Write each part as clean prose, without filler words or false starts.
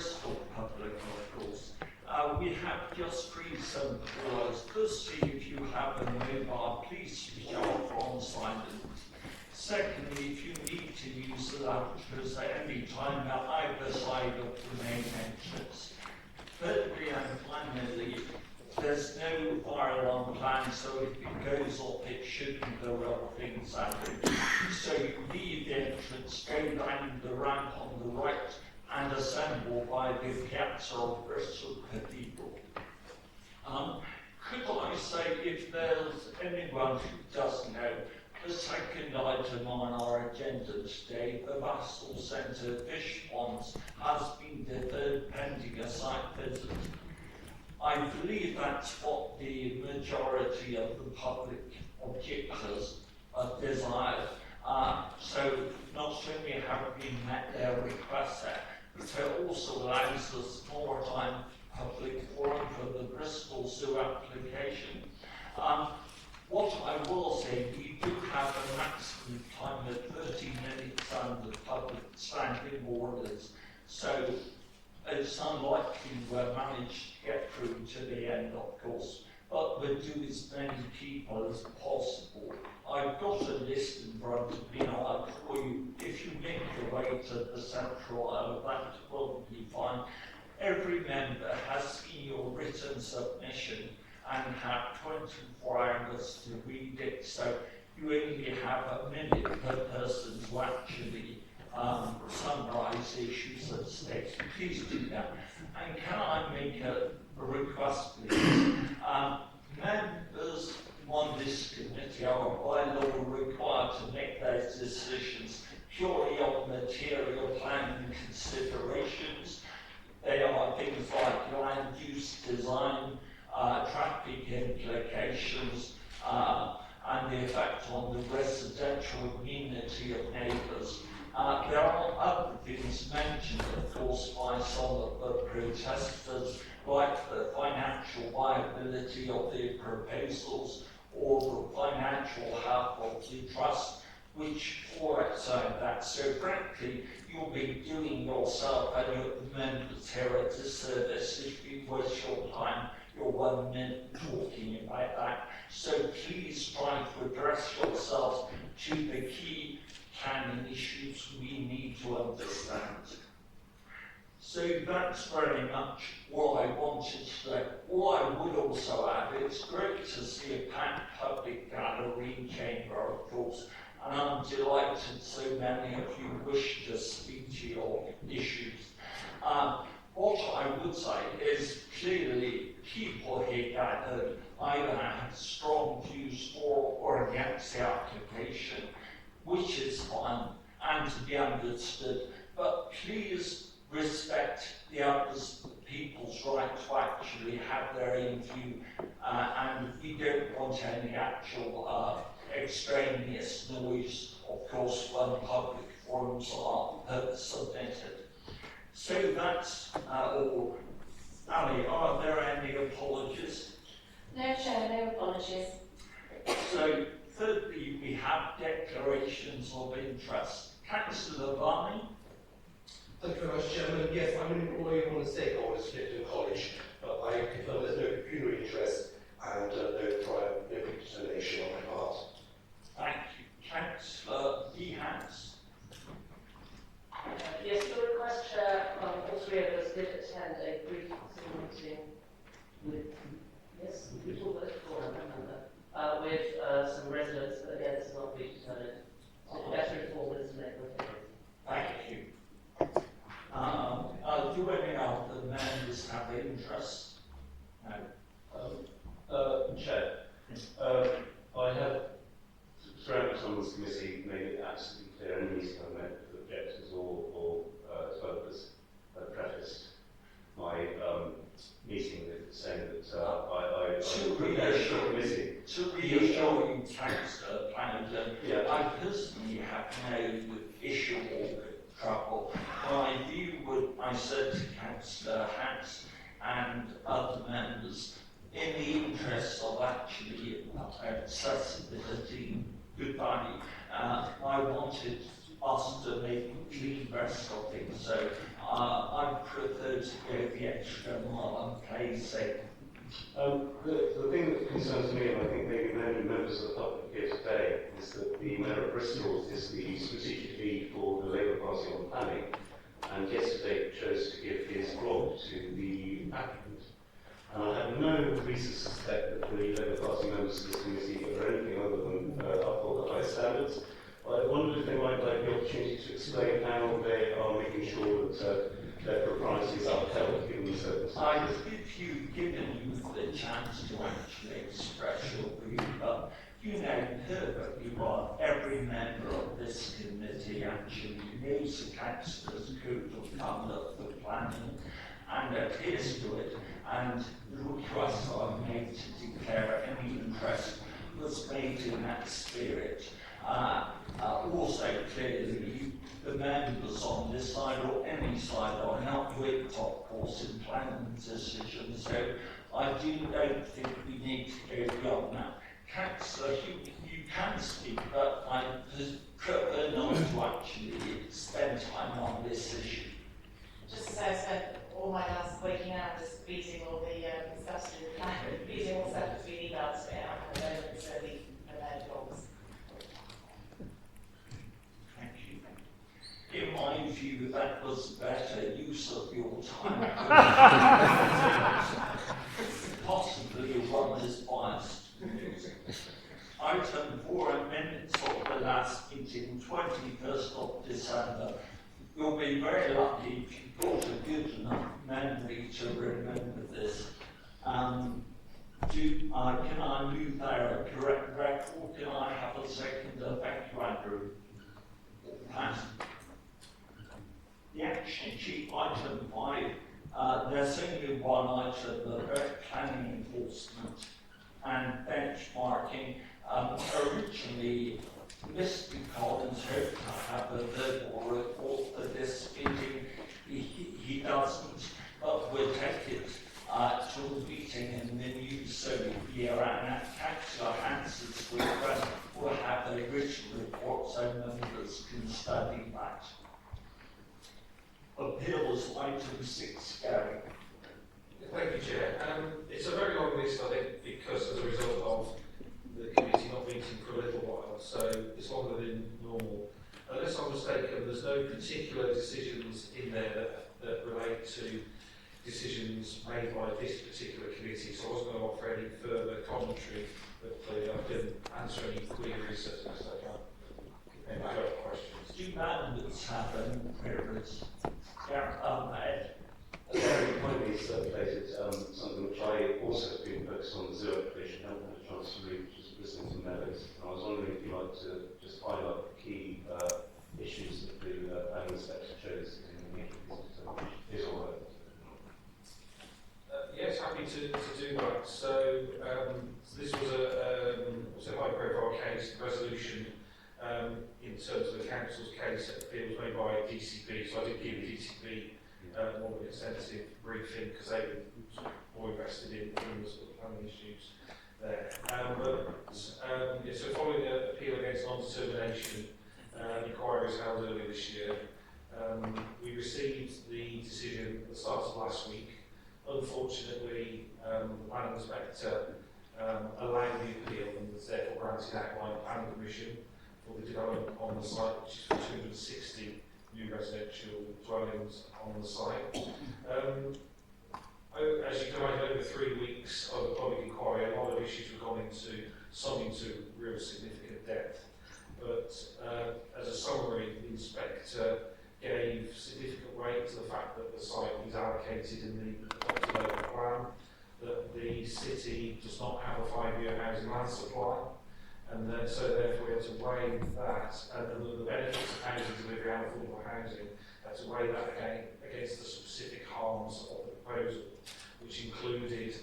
Bristol public, of course. We have just 3 simple words. Firstly, if you have a mobile, please switch off on silent. Secondly, if you need to use the lavatories at any time at either side of the main entrance. Thirdly and finally, there's no fire alarm plan, so if it goes off, it shouldn't go up things happening. So you leave the entrance, go down the ramp on the right, and assemble by the piazza of Bristol Cathedral. Could I say, if there's anyone who doesn't know, the second item on our agenda today, the Bristol Centre fish ponds, has been deferred pending a site visit. I believe that's what the majority of the public objectors have desired. So not only have we met their request there, but it also allows us more time public forum for the Bristol Zoo application. What I will say, we do have a maximum time of 30 minutes under public standing orders, so it's unlikely we'll manage to get through to the end, of course, but we'll do as many people as possible. I've got a list in front of me now for you. If you make your way to the central aisle, that will be fine. Every member has seen your written submission and have 24 hours to read it, so you only have a minute per person to actually summarise issues at stake. Please do that. And can I make a request, please? Members on this committee are by law required to make their decisions purely on material planning considerations. They are things like land use design, traffic implications, and the effect on the residential community of neighbours. There are other things mentioned, of course, by some of the protesters, like the financial viability of the proposals or the financial health of the trust, which fall outside that. So frankly, you'll be doing yourself and the members here a disservice if you waste your time, your 1 minute talking about that. So please try to address yourselves to the key planning issues we need to understand. So that's very much what I wanted to say. What I would also add, it's great to see a packed public gallery and chamber, of course, and I'm delighted so many of you wish to speak to your issues. What I would say is clearly people here gathered either have strong views for or against the application, which is fine and to be understood, but please respect the others, people's right to actually have their own view, and we don't want any actual extraneous noise, of course, when public forums are submitted. So that's all. Ali, are there any apologies? No, Chair, no apologies. So, thirdly, we have declarations of interest. Councillor Barney? Thank you very much, Chairman. Yes, I'm an employee of one of the stakeholders, Clifton College, but I confirm there's no pecuniary interest and no determination on my part. Thank you. Councillor Behans? Yes, your request, Chair, all 3 of us did attend a brief meeting with, yes, we talked about it before, I remember, with some residents, but again, it's not predetermined. So better informed us to make the opinions. Thank you. Do any of the members have interest? No. Chair, I have, throughout someone's committee, made it absolutely clear any meeting I've met with objectors or developers prefaced my meeting with saying that I to reassure you, Councillor Flanagan, I personally have no issue or trouble. My view would, I said to Councillor Hatz and other members, in the interest of actually accessibility, good value, I wanted us to make a clean breast of things. So I'm prefer to go the extra mile and play safe. The thing that concerns me, and I think maybe many members of the public here today, is that the Mayor of Bristol is the strategic lead for the Labour Party on planning, and yesterday chose to give his grog to the applicant. And I have no reason to suspect that the Labour Party members of this committee are anything other than uphold the high standards. I wondered if they might like the opportunity to explain how they are making sure that their propriety is upheld given the circumstances. I've given you the chance to actually express your view, but you know perfectly well every member of this committee actually knows the councillor's code of conduct for planning and adheres to it, and the request I made to declare any interest was made in that spirit. Also clearly the members on this side or any side are not with top course in planning decisions, so I don't think we need to go beyond that. Councillor, you can speak, but I prefer not to actually spend time on this issue. Just to say, I spent all my last waking hours reading all the stuff to do with planning, reading all stuff between emails, but I don't know, so we prepared box. Thank you. In my view, that was better use of your time. Possibly one is biased. Item 4, amendments of the last meeting, 21st of December. You'll be very lucky if you've got a good enough memory to remember this. Can I move there a correct record? Can I have a second? Thank you, Andrew. The action sheet, item 5, there's only one item, the planning enforcement and benchmarking. Originally, Mr. Collins hoped to have a verbal report for this meeting. He doesn't, but we'll take it to a meeting in the new Soviet year, and at Councillor Hanson's request, we'll have a written report so members can study that. Appeals item 6, Gary. Thank you, Chair. It's a very long list, I think, because as a result of the committee not meeting for a little while, so it's longer than normal. Unless I'm mistaken, there's no particular decisions in there that relate to decisions made by this particular committee, so I wasn't going to offer any further commentary, but I can answer any queries as best I can. Any further questions? Do members have any queries? Ed? Very kindly circulated something which I also have been focused on, the zoo application, haven't had a chance to read, which is Bristol Meadows. I was wondering if you'd like to just highlight the key issues that the planning inspector chose in the his or her. Yes, happy to do that. So this was a high-profile case, the resolution in terms of the council's case it was made by DCP, so I did give DCP more of an extensive briefing because they were more invested in the sort of planning issues there. So following an appeal against non-determination, inquiries held earlier this year, we received the decision at the start of last week. Unfortunately, the planning inspector allowed the appeal and was therefore granted outline planning permission for the development on the site, which is for 260 new residential dwellings on the site. As you can imagine, over 3 weeks of the public inquiry, a lot of issues were gone into, some into real significant depth. But as a summary, the inspector gave significant weight to the fact that the site is allocated in the local plan, that the city does not have a 5-year housing land supply, and then, so therefore we had to weigh that, and the benefits of housing delivery and affordable housing, had to weigh that against the specific harms of the proposal, which included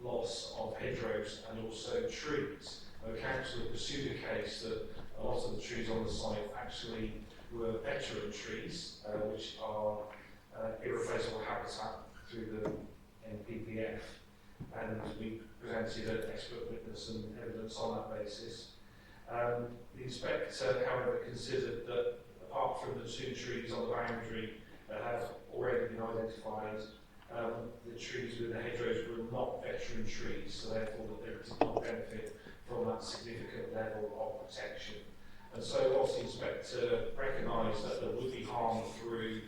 loss of hedgerows and also trees. The council pursued a case that a lot of the trees on the site actually were veteran trees, which are irreplaceable habitat through the NPPF, and we presented an expert witness and evidence on that basis. The inspector, however, considered that apart from the 2 trees on the boundary that have already been identified. The trees within the hedgerows were not veteran trees, so therefore that they did not benefit from that significant level of protection. And so whilst the inspector recognised that there would be harm through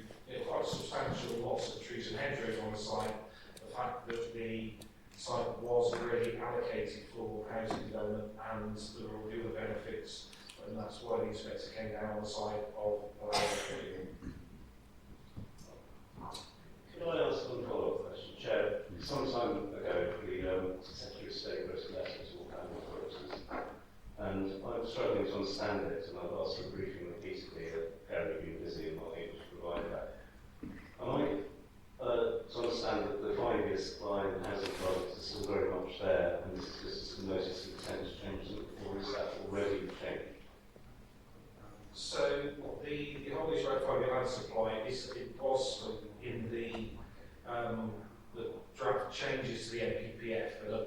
quite substantial loss of trees and hedgerows on the site, the fact that the site was already allocated for housing development and there were already other benefits, and that's why the inspector came down on the side of allowing. Can I ask one follow-up question? Chair, some time ago, the Secretary of State wrote a letter to all planning authorities, and I'm struggling to understand it, and I've asked for a briefing repeatedly, apparently been busy and not able to provide that. Am I to understand that the 5-year supply and housing targets are still very much there, and this is just a notice of intent to change them, or is that already changed? So the whole issue about 5-year land supply it was in the draft changes to the NPPF that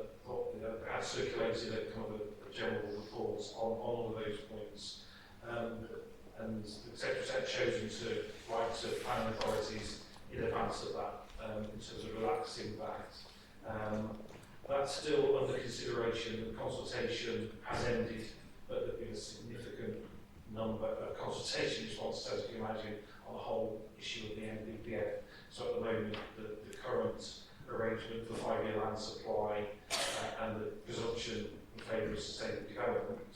had circulated a kind of a general report on all of those points. And the Secretary had chosen to write to planning authorities in advance of that in terms of relaxing that. That's still under consideration. The consultation has ended, but there has been a significant number of consultation responses, as you can imagine, on the whole issue of the NPPF. So at the moment, the current arrangement for 5-year land supply and the presumption in favour of sustainable development,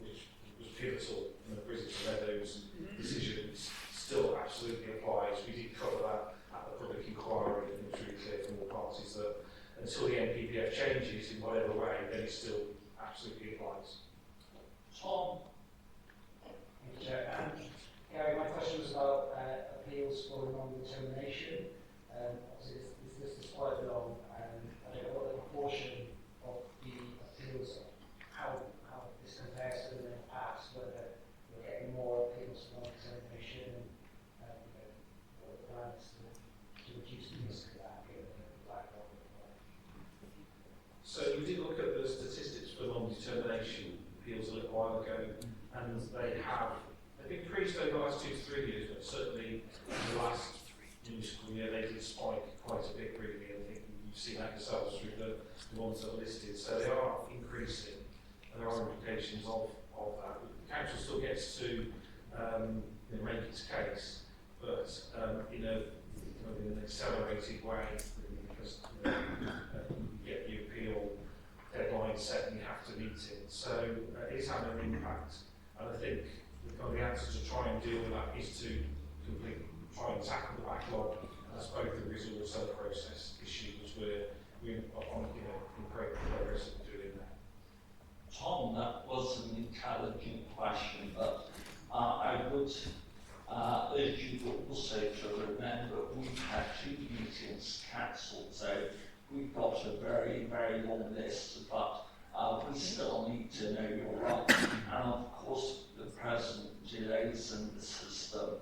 which was pivotal in the Bristol Meadows decisions, still absolutely applies. We did cover that at the public inquiry, and it was really clear from all parties that until the NPPF changes in whatever way, then it still absolutely applies. Tom? Thank you, Chair. Gary, my question was about appeals for non-determination. Obviously, this list is quite long, and I don't know what the proportion of the appeals, how this compares to in the past, whether we're getting more appeals for non-determination, and what the plan is to reduce the risk of that, given the backlog. So we did look at the statistics for non-determination appeals a little while ago, and they've increased over the last 2 to 3 years, but certainly in the last municipal year they did spike quite a bit really, and I think you've seen that yourselves through the ones that are listed. So they are increasing, and there are implications of that. The council still gets to make its case, but in an accelerated way, because you get the appeal deadline set and you have to meet it. So it is having an impact, and I think the answer to try and deal with that is to try and tackle the backlog, and that's both the resource and process issue, which we're in great progress of doing that. Tom, that was an intelligent question, but I would urge you also to remember we've had 2 meetings cancelled, so we've got a very, very long list, but we still need to know your rights. And of course, the present delays in the system,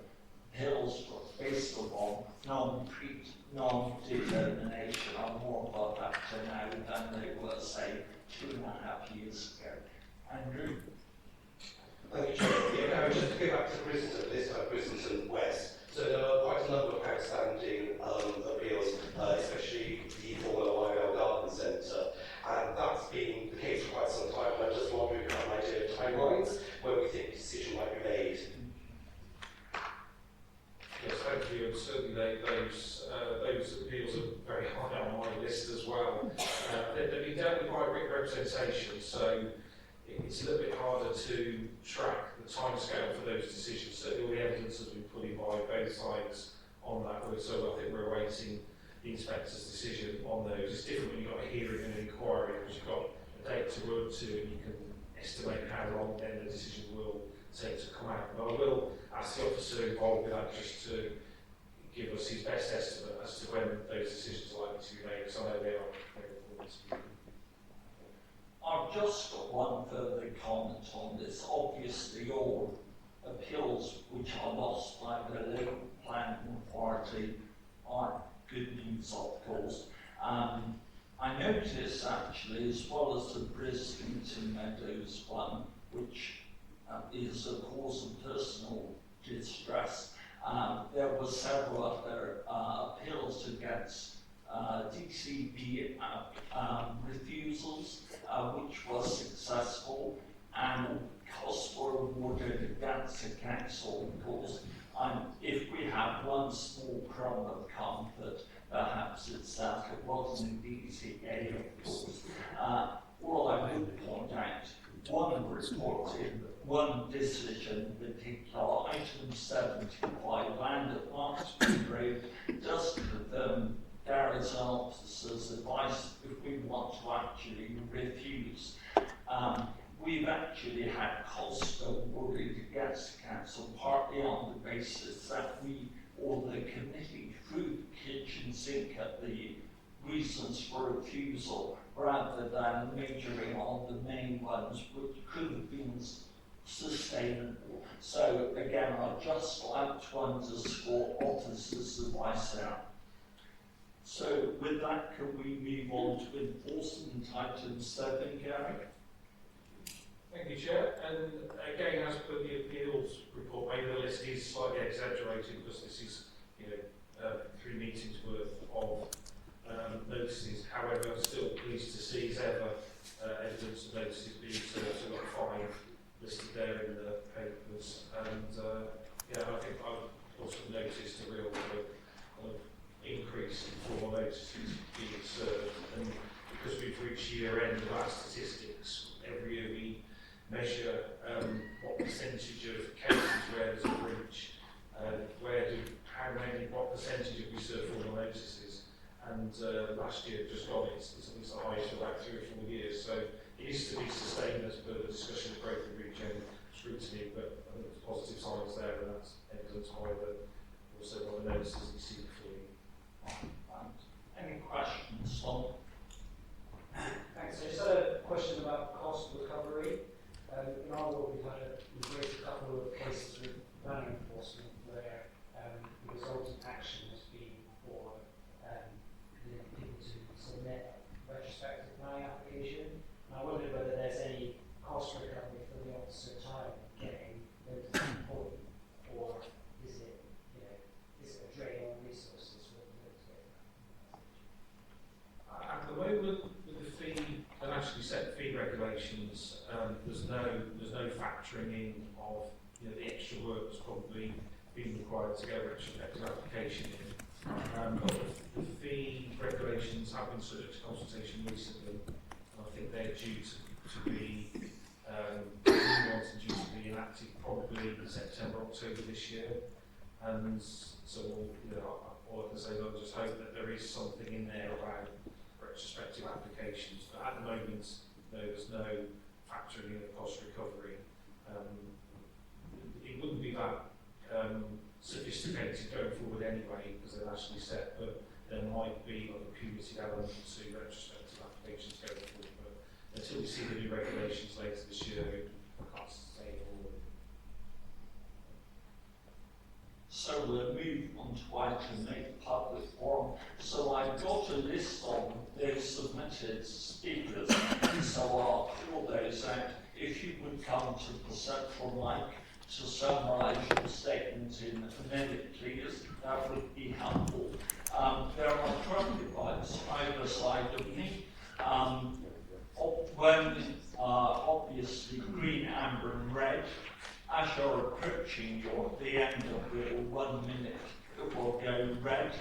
hills based upon non-determination are more of a factor now than they were, say, 2.5 years ago. Andrew? Thank you, Chair. Yeah, just to go back to Brisbane, this time Brisbane West. So there are quite a number of outstanding appeals, especially the former YL Garden Centre, and that's been the case for quite some time. And I'm just wondering if you have an idea of timelines where we think a decision might be made. Yes, thank you. And certainly those appeals are very high on my list as well. They've been dealt with by representation, so it's a little bit harder to track the timescale for those decisions. Certainly all the evidence has been put in by both sides on that, so I think we're awaiting the inspector's decision on those. It's different when you've got a hearing and an inquiry, because you've got a date to run to and you can estimate how long then the decision will take to come out. But I will ask the officer involved with that just to give us his best estimate as to when those decisions are likely to be made, because I know they are very important. I've just got one further comment on this. Obviously, all appeals which are lost by the local planning authority are good news, of course. I noticed actually, as well as the Bristol Meadows one, which is a cause of personal distress, There were several other appeals against DCP refusals, which was successful, and costs were awarded against the council because if we have one small crumb of comfort, perhaps it's that it wasn't an easy game, of course. All I would point out, one reported, one decision in particular, item 75, land at Martin Road, does confirm garrison officers' advice if we want to actually refuse. We've actually had costs awarded against the council, partly on the basis that we, or the committee, threw the kitchen sink at the reasons for refusal, rather than majoring on the main ones, which could have been sustainable. So again, I'd just like to underscore officers' advice there. So with that, can we move on to enforcement item 7, Gary? Thank you, Chair. And again, as per the appeals report, maybe the list is slightly exaggerated because this is, 3 meetings worth of notices. However, still pleased to see as ever evidence of notices being served. So we've got 5 listed there in the papers. And I think I've also noticed a real kind of increase in formal notices being served. And because we've reached year end of our statistics, every year we measure what percentage of cases where there's a breach, what percentage have we served formal notices, and last year just gone it's the highest for about 3 or 4 years, so it is to be sustained as per the discussion of growth and breach and scrutiny, but I think there's positive signs there, and that's evidenced by also by the notices you see before you. Any questions, Tom? Thanks. I just had a question about cost recovery. In our world, we've raised a couple of cases with planning enforcement where the resultant action has been for people to submit a retrospective planning application. And I wondered whether there's any cost recovery for the officer time getting those to the point, or is it a drain on resources for them to get that? At the moment, with the fee, the nationally set fee regulations, there's no factoring in of the extra work that's probably been required to get a retrospective application in. But the fee regulations have been subject to consultation recently, and I think they're due to be due to be enacted probably in September, October this year. And so all I can say is I just hope that there is something in there about retrospective applications, but at the moment, there's no factoring in of cost recovery. It wouldn't be that sophisticated going forward anyway, because they're actually set, but there might be a punitive element to retrospective applications going forward. But until we see the new regulations later this year, I can't say all. So we'll move on to item 8, public forum. So I've got a list of those submitted speakers, so I'll call those out. If you would come to the central mic to summarise your statement in a minute, please, that would be helpful. There are traffic lights either side of me. When obviously green, amber and red, as you're approaching the end of your 1 minute, it will go red.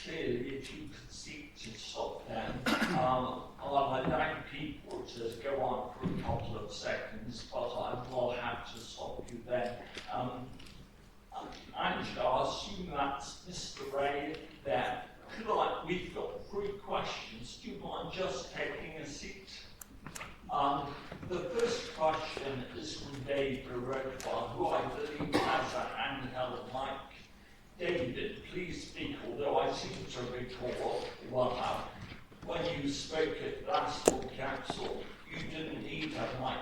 Clearly, if you could seek to stop them, I'll allow people to go on for a couple of seconds, but I will have to stop you then. Angela, I assume that's Mr. Ray there. We've got 3 questions. Do you mind just taking a seat? The first question is from David Redford, who I believe has a handheld mic. David, please speak, although I seem to recall when you spoke at last council, you didn't need a mic.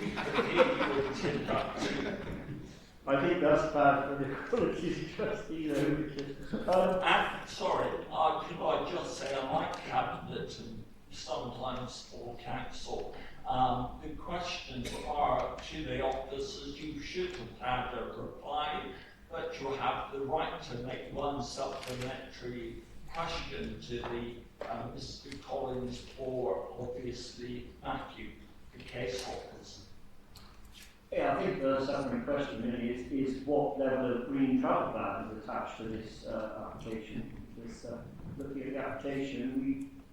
We could hear you until that too. I think that's bad for the quality trustee though. Sorry, could I just say I like cabinet and sometimes for council. The questions are to the officers. You should have had a reply, but you have the right to make one supplementary question to the Mr. Collins or obviously Matthew, the case officer. Yeah, I think the second question really is what level of green travel plan is attached to this application. This, looking at the application,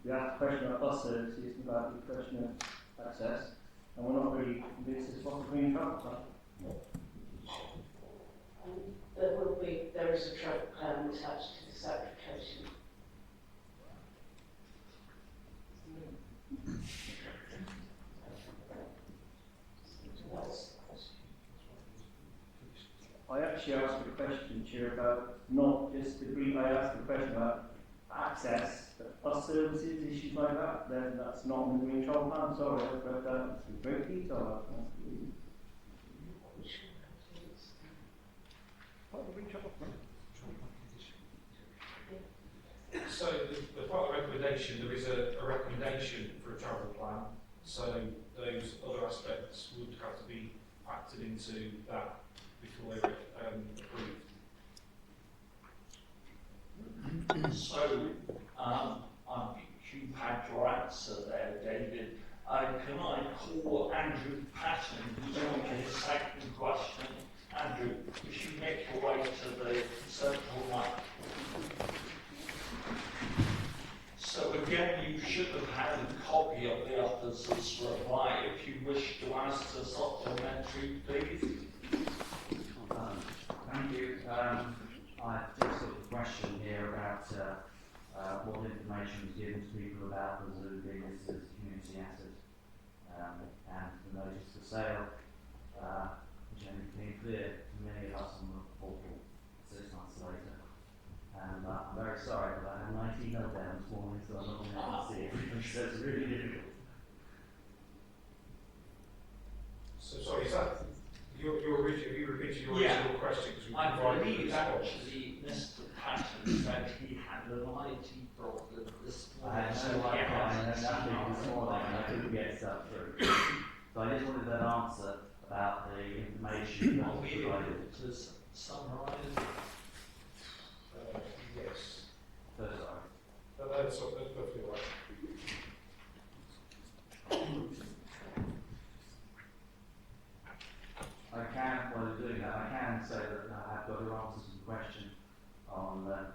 we asked a question about bus services and about the question of access, and we're not really convinced it's what a green travel plan. There is a travel plan attached to this application. I actually asked a question, Chair, about not just the green, I asked a question about access, bus services, issues like that, then that's not in the green travel plan, sorry, I've read that, it's very detailed. So the part of the recommendation, there is a recommendation for a travel plan, so those other aspects would have to be factored into that before they're approved. So, I think you've had your answer there, David. Can I call Andrew Patton, who's on his second question? Andrew, if you make your way to the central line. So again, you should have had a copy of the officer's reply. If you wish to ask a supplementary, please. Thank you. I have just got a question here about what information was given to people about the zoo being listed as a community asset and the notice for sale, which only became clear to many of us on the portal 6 months later. And I'm very sorry, but I had 19 meltdown this morning, so I'm not going to see everything, so it's really difficult. So sorry, is that your original? You repeated your Yeah. original question because we I provided believe the response. actually Mr. Patton said he had an IT problem this I morning. had so no he idea, I had had to nothing this morning, and I couldn't get stuff through. So I just wanted an answer about the information that I'll was be able provided. to summarise. Yes. So sorry. That's perfectly all right. I can, while doing that, I can say that I have got to answer some question on the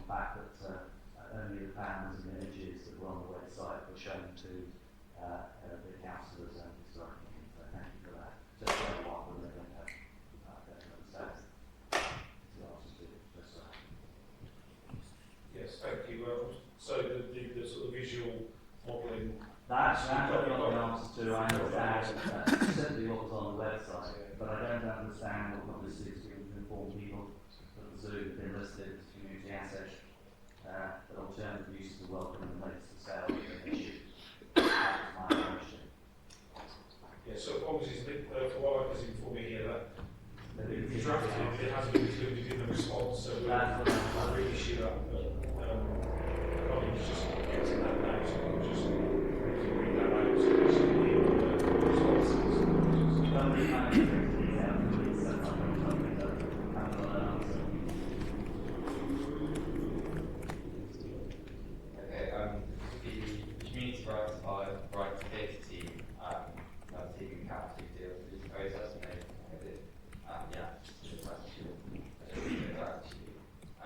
fact that only the plans and images that were on the website were shown to the councillors and historic committee. So thank you for that. Just so what we're going to understand the answers to just so. Yes, thank you. So the sort of visual modelling. That's what I got the answers to. I understand simply what was on the website, but I don't understand what this is to inform people that the zoo has been listed as a community asset, that alternative uses are welcome and notice the sale of an issue. That's my question. Yeah, so apologies for what I was informing here that But the draft it hasn't been included in the response, so That's what I'll reissue that. But colleagues just getting that now, so I'll just briefly read that out. So basically, the responses. Somebody kind of brings these out and it's something that haven't got an answer. Okay, the community rights data team, that team in Council deals with this process,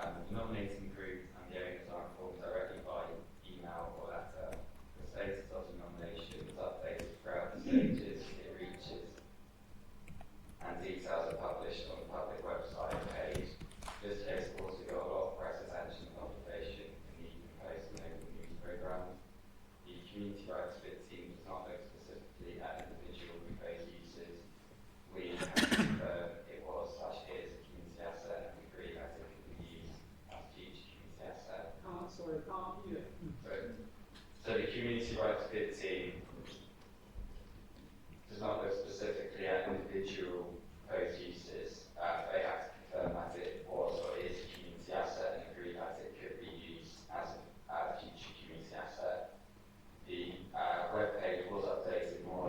and the nominating group and the owners are informed directly by email or letter. The status of the nomination is updated throughout the stages it reaches, and details are published on the public website page. This case has also got a lot of press attention and observation in the proposed and open news programme. The community rights fit team does not look specifically at individual proposed uses. We have confirmed it was / is a community asset and agree that it can be used as a future community asset. Sorry, can't hear. So the community rights fit team does not look specifically at individual proposed uses. They have to confirm that it was or is a community asset and agree that it could be used as a future community asset. The web page was updated more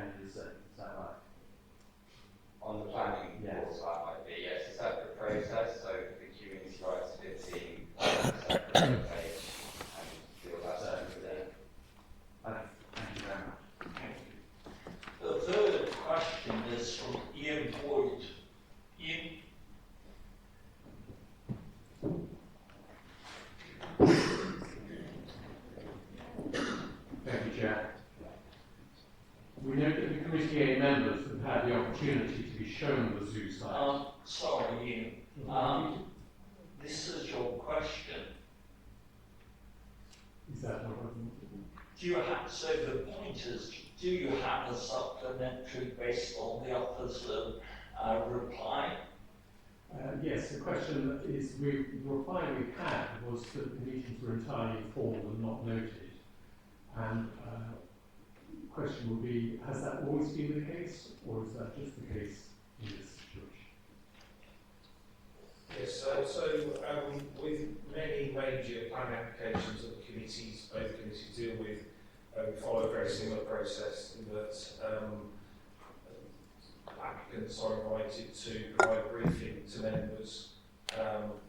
changes, is that right? On the planning Yeah. board side might be, yes, it's a separate process, so the community rights 15 separate page and feel that separately. Thank you very much. The third question is from Ian Boyd. Ian? Thank you, Chair. We note that the Committee A members have had the opportunity to be shown the zoo site. Sorry, Ian. This is your question. Is that not Do you have, so the point is, do you have a supplementary based on the officer's reply? Yes, the question is, the reply we had was that the meetings were entirely informal and not noted. And the question would be, has that always been the case, or is that just the case in this situation? Yes, with many major planning applications that the committees, both committees deal with, we follow a very similar process in that applicants are invited to provide a briefing to members.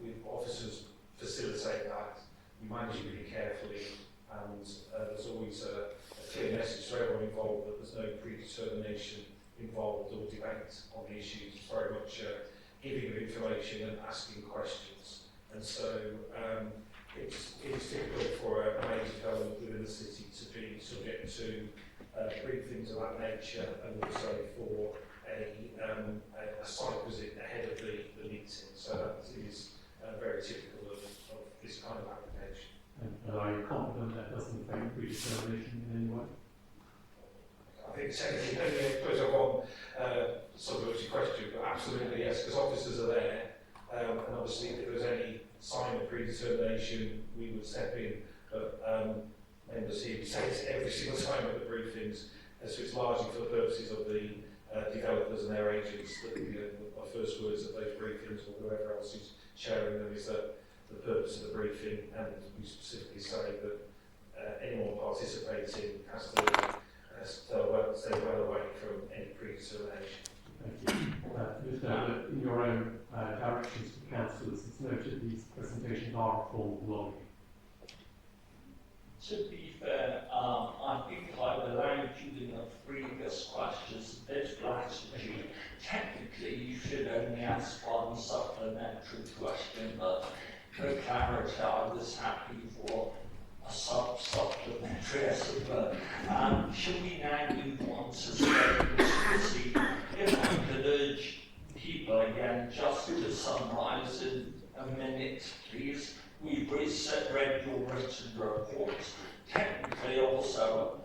With officers facilitate that. We manage it really carefully, and there's always a clear message to everyone involved that there's no predetermination involved or debate on the issues. It's very much giving of information and asking questions. And so it is typical for a major development within the city to be subject to briefings of that nature, and also for a site visit ahead of the meeting. So that is very typical of this kind of application. And are you confident that doesn't affect predetermination in any way? I think technically, I suppose I've on some of your question, but absolutely yes, because officers are there, and obviously if there was any sign of predetermination, we would step in. But members here say it every single time at the briefings, so it's largely for the purposes of the developers and their agents that my first words at those briefings, or whoever else is chairing them, is that the purpose of the briefing, and we specifically say that anyone participating has to stay well away from any predetermination. Thank you. Just note that in your own directions to councillors, it's noted these presentations are a form of lobbying. To be fair, I think I've allowed you in the previous questions a bit of latitude. Technically, you should only ask one supplementary question, but for clarity, I was happy for a supplementary, as it were. Should we now move on to statements? If I could urge people again just to summarise in a minute, please. We've read your written reports. Technically, also,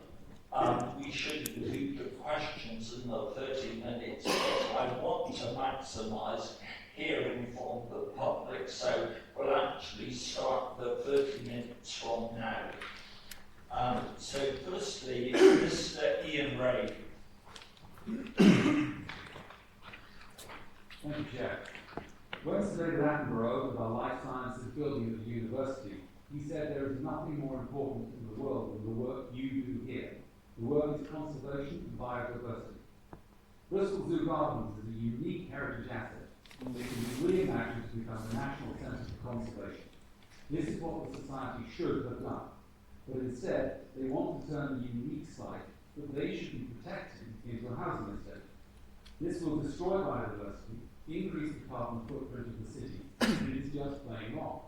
we should include the questions in the 30 minutes. I want to maximise hearing from the public, so we'll actually start the 30 minutes from now. So firstly, Mr. Ian Ray. Thank you, Chair. When Sir David Attenborough opened our life sciences building at the university, he said there is nothing more important in the world than the work you do here. The work is conservation and biodiversity. Bristol Zoo Gardens is a unique heritage asset that can be reimagined to become a national centre for conservation. This is what the society should have done. But instead, they want to turn the unique site that they should be protecting into a housing estate. This will destroy biodiversity, increase the carbon footprint of the city, and it is just plain wrong.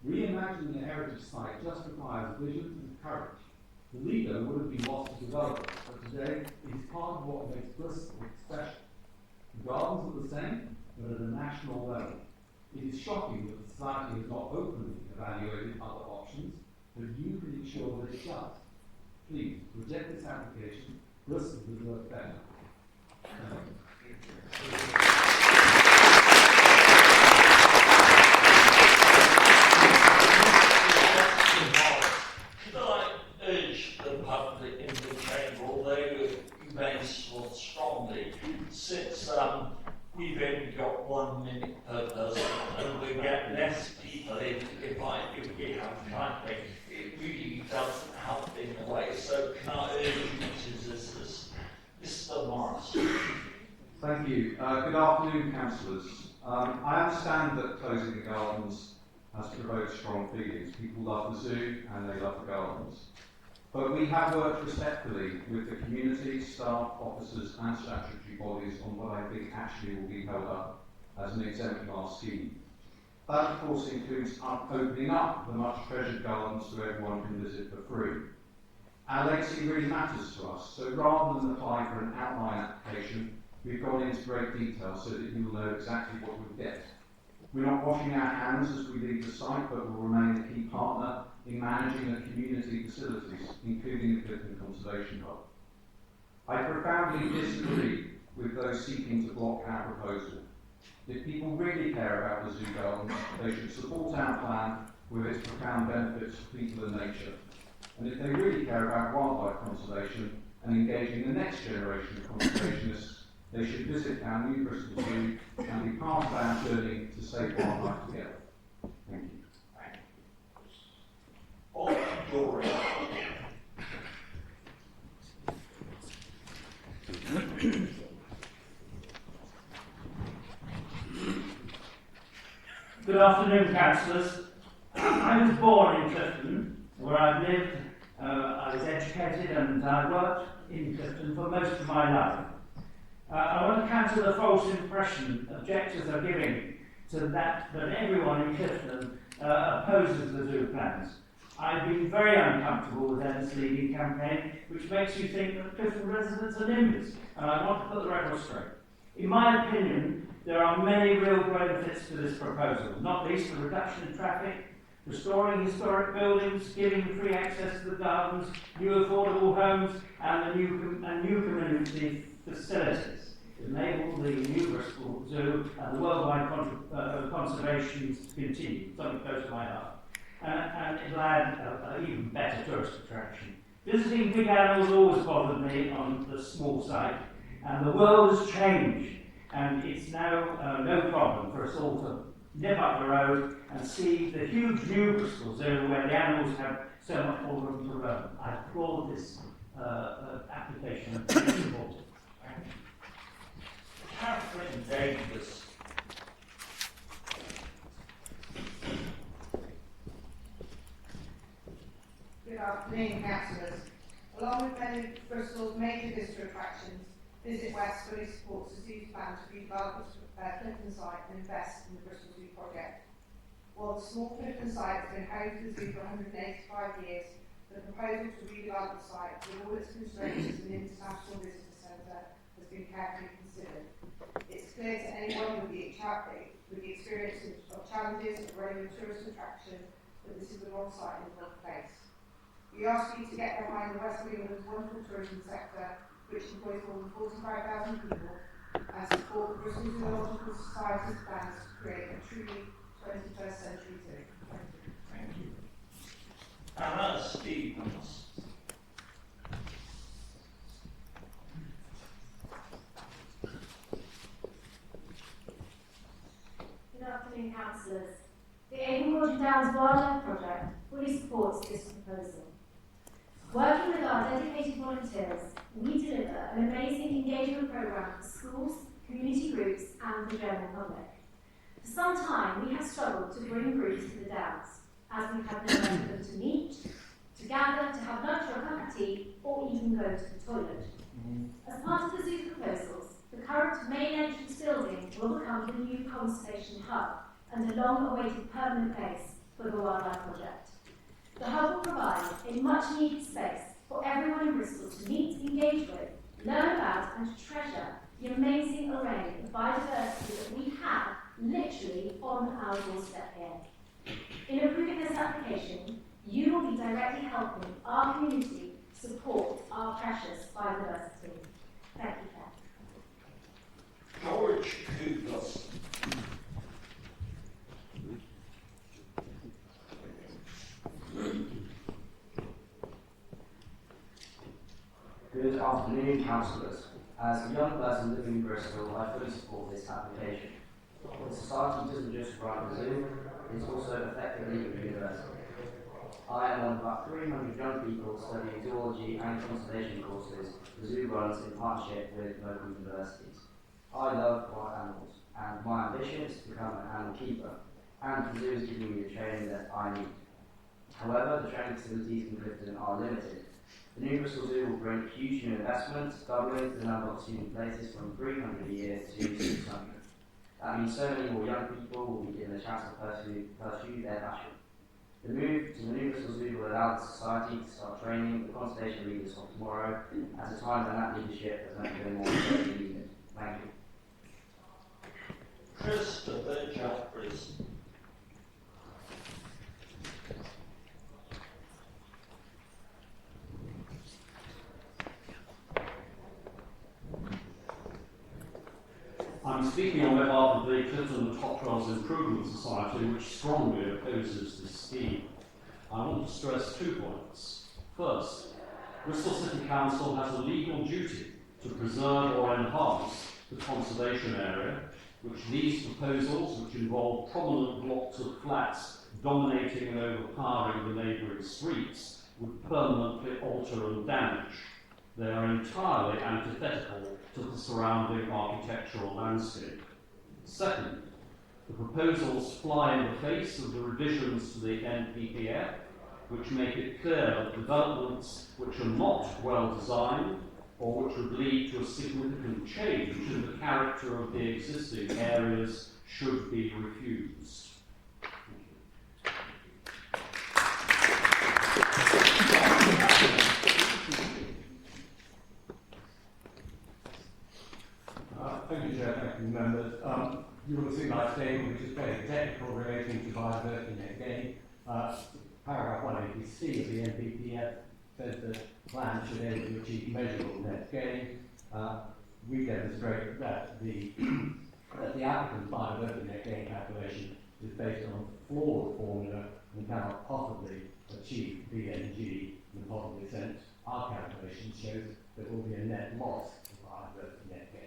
Reimagining a heritage site just requires vision and courage. The leader would have been lost to developers, but today it is part of what makes Bristol special. The gardens are the same, but at a national level. It is shocking that society has not openly evaluated other options, but you can ensure that it does. Please, reject this application. Bristol deserves better. Could I urge the public in the chamber, although you may so strongly, since we've only got 1 minute per person and we get less people in if we have traffic, it really doesn't help in a way. So can I urge you to desist? afternoon, councillors. I understand that closing the gardens has provoked strong feelings. People love the zoo and they love the gardens. But we have worked respectfully with the community, staff, officers and statutory bodies on what I think actually will be held up as an exemplar scheme. That of course includes opening up the much treasured gardens so everyone can visit for free. Our legacy really matters to us, so rather than apply for an outline application, we've gone into great detail so that you will know exactly what you'll get. We're not washing our hands as we leave the site, but will remain a key partner in managing the community facilities, including the Clifton Conservation Hub. I profoundly disagree with those seeking to block our proposal. If people really care about the zoo gardens, they should support our plan with its profound benefits for people and nature. And if they really care about wildlife conservation and engaging the next generation of conservationists, they should visit our new Bristol Zoo and be part of our journey to save wildlife together. Thank you. Good afternoon, councillors. I was born in Clifton, where I've lived, I was educated and I worked in Clifton for most of my life. I want to counter the false impression objectors are giving to that everyone in Clifton opposes the zoo plans. I've been very uncomfortable with their misleading campaign, which makes you think that Clifton residents are NIMBYs, and I want to put the record straight. In my opinion, there are many real benefits to this proposal, not least the reduction in traffic, restoring historic buildings, giving free access to the gardens, new affordable homes, and the new community facilities. Enable the new Bristol Zoo and the worldwide conservation to continue, something close to my heart. And it'll add an even better tourist attraction. Visiting big animals always bothered me on the small site, and the world has changed, and it's now no problem for us all to nip up the road and see the huge new Bristol Zoo where the animals have so much more room to roam. I applaud this application and support it. Catherine Davis. Good afternoon, councillors. Along with many of Bristol's major visitor attractions, Visit West fully supports the zoo's plan to redevelop the Clifton site and invest in the Bristol Zoo project. While the small Clifton site has been home to the zoo for 185 years, the proposal to redevelop the site with all its constraints as an international visitor centre has been carefully considered. It's clear to anyone with the experience of challenges of running a tourist attraction that this is the wrong site in the wrong place. We ask you to get behind the West of England's wonderful tourism sector, which employs more than 45,000 people, and support the Bristol Zoological Society's plans to create a truly 21st century zoo. Thank you. Anna Stevens. Good afternoon, councillors. The Avon Downs Wildlife Project fully supports this proposal. Working with our dedicated volunteers, we deliver an amazing engagement programme for schools, community groups and the general public. For some time, we have struggled to bring groups to the Downs, as we have nowhere for them to meet, to gather, to have lunch or a cup of tea, or even go to the toilet. As part of the zoo's proposals, the current main entrance building will become the new conservation hub and a long-awaited permanent base for the wildlife project. The hub will provide a much-needed space for everyone in Bristol to meet, engage with, learn about and treasure the amazing array of biodiversity that we have literally on our doorstep here. In approving this application, you will be directly helping our community support our precious biodiversity. Thank you, Claire. George Kuglas. Good afternoon, councillors. As a young person living in Bristol, I fully support this application. The society doesn't just run a zoo, it's also effectively a university. I am one of about 300 young people studying zoology and conservation courses the zoo runs in partnership with local universities. I love wild animals. and my ambition is to become an animal keeper, and the zoo is giving me the training that I need. However, the training facilities in Clifton are limited. The new Bristol Zoo will bring huge new investments, doubling the number of student places from 300 a year to 600. That means so many more young people will be given a chance to pursue their passion. The move to the new Bristol Zoo will allow the society to start training the conservation leaders of tomorrow at a time when that leadership has never been more urgently needed. Thank you. Christopher Jeffries. I'm speaking on behalf of the Clifton Top Trails Improvement Society, which strongly opposes this scheme. I want to stress 2 points. First, Bristol City Council has a legal duty to preserve or enhance the conservation area, which these proposals, which involve prominent blocks of flats dominating and overpowering the neighbouring streets, would permanently alter and damage. They are entirely antithetical to the surrounding architectural landscape. Second, the proposals fly in the face of the revisions to the NPPF, which make it clear that developments which are not well designed or which would lead to a significant change in the character of the existing areas should be refused. Thank you, Chair. Thank you, members. You will have seen my statement, which is fairly technical, relating to biodiversity net gain. Paragraph 180C of the NPPF says that plans should aim to achieve measurable net gain. We demonstrate that the applicant's biodiversity net gain calculation is based on a flawed formula and cannot possibly achieve BNG in the possible sense. Our calculation shows there will be a net loss of biodiversity net gain.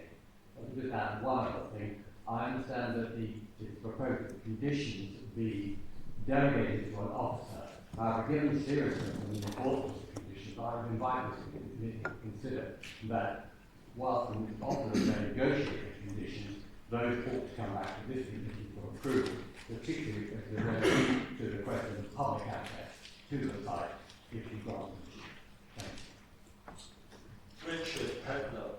Just add one other thing. I understand that the proposed conditions be delegated to an officer. However, given the seriousness and the importance of the conditions, I would invite this committee to consider that whilst the officer may negotiate the conditions, those ought to come back to this committee for approval, particularly if they're related to the question of public access to the site if you've got them. Thanks. Richard Pedler.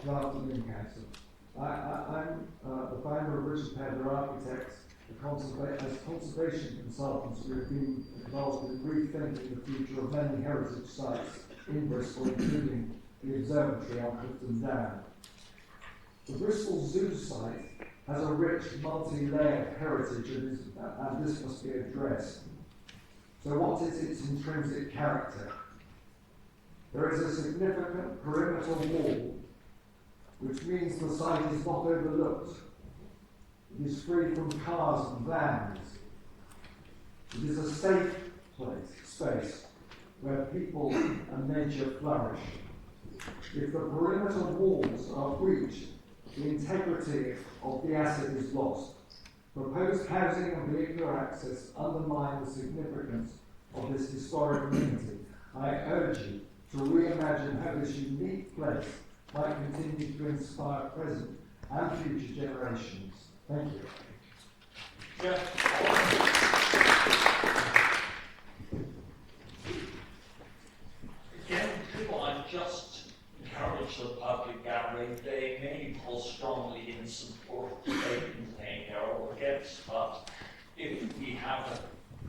Good afternoon, Council. I'm the founder of Richard Pedler Architects. As conservation consultants, we have been involved in rethinking the future of many heritage sites in Bristol, including the observatory on Clifton Down. The Bristol Zoo site has a rich, multi-layered heritage and this must be addressed. So what is its intrinsic character? There is a significant perimeter wall, which means the site is not overlooked. It is free from cars and vans. It is a safe space, where people and nature flourish. If the perimeter walls are breached, the integrity of the asset is lost. Proposed housing and vehicular access undermine the significance of this historic amenity. I urge you to reimagine how this unique place might continue to inspire present and future generations. Thank you. Yeah. Again, could I just encourage the public gathering? They may pull strongly in support of the statement here or against, but if we have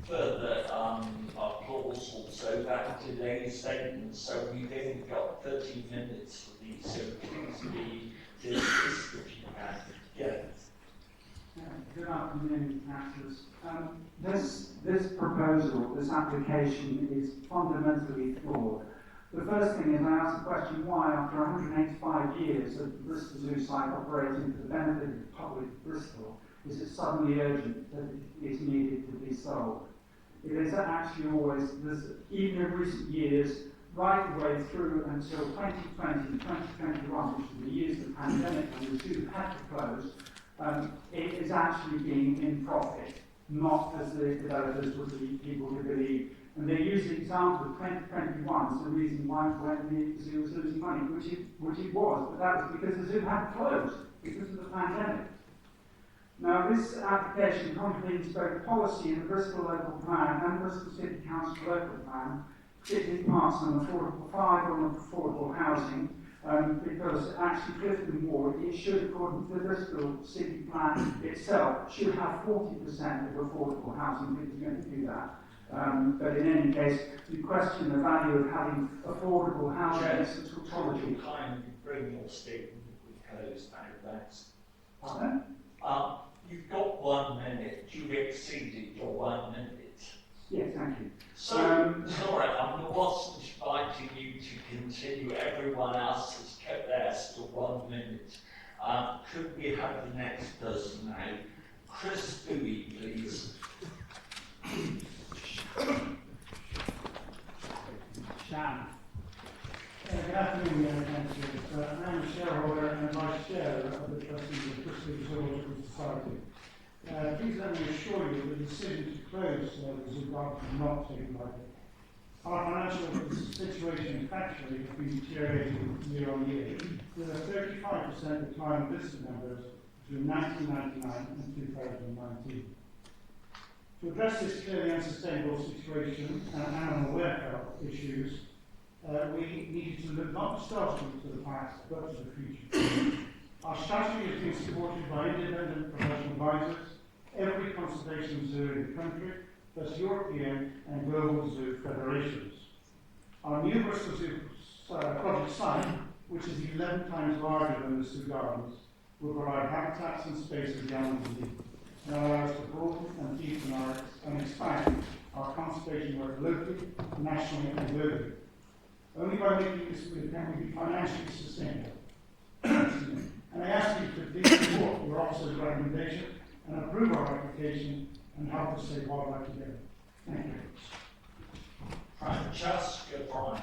further applause also that today's statement, so we've only got 30 minutes for these, so please be dismissed if you can. Yeah. Good afternoon, councillors. This proposal, this application is fundamentally flawed. The first thing is I ask the question why, after 185 years of the Bristol Zoo site operating for the benefit of the public of Bristol, is it suddenly urgent that it is needed to be sold? It is actually always, even in recent years, right the way through until 2020 and 2021, which are the years of the pandemic when the zoo had to close, it is actually being in profit. not as the developers would lead people to believe. And they use the example of 2021 as the reason why when the zoo was losing money, which it was, but that was because the zoo had closed because of the pandemic. Now, this application contravenes both policy in the Bristol local plan and Bristol City Council local plan, particularly parts on affordable 5 on affordable housing, because actually Clifton Ward, it should, according to the Bristol City plan itself, should have 40% of affordable housing if it's going to do that. But in any case, we question the value of having affordable housing as a tautology. Kindly bring your statement with close now, thanks. Pardon? You've got 1 minute. You've exceeded your 1 minute. Yes, thank you. So, sorry, I wasn't inviting you to continue. Everyone else has kept theirs to 1 minute. Could we have the next person now? Chris Dewey, please. Shan. Good afternoon, Councillors. I'm a shareholder and vice chair of the trustees of Bristol Zoo Gardens. Please let me assure you that the decision to close the Zoo Gardens is not taken lightly. Our financial situation factually has been deteriorating year on year, with a 35% decline in visitor numbers between 1999 and 2019. To address this clearly unsustainable situation and animal welfare issues, we needed to look not nostalgically to the past, but to the future. Our strategy has been supported by independent professional advisors, every conservation zoo in the country, plus European and global zoo federations. Our new Bristol Zoo project site, which is 11 times larger than the Zoo Gardens, will provide habitats and space for the animals in need, and allow us to broaden and deepen and expand our conservation work locally, nationally and globally. Only by making this move can we be financially sustainable. And I ask you to please support your officer's recommendation and approve our application and help us save wildlife together. Thank you. Francesca Bryan.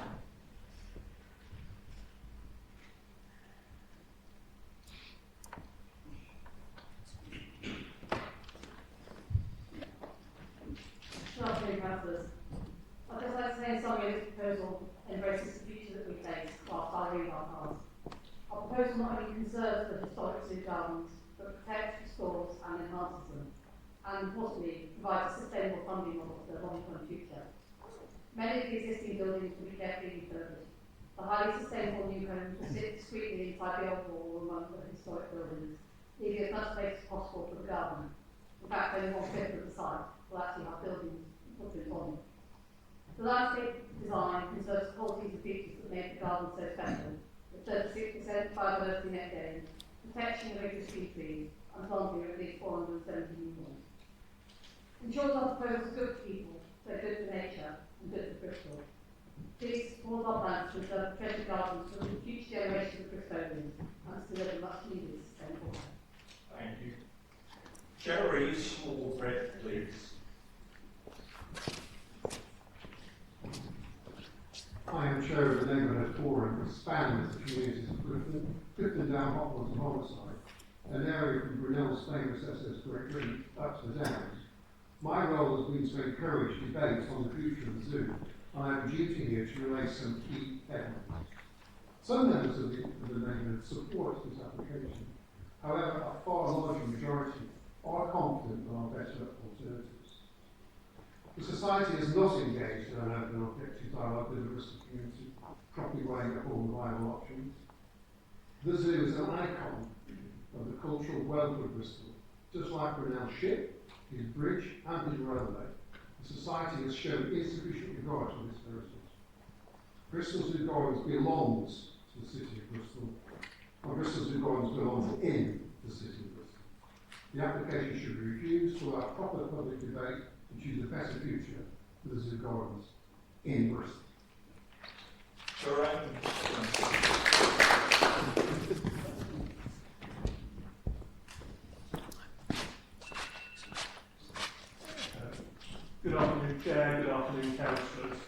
Good afternoon, councillors. I'd just like to say in summary, this proposal embraces the future that we face whilst I read our past. Our proposal not only conserves the historic Zoo Gardens, but protects, restores and enhances them, and importantly, provides a sustainable funding model for the long-term future. Many of the existing buildings will be carefully refurbished. The highly sustainable new homes will sit discreetly inside the old wall among the historic buildings, leaving as much space as possible for the garden. In fact, only 1/5 of the site will actually have buildings footprint on it. The landscape design conserves the qualities and features that make the garden so special, with 36% biodiversity net gain, protection of existing trees, and planting of at least 470 new ones. Ensures our proposals good for people, they're good for nature, and good for Bristol. Please support our plans to preserve the treasure gardens for the future generations of Bristolians, and to deliver much needed sustainable life. Thank you. Jerry Smallbread, please. I am chair of the neighbourhood forum which spans the communities of Clifton Down, Hoplands and Homicide, an area from Brunel's famous SS Great Britain up to the Downs. My role has been to encourage debate on the future of the zoo, and I have a duty here to relay some key evidence. Some members of the neighbourhood support this application. However, a far larger majority are confident there are better alternatives. The Society has not engaged in an open objective dialogue with the Bristol community, properly weighing up all the viable options. The zoo is an icon of the cultural wealth of Bristol, just like Brunel's ship, his bridge and his railway. The Society has shown insufficient regard to this heritage. Bristol Zoo Gardens belongs to the city of Bristol, and Bristol Zoo Gardens belongs in the city of Bristol. The application should be refused to allow proper public debate and choose a better future for the Zoo Gardens in Bristol. Good afternoon, Chair. Good afternoon, Councillors.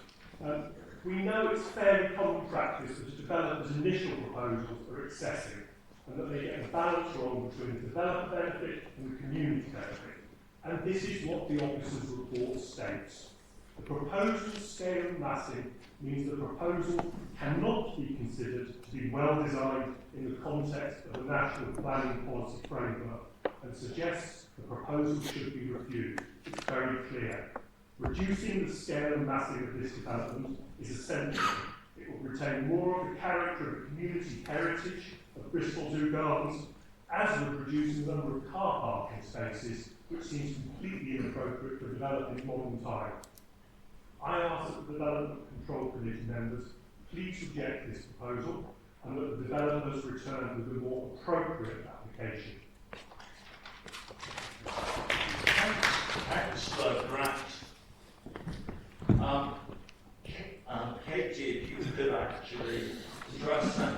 We know it's fairly common practice that developers' initial proposals are excessive and that they get the balance wrong between the developer benefit and the community benefit. And this is what the officer's report states. The proposal scale and massing means the proposal cannot be considered to be well designed in the context of a national planning policy framework and suggests the proposal should be reviewed. It's very clear. Reducing the scale and massing of this development is essential. It will retain more of the character of community heritage of Bristol Zoo Gardens, as would reducing the number of car parking spaces, which seems completely inappropriate for developing modern time. I ask that the Development Control Committee members please reject this proposal and that the developers return with a more appropriate application. Councillor Grant. Katie, if you could actually address that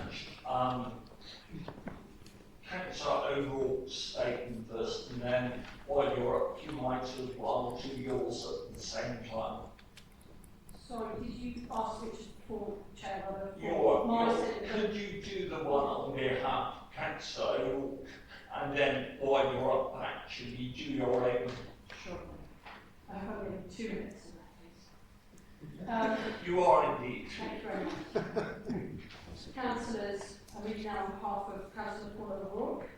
Councillor overall statement first, and then while you're up, you might as well do yours at the same time. Sorry, did you ask which for Chair? Could you do the one on behalf of Councillor overall, and then while you're up, actually do your own? Sure. I've only 2 minutes in that case. You are indeed. Thank you very much. Councillors, I'm reading now on behalf of Councillor Paul O'Rourke.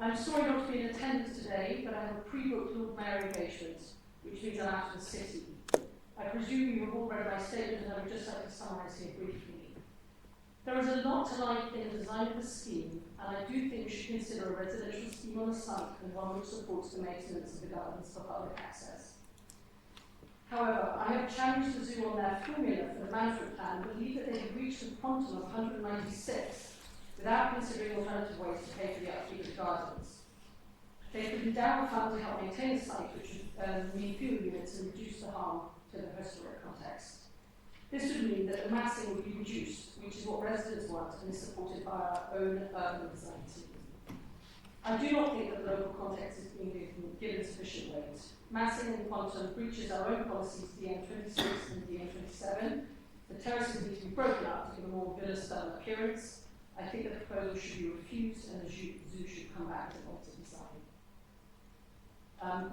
I'm sorry not to be in attendance today, but I have a pre-booked Lord Mayor engagement, which means I'm out of the city. I presume you have all read my statement, and I would just like to summarise here briefly. There is a lot to like in the design of the scheme, and I do think we should consider a residential scheme on the site and one which supports the maintenance of the gardens for public access. However, I have challenged the zoo on their formula for the management plan and believe that they have reached a quantum of 196 without considering alternative ways to pay for the upkeep of the gardens. They have put down a fund to help maintain the site, which would mean fewer units and reduce the harm to the historic context. This would mean that the massing would be reduced, which is what residents want and is supported by our own urban design team. I do not think that the local context is being given sufficient weight. Massing and quantum breaches our own policies DM26 and DM27. The terraces need to be broken up to give a more villa-style appearance. I think the proposal should be refused and the zoo should come back to altered design.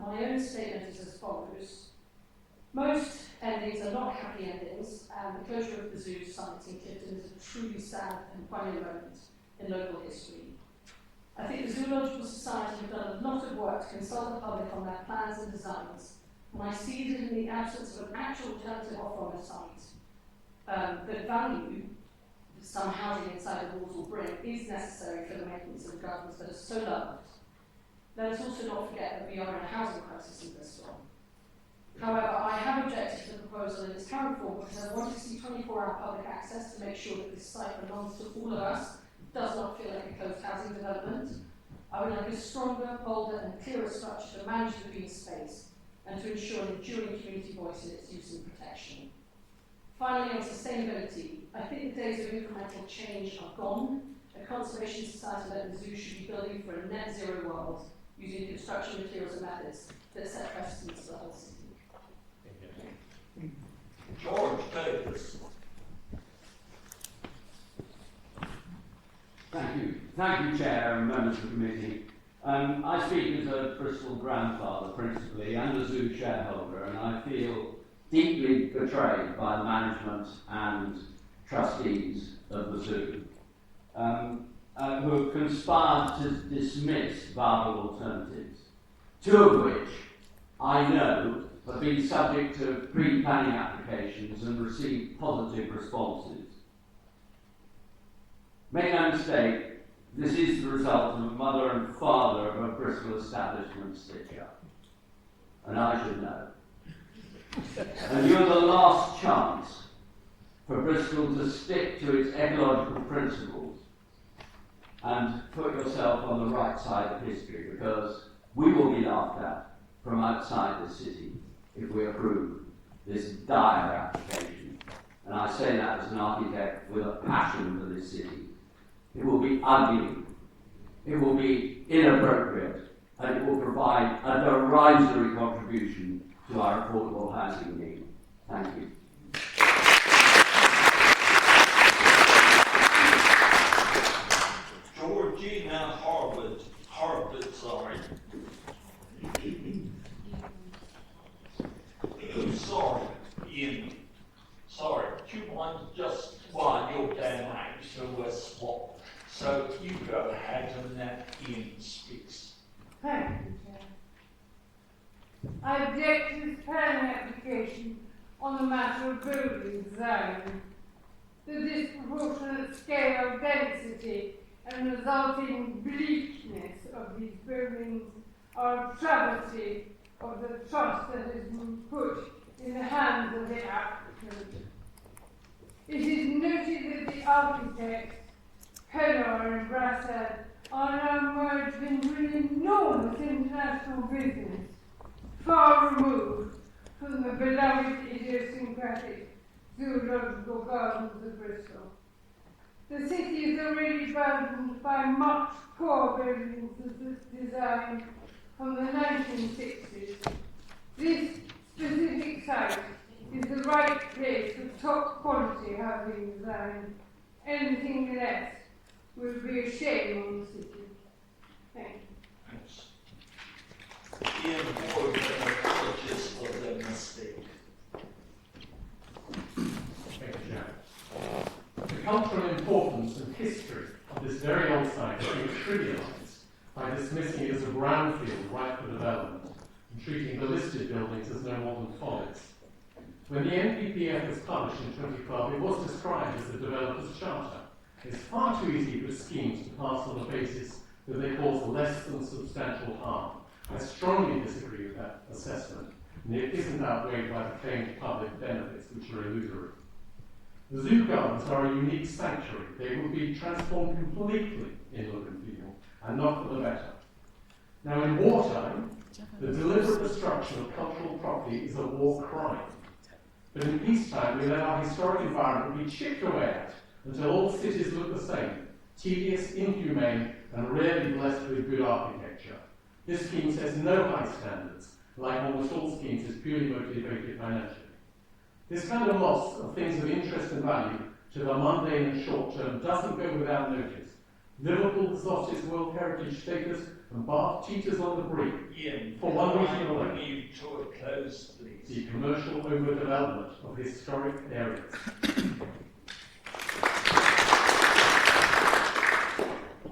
My own statement is as follows. Most endings are not happy endings, and the closure of the zoo site in Clifton is a truly sad and poignant moment in local history. I think the Zoological Society have done a lot of work to consult the public on their plans and designs, and I see that in the absence of an actual alternative offer on the site, that value that some housing inside the walls will bring is necessary for the maintenance of the gardens that are so loved. Let us also not forget that we are in a housing crisis in Bristol. However, I have objected to the proposal in its current form because I want to see 24-hour public access to make sure that this site belongs to all of us, does not feel like a closed housing development. I would like a stronger, bolder and clearer structure to manage the green space and to ensure an enduring community voice in its use and protection. Finally, on sustainability, I think the days of incremental change are gone. A conservation society like the zoo should be building for a net zero world using construction materials and methods that set precedents for the whole city. George Davis. Thank you, Chair and members of the committee. I speak as a Bristol grandfather, principally, and a zoo shareholder, and I feel deeply betrayed by the management and trustees of the zoo, who have conspired to dismiss viable alternatives, two of which I know have been subject to pre-planning applications and received positive responses. Make no mistake, this is the result of a mother and father of a Bristol establishment stitch-up. And I should know. And you're the last chance for Bristol to stick to its ecological principles and put yourself on the right side of history, because we will be laughed at from outside the city if we approve this dire application. And I say that as an architect with a passion for this city. It will be ugly, it will be inappropriate, and it will provide a derisory contribution to our affordable housing need. Thank you. Georgina Harwood, sorry. So you go ahead and then Ian speaks. Thank you, Chair. I object to this planning application on the matter of building design. The disproportionate scale, density, and resulting bleakness of these buildings are a travesty of the trust that has been put in the hands of the applicant. It is noted that the architects, Penor and Brassad, are now merged into an enormous international business, far removed from the beloved idiosyncratic zoological gardens of Bristol. The city is already burdened by much poor buildings design from the 1960s. This specific site is the right place for top quality housing design. Anything less would be a shame on the city. Thank you. Thanks. Ian Ward apologies for the mistake. Thank you, Chair. The cultural importance and history of this very old site has been trivialised by dismissing it as a brownfield ripe for development and treating the listed buildings as no more than follies. When the NPPF was published in 2012, it was described as a developer's charter. It's far too easy for schemes to pass on the basis that they cause less than substantial harm. I strongly disagree with that assessment, and it isn't outweighed by the claimed public benefits, which are illusory. The Zoo Gardens are a unique sanctuary. They will be transformed completely in look and feel, and not for the better. Now, in wartime, the deliberate destruction of cultural property is a war crime. But in peacetime, we let our historic environment be chipped away at until all cities look the same, tedious, inhumane, and rarely blessed with good architecture. This scheme sets no high standards, like almost all schemes is purely motivated financially. This kind of loss of things of interest and value to the mundane and short term doesn't go without notice. Liverpool has lost its World Heritage status, and Bath teeters on the brink. Ian, for one reason alone. bring you to a close, please. The commercial overdevelopment of historic areas.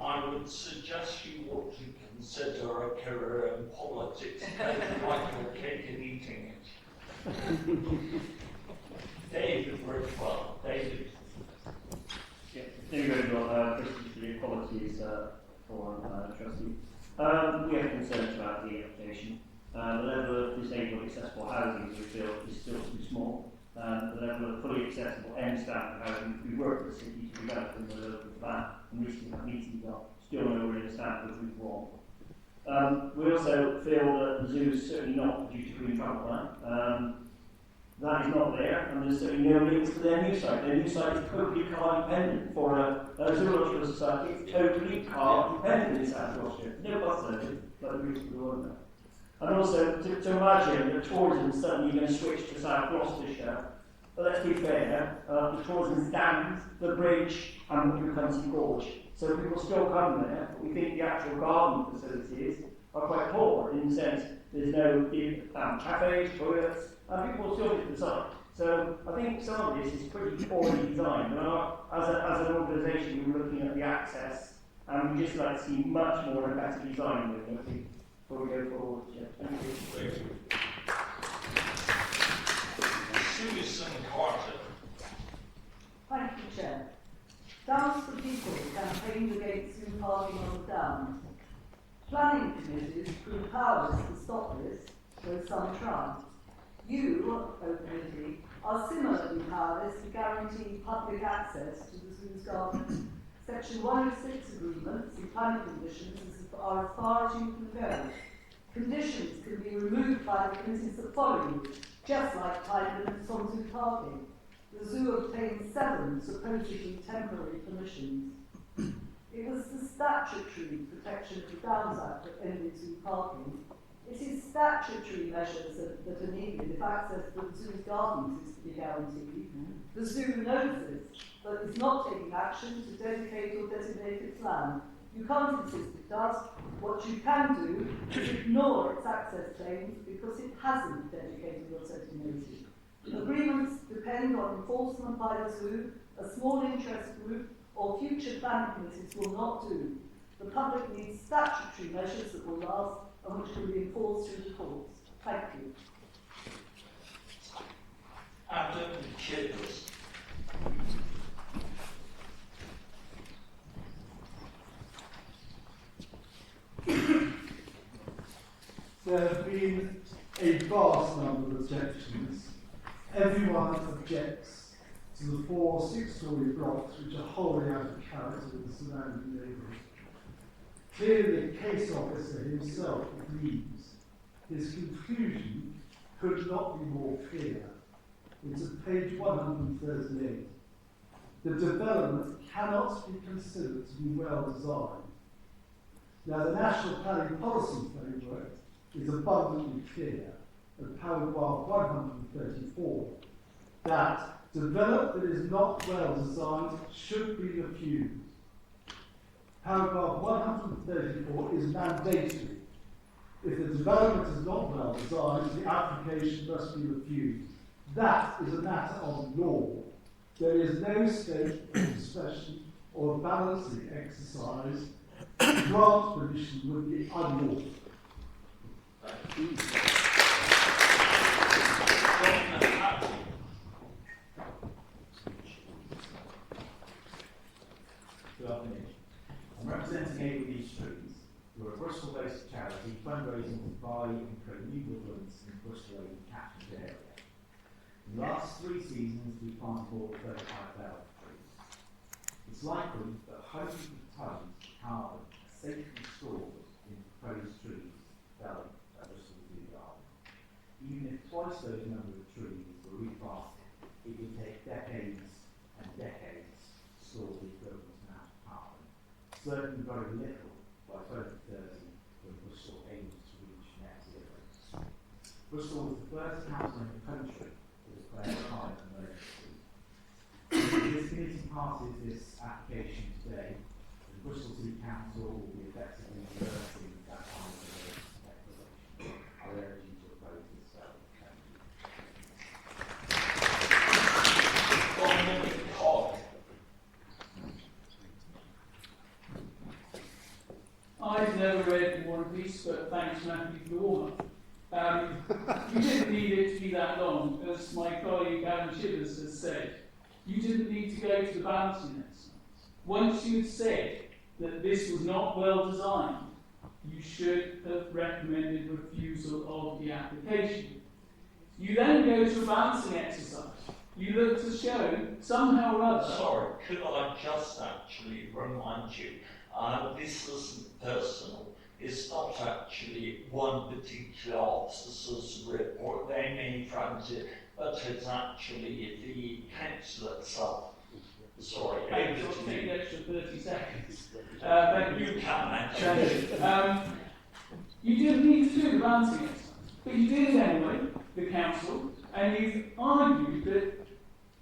I would suggest you ought to consider a career in politics, like your cake and eating it. David Bridwell. David. Yeah, there you go, Bristol Zoo Equalities for trustee. We have concerns about the application. The level of disabled accessible housing we feel is still too small. The level of fully accessible end standard housing we work with the city to develop in the local plan and recently have meetings are still nowhere in the standard which we want. We also feel that the zoo is certainly not due to green travel plan. That is not there, and there's certainly no links to their new site. Their new site is totally car dependent. For a zoological society, it's totally car dependent in South Gloucestershire. No bus service, like the Bristol Zoo Gardens. And also, to imagine that tourism is suddenly going to switch to South Gloucestershire, but let's be fair, the tourism stands, the bridge, and the Buchanty Gorge. So people still come there, but we think the actual garden facilities are quite poor, in the sense there's no cafes, toilets, and people still visit the site. So I think some of this is pretty poorly designed. And as an organisation, we're looking at the access, and we just like to see much more and better design with it before we go forward. Yeah. Thank you. Susan Carter. Thank you, Chair. Downs for People campaigned against zoo parking on the Downs. Planning committees grew powerless to stop this, though some tried. You, O Committee, are similarly powerless to guarantee public access to the zoo's gardens. Section 106 agreements and planning conditions are as far as you can go. Conditions can be removed by the committees that follow you, just like time limits on zoo parking. The zoo obtained 7 supposedly temporary permissions. It was the statutory protection of the Downs Act that ended zoo parking. It is statutory measures that are needed if access to the zoo's gardens is to be guaranteed. The zoo knows this, but is not taking action to dedicate or designate its land. You can't insist it does. What you can do is ignore its access claims because it hasn't dedicated or designated. Agreements depend on enforcement by the zoo, a small interest group, or future planning committees will not do. The public needs statutory measures that will last and which can be enforced through the courts. Thank you. Adam Chivers. There have been a vast number of objections. Everyone objects to the 4 6-story blocks which are wholly out of character with the surrounding neighbourhood. Clearly, the case officer himself agrees. His conclusion could not be more clear. It's at page 138. The development cannot be considered to be well designed. Now, the National Planning Policy Framework is abundantly clear at paragraph 134 that development that is not well designed should be refused. Paragraph 134 is mandatory. If the development is not well designed, the application must be refused. That is a matter of law. There is no scope of discretion or balancing exercise. Grant permission would be unlawful. Good afternoon. I'm representing ABD Streets. We're a Bristol-based charity fundraising to buy and create new woodlands in the Bristol catchment area. In the last 3 seasons, we've planted more than 35,000 trees. It's likely that hundreds of tons of carbon are safely stored in proposed trees developed at Bristol Zoo Gardens. Even if twice those number of trees were replanted, it would take decades and decades to store the equivalent amount of carbon. Certainly very little by 2030 when Bristol aims to reach net zero. Bristol was the first council in the country to declare a climate emergency. If this committee passes this application today, the Bristol City Council will be effectively reversing that climate emergency declaration. I urge you to oppose this bill. Thank you. I've never read War and Peace, but thanks Matthew for the warm-up. You didn't need it to be that long, as my colleague Alan Chivers has said. You didn't need to go to the balancing exercise. Once you had said that this was not well designed, you should have recommended refusal of the application. You then go to a balancing exercise. You look to show somehow or other. Sorry, could I just actually remind you, this isn't personal. It's not actually one particular officer's report they may front it, but it's actually the council itself. Sorry, Thanks, I'll take the extra 30 seconds. Thank you. You can actually. You didn't need to do the balancing exercise, but you did it anyway, the council, and you've argued that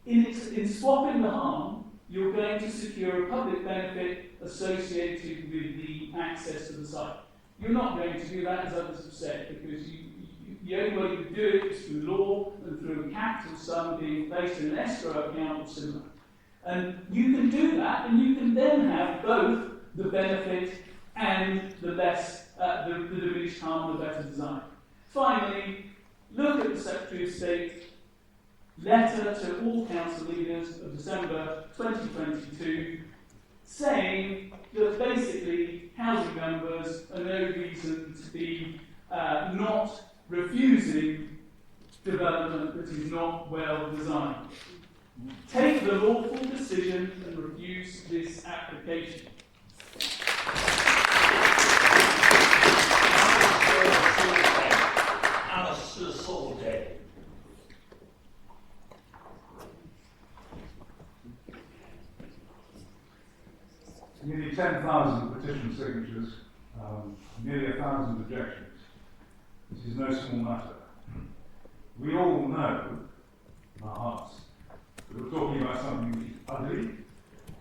in swapping the harm, you're going to secure a public benefit associated with the access to the site. You're not going to do that, as others have said, because the only way you do it is through law and through a capital sum being placed in an escrow account or similar. And you can do that, and you can then have both the benefit and the less, the diminished harm and the better design. Finally, look at the Secretary of State letter to all council leaders of December 2022 saying that basically housing numbers are no reason to be not refusing development that is not well designed. Take the lawful decision and refuse this application. Nearly 10,000 petition signatures, nearly 1,000 objections. This is no small matter. We all know, in our hearts, that we're talking about something which is ugly,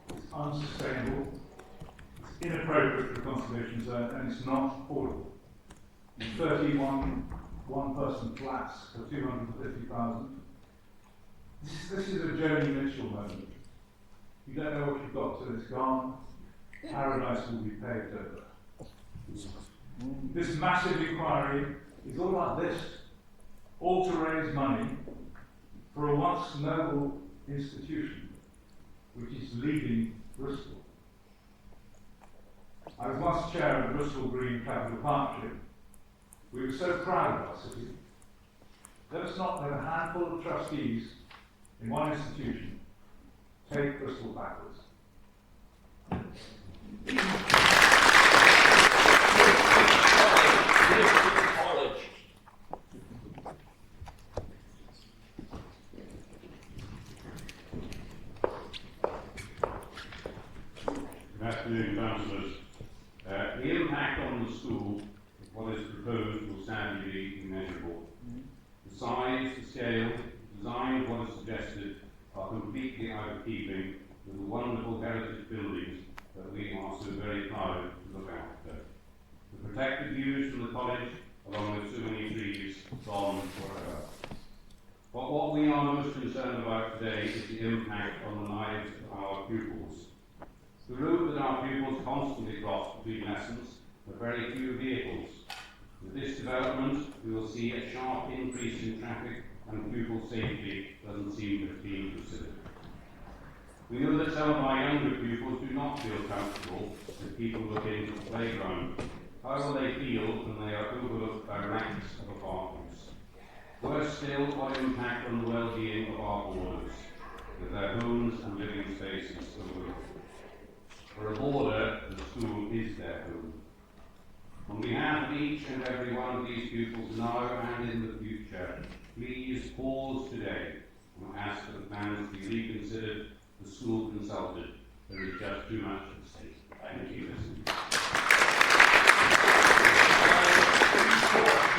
it's unsustainable, it's inappropriate for a conservation zone, and it's not affordable. 31 one-person flats for 250,000. This is a Joni Mitchell moment. You don't know what you've got till it's gone. Paradise will be paved over. This massive inquiry is all about this, all to raise money for a once noble institution which is leaving Bristol. I was once chair of the Bristol Green Capital Partnership. We were so proud of our city. Let us not let a handful of trustees in one institution take Bristol backwards. College. Good afternoon, councillors. The impact on the school of what is proposed will sadly be immeasurable. The size, the scale, the design of what is suggested are completely out of keeping with the wonderful heritage buildings that we are so very proud to look after. The protected views from the college, along with so many trees, gone forever. But what we are most concerned about today is the impact on the lives of our pupils. The road that our pupils constantly cross between lessons have very few vehicles. With this development, we will see a sharp increase in traffic, and pupil safety doesn't seem to have been considered. We know that some of our younger pupils do not feel comfortable with people looking at the playground. How will they feel when they are overlooked by ranks of apartments? Worse still, what impact on the well-being of our boarders, with their homes and living spaces overlooked? For a boarder, the school is their home. On behalf of each and every one of these pupils now and in the future, please pause today and ask for the plans to be reconsidered, the school consulted. There is just too much at stake. Thank you.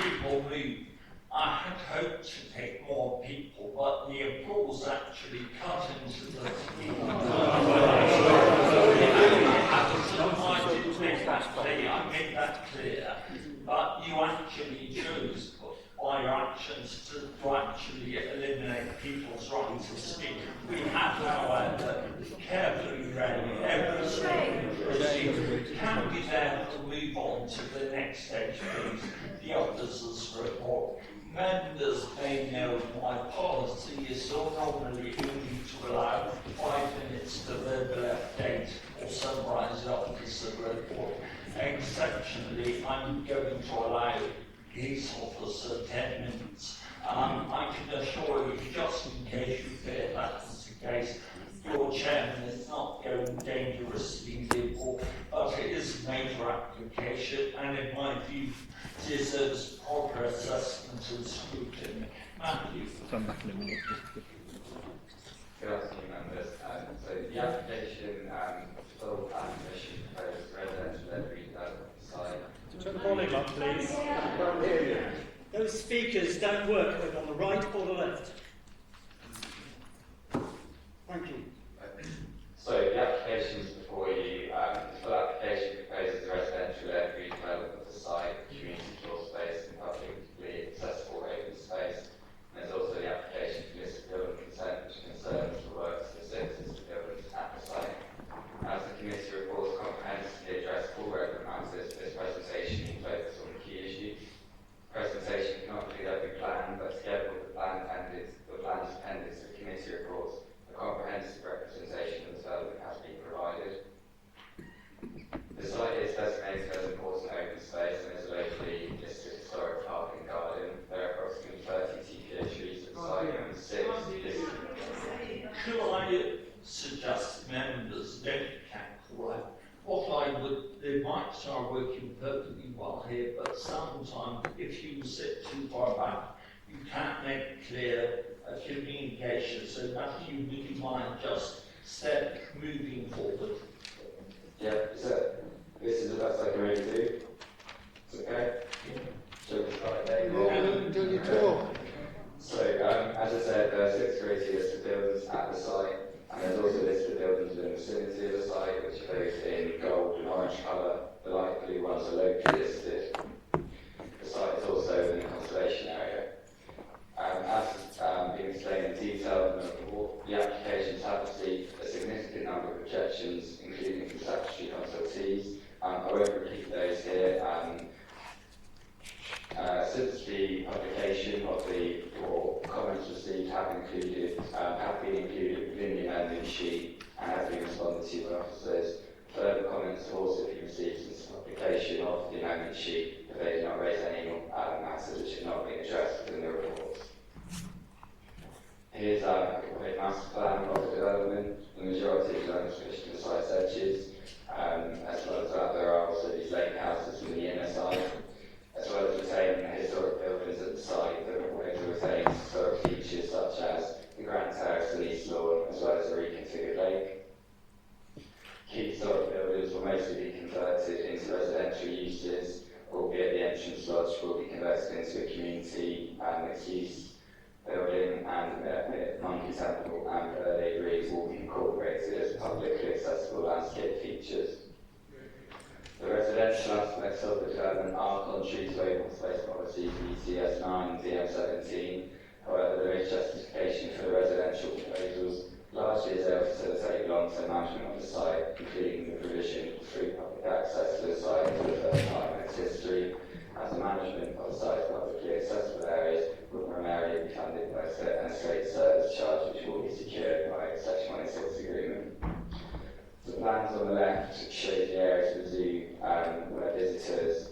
People move. I had hoped to take more people, but the applause actually cut into the I made that clear, but you actually chose by your actions to actually eliminate people's right to speak. We have, however, carefully read every single procedure. Can we therefore move on to the next stage, please? The officer's report. Members may know my policy is so normally only to allow 5 minutes to verbally update or summarise the officer's report. Exceptionally, I'm going to allow police officer 10 minutes. I can assure you, just in case you fear that is the case, your chairman is not going dangerously liberal, but it is a major application, and in my view, deserves proper assessment and scrutiny. Matthew. Come back in a minute. Good afternoon, members. So the application full plan permission proposed residential redevelopment site. Turn the volume up, please. I can't hear you. Those speakers don't work whether on the right or the left. Thank you. So the application is before you. The full application proposes residential redevelopment of the site, community floor space, and publicly accessible open space. And there's also the application for list of building consent, which concerns the works of the citizens of buildings at the site. As the committee reports comprehensively address all relevant matters, this presentation will focus on the key issues. The presentation cannot include every plan, but together with the plan appendix to the committee reports, a comprehensive representation of the development has been provided. The site is designated as important open space and is a locally listed historic park and garden. There are approximately 30 TPO trees at the site and 6 listed. Could I suggest members don't cancel out? What I would, the mics are working perfectly well here, but sometimes if you sit too far back, you can't make clear a communication, so that you really mind just step moving forward. Yeah, so this is the best I can really do. It's okay? Shall we start again? Do you talk? So, as I said, there are 6 creative listed buildings at the site, and there's also listed buildings in the vicinity of the site, which are both in gold and orange colour. The light blue ones are locally listed. The site is also in the conservation area. As been explained in detail in the report, the applications have received a significant number which have not been addressed within the report. Here's a complete master plan of the development. The majority of land is finished to the site's edges. As well as that, there are also these lake houses on the inner side, as well as retaining the historic buildings at the site that are going to retain historic features such as the Grand Terrace and East Lawn, as well as a reconfigured lake. Key historic buildings will mostly be converted into residential uses, albeit the entrance lodge will be converted into a community mixed-use building, and the Monkey Temple and Birthday Breeze will be incorporated as publicly accessible landscape features. The residential aspects of the development are contrary to open space policies ECS 9 and DM17. However, there is justification for the residential proposals, largely as they will facilitate long-term management of the site, including the provision of free public access to the site for the first time in its history, as the management of the site's publicly accessible areas will primarily be funded by an estate service charge, which will be secured by a Section 106 agreement. The plans on the left show the areas of the zoo where visitors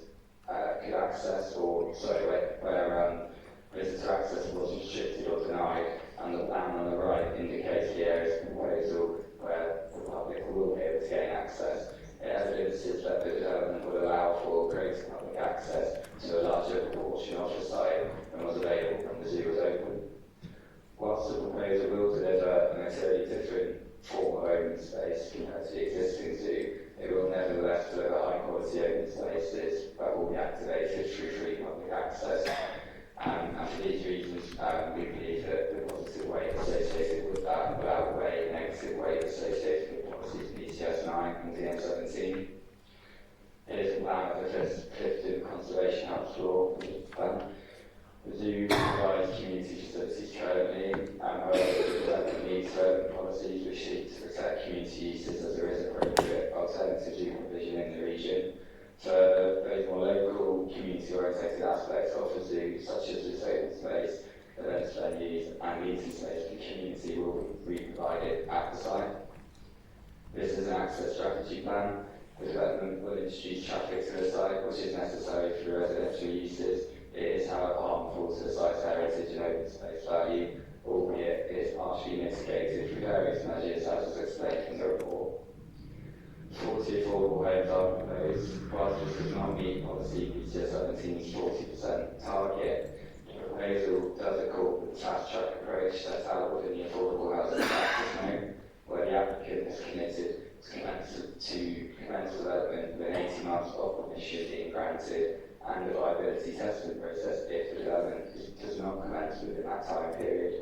could access, where visitor access was restricted or denied, and the plan on the right indicates the areas of proposal where the public will be able to gain access. It evidences that the development will allow for greater public access to a larger proportion of the site than was available when the zoo was open. Whilst the proposal will deliver a materially different form of open space compared to the existing zoo, it will nevertheless deliver high quality open spaces that will be activated through free public access. And for these reasons, we believe that the positive weight associated with that will outweigh the negative weight associated with policies in ECS 9 and DM17. It is a plan of the Clifton Conservation House Law. The zoo provides community facilities currently, however, the development needs relevant policies which seek to protect community uses as there is appropriate alternative zoo provision in the region. Further, those more local, community-oriented aspects of the zoo, such as its open space, events venues, and meeting space for the community will be provided at the site. This is an access strategy plan. The development will introduce traffic to the site, which is necessary for residential uses. It is, however, harmful to the site's heritage and open space value, albeit it is partially mitigated through various measures, as is explained in the report. 40 affordable homes are proposed. Whilst this does not meet policy ECS 17's 40% target, the proposal does accord with the fast-track approach set out within the Affordable Housing Practice Note, where the applicant has committed to commence development within 18 months of permission being granted, and a viability testing process if the development does not commence within that time period.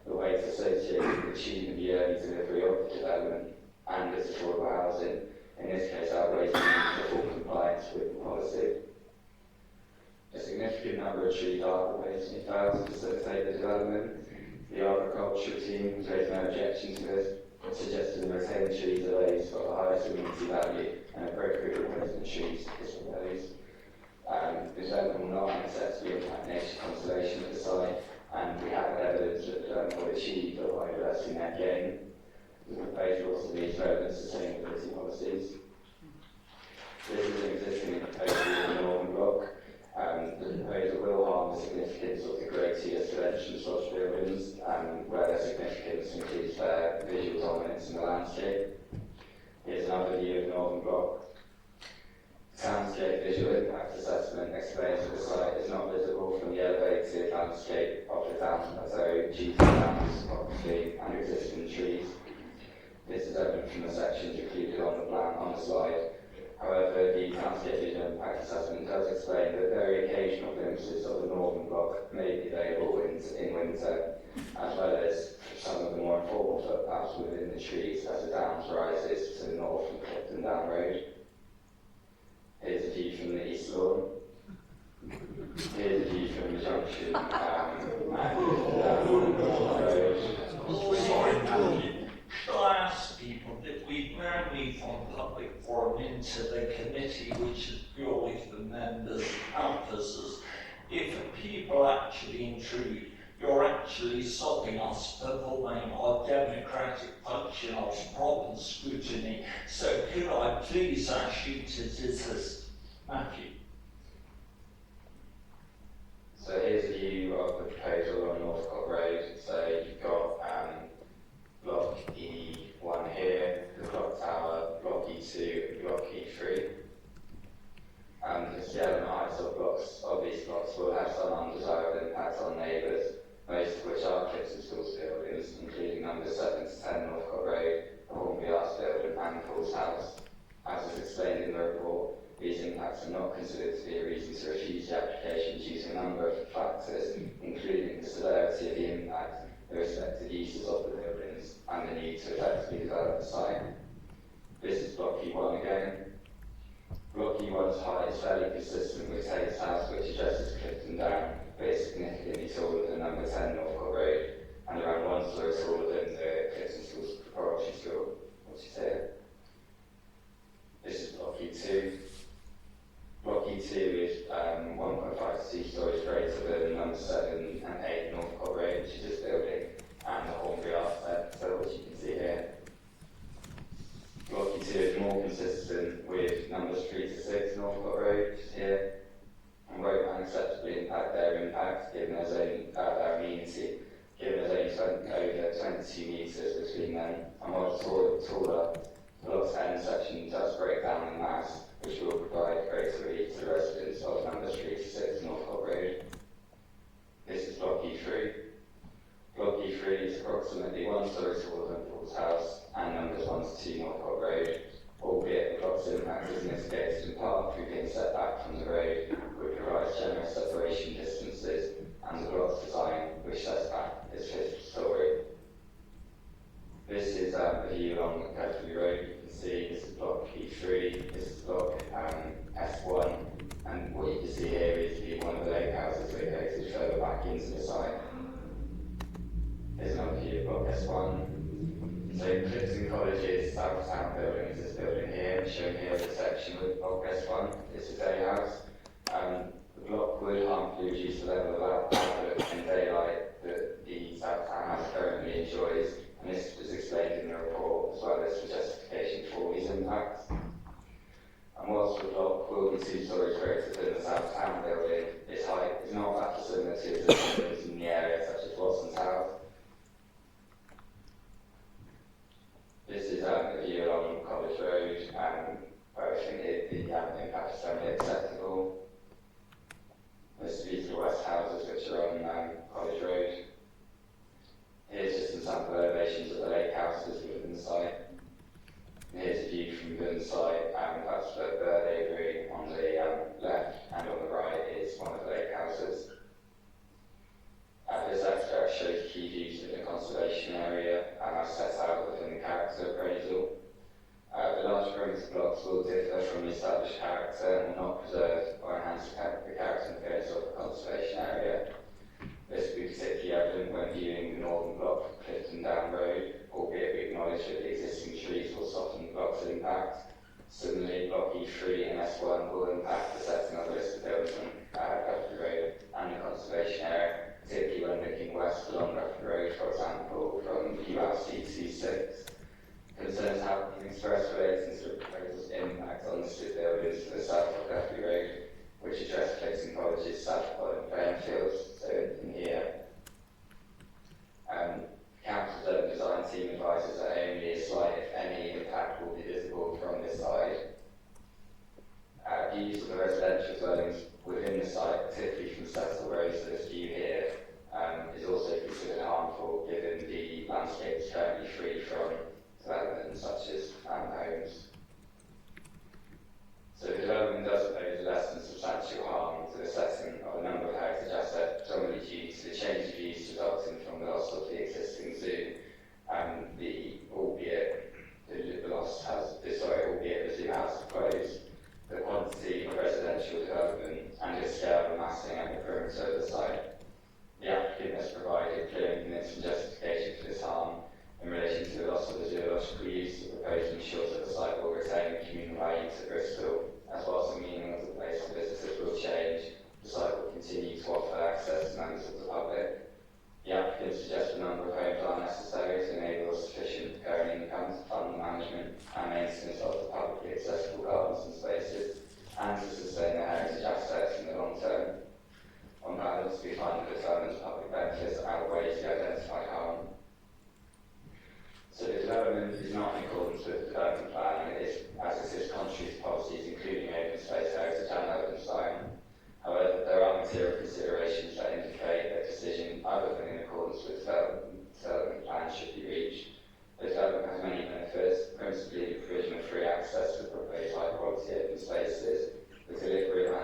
The weight associated with achieving the early delivery of the development and its affordable housing, in this case, outweighs the need for full compliance with the policy. A significant number of trees are proposed to be felled to facilitate the development. The agriculture team has raised no objection to this, suggesting the retained trees are those of the highest community value and appropriate replacement trees is proposed. The development will not necessarily impact nature conservation at the site, and we have evidence that the development will achieve the biodiversity net gain. The proposal also meets relevant sustainability policies. This is an existing proposal in the Northern Block. The proposal will harm the significance of the Great Eastern Entrance Lodge buildings, where their significance includes their visual dominance in the landscape. Here's another view of the Northern Block. Soundscape visual impact assessment explains that the site is not visible from the elevated landscape of the Downs Plateau due to the Downs topography and existing trees. This is evident from the sections included on the plan on the slide. However, the soundscape visual impact assessment does explain that very occasional glimpses of the Northern Block may be available in winter, as well as some of the more informal footpaths within the trees as the Downs rises to the north from Clifton Down Road. Here's a view from the East Lawn. Here's a view from the junction Should I ask people that we've now moved from public forum into the committee, which is purely for members and officers, if people actually intrude, you're actually stopping us performing our democratic function of proper scrutiny. So could I please ask you to desist? Matthew. So considered to be a reason to refuse the application due to a number of factors, including the severity of the impact, the respective uses of the buildings, and the need to effectively develop the site. This is block E1 again. Block E1's height is fairly consistent with Tate's house, which addresses Clifton Down, but is significantly taller than number 10 Northcote Road, and around 1 story taller than the Clifton School's preparatory school, which is here. This is block E2. Block E2 is 1.5 to 2 stories greater than number 7 and 8 Northcote Road, which is this building, and the Hornbury Arts Centre, which you can see here. Block E2 is more consistent with numbers 3 to 6 Northcote Road, which is here, and won't unacceptably impact their impact, given there's only their amenity, given there's only over 22 metres between them, and while taller, the block 10 section does break down in mass, which will provide greater relief to the residents of numbers 3 to 6 Northcote Road. This is block E3. Block E3 is approximately 1 story taller than Paul's house and numbers 1 to 2 Northcote Road, albeit the block's impact is mitigated in part through being set back from the road, which provides generous separation distances, and the block's design, which sets back its 5th story. This is a view along Guthrie Road. You can see this is block E3, this is block S1, and what you can see here is one of the lake houses located further back into the site. Here's another view of block S1. So Clifton College's South Town building is this building here, shown here as a section with block S1. This is a house. The block would harmfully reduce the level of outlook and daylight that the South Town house currently enjoys, and this was explained in the report as well as the justification for these impacts. And whilst the block will be 2 stories greater than the South Town building, its height is not that dissimilar to existing buildings in the area, such as Watson's House. This is a view along College Road, where I think the impact is certainly acceptable. These are the West houses, which are on College Road. Here's just some sample elevations of the lake houses within the site. And here's a view from within the site, that's the bird aviary on the left, and on the right is one of the lake houses. This extract shows key views of the conservation area, as set out within the character appraisal. The large perimeter blocks will differ from the established character and will not preserve or enhance the character and appearance of the conservation area. This will be particularly evident when viewing the northern block from Clifton Down Road, albeit we acknowledge that the existing trees will soften the block's impact. Similarly, block E3 and S1 will impact the setting of the listed buildings on Guthrie Road and the conservation area, particularly when looking west along Guthrie Road, for example, from URC26. Concerns have been expressed relating to the proposal's impact on listed buildings to the south of Guthrie Road, which address Clifton College's South Bottom playing fields, so in here. Council's own design team advises that only a slight, if any, impact will be visible from this side. Views of the residential dwellings within the site, particularly from Cecil Road, so this view here, is also considered harmful given the landscape is currently free from development such as homes. So the development does pose less than substantial harm to the setting of a number of heritage assets, predominantly due to the change of use resulting from the loss of the existing zoo, and albeit the zoo has closed, the quantity of residential development and the scale of massing at the perimeter of the site. The applicant has provided clear and convincing justification for this harm in relation to the loss of the zoological use. The proposal ensures that the site will retain communal value to Bristol, as well as the meaning of the place for visitors will change. The site will continue to offer access to members of the public. The applicant suggests a number of homes are necessary to enable sufficient recurring income to fund the management and maintenance of the publicly accessible gardens and spaces, and to sustain the heritage assets in the long term. On balance, we find that the development's public benefits outweighs the identified harm. So the development is not in accordance with the development plan, and as it is contrary to policies including open space heritage and urban design. However, there are material considerations that indicate that a decision other than in accordance with the development plan should be reached. The development has many benefits, principally the provision of free access to proposed high quality open spaces, the delivery of a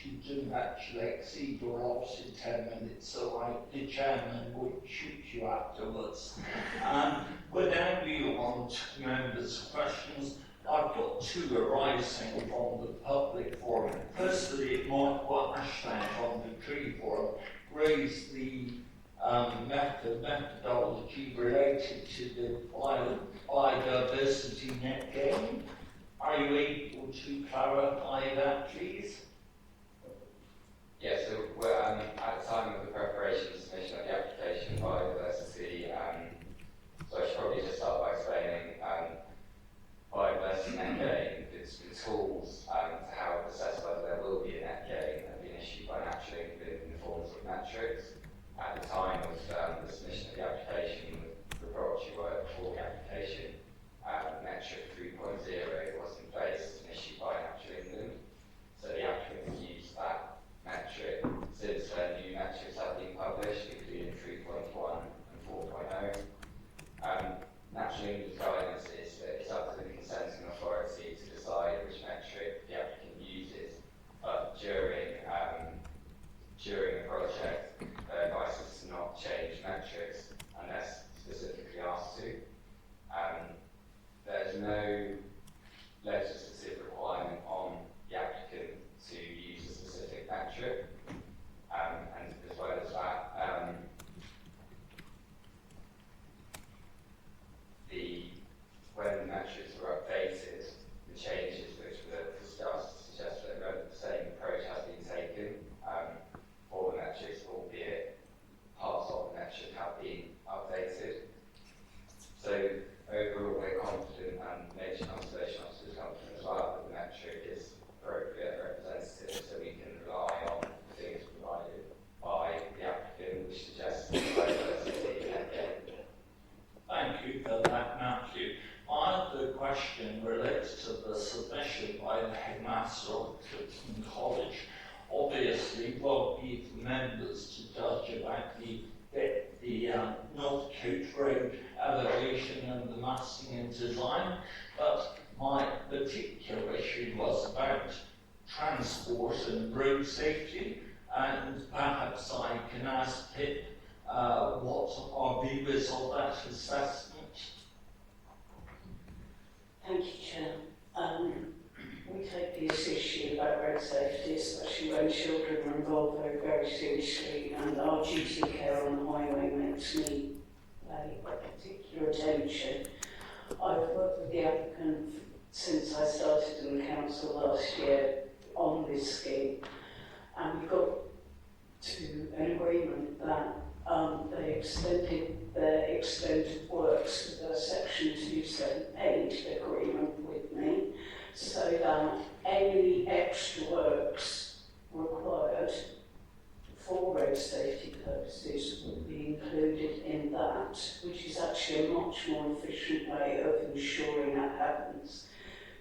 you do actually exceed your allotted 10 minutes, so the chairman would shoot you afterwards. We're now moving on to members' questions. I've got two arising from the public forum. Firstly, Michael Ashland from the Tree Forum raised the methodology related to the biodiversity net gain. Are you able to clarify that, please? Yeah, so at the time of the preparation and submission of the application, biodiversity, so I should probably just start by explaining biodiversity net gain, the tools to how to assess whether there will be a net gain have been issued by Natural England in the forms of metrics. At the time of the submission of the application, the preparatory work before the application, metric 3.0 was in place and issued by Natural England. So the applicant used that metric. Since then, new metrics have been published, including 3.1 and 4.0. Natural England's guidance is that it's up to the consenting authority to decide which metric the applicant uses, but during the project, their advice is to not change metrics unless specifically asked to. There's no legislative requirement on the applicant to use a specific metric, and as well as that, when the metrics were updated, the changes which were discussed suggest that the same approach has been taken for the metrics, albeit parts of the metric have been updated. So overall, we're confident, and Nature Conservation Officer is confident as well, that the metric is appropriate and representative, so we can rely on the figures provided by the applicant, which suggests biodiversity net gain. Thank you for that, Matthew. My other question relates to the submission by the headmaster of Clifton College. Obviously, well, be for members to judge about the North Coach Road elevation and the massing and design, but my particular issue was about transport and road safety, and perhaps I can ask Pip what our view is of that assessment. Thank you, Chair. We take this issue about road safety, especially when children are involved, very, very seriously, and our duty of care on the highway makes me pay particular attention. I've worked with the applicant since I started in the council last year on this scheme, and we got to an agreement that they extended their extended works with a section 278 agreement with me, so that any extra works required for road safety purposes would be included in that, which is actually a much more efficient way of ensuring that happens.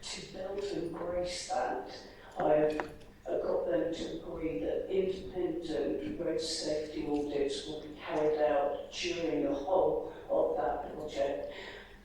To be able to embrace that, I've got them to agree that independent road safety audits will be carried out during the whole of that project,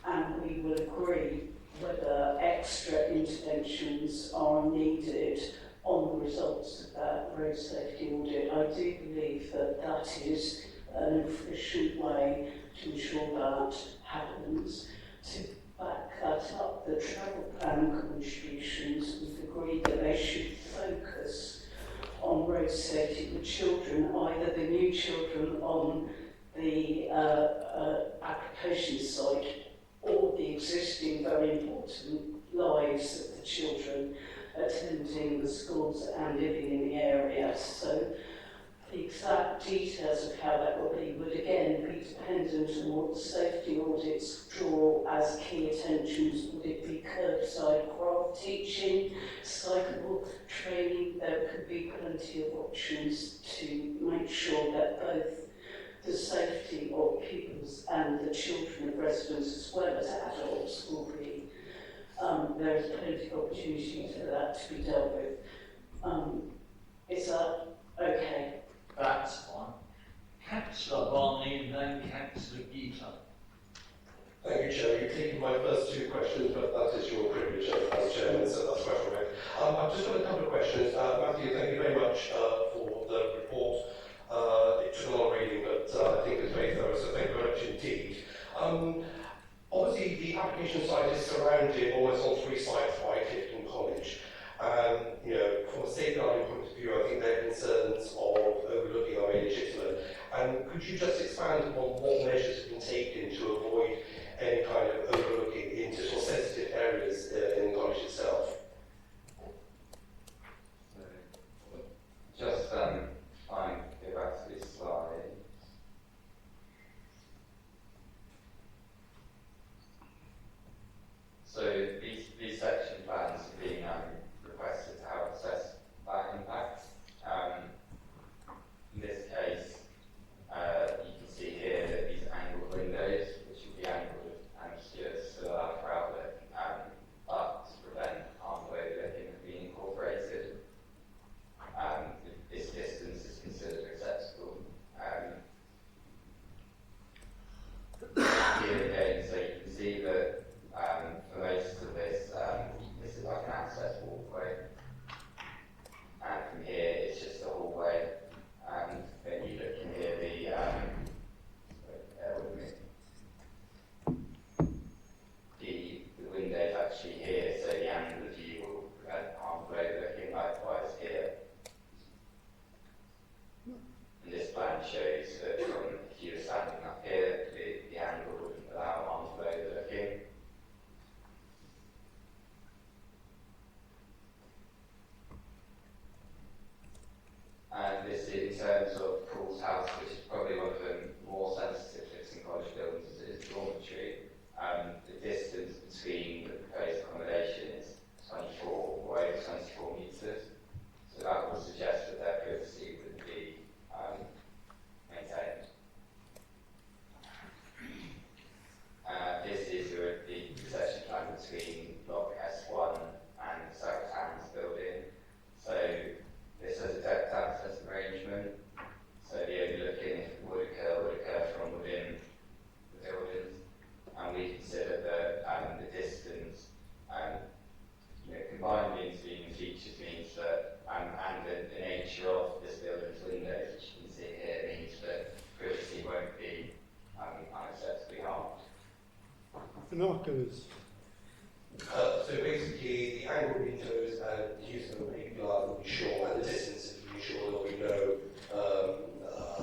and we will agree whether extra interventions are needed on the results of that road safety audit. I do believe that that is an efficient way to ensure that happens. To back that up, the travel plan contributions, we've agreed that they should focus on road safety with children, either the new children on the application site or the existing very important lives of the children attending the schools and living in the area. So the exact details of how that will be would again be dependent on what the safety audits draw as key attentions. Would it be curbside craft teaching, cycle training? There could be plenty of options to make sure that both the safety of pupils and the children of residents as well as adults will be, there is plenty of opportunity for that to be dealt with. Is that okay? That's fine. Councillor Barney and then Councillor Gita. Thank you, Chair. taken my first two questions, but that is your privilege as chairman, so that's quite all right. I've just got a couple of questions. Matthew, thank you very much for the report. It took a lot of reading, but I think it's very thorough, so thank you very much indeed. Obviously, the application site is surrounded almost on three sides by Clifton College. You know, from a safeguarding point of view, I think their concerns of overlooking are very legitimate. And could you just expand on what measures have been taken to avoid any kind of overlooking into sort of sensitive areas in the college itself? Just go back to this slide. So these section plans are being requested to help assess that impact. In this case, you can see here that these angled windows, which will be angled and obscured, still allow for outlook, but to prevent armway looking have been incorporated. This distance is considered acceptable. Here again, so you can see that for most of this, this is like an access walkway. And from here, it's just a hallway. And then you look in here, the window's actually here, so the angle of view will prevent arm flow looking likewise here. And this plan shows that from, if you were standing up here, the angle wouldn't allow arm flow looking. And this is in terms of Paul's house, which is probably one of the more sensitive fixing college buildings, is dormitory. The distance between the proposed accommodation is 24 or over 24 metres. So that would suggest that their privacy would be maintained. This is the section plan between block S1 and the South Towns building. So this has a depth access arrangement. So the overlooking would occur from within the buildings. And we consider that the distance, combined with intervening features means that, and the nature of this building's windows, which you can see here, means that privacy won't be unacceptably harmed. Binoculars. So basically, the angle windows and the use of the API will be sure, and the distance will be sure there will be no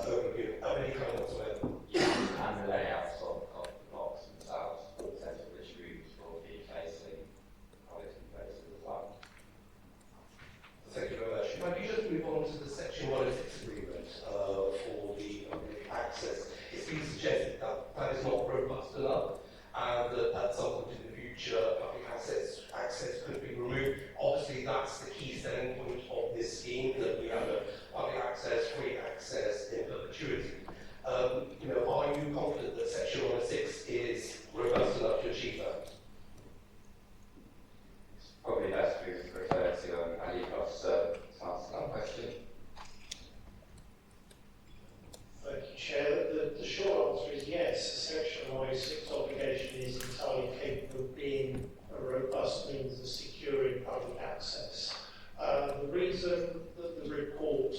overview of any kind whatsoever. And the layouts of the blocks themselves, in terms of which rooms will be facing college places as well. Thank you very much. If I could just move on to the Section 106 agreement for the public access. It's been suggested that that is not robust enough, and that at some point in the future, public access could be removed. Obviously, that's the key selling point of this scheme, that we have a public access, free access in perpetuity. Are you confident that Section 106 is robust enough to achieve that? It's probably best to refer to Ali Cross to answer that question. Thank you, Chair. The short answer is yes. The Section 106 obligation is entirely capable of being a robust means of securing public access. The reason that the report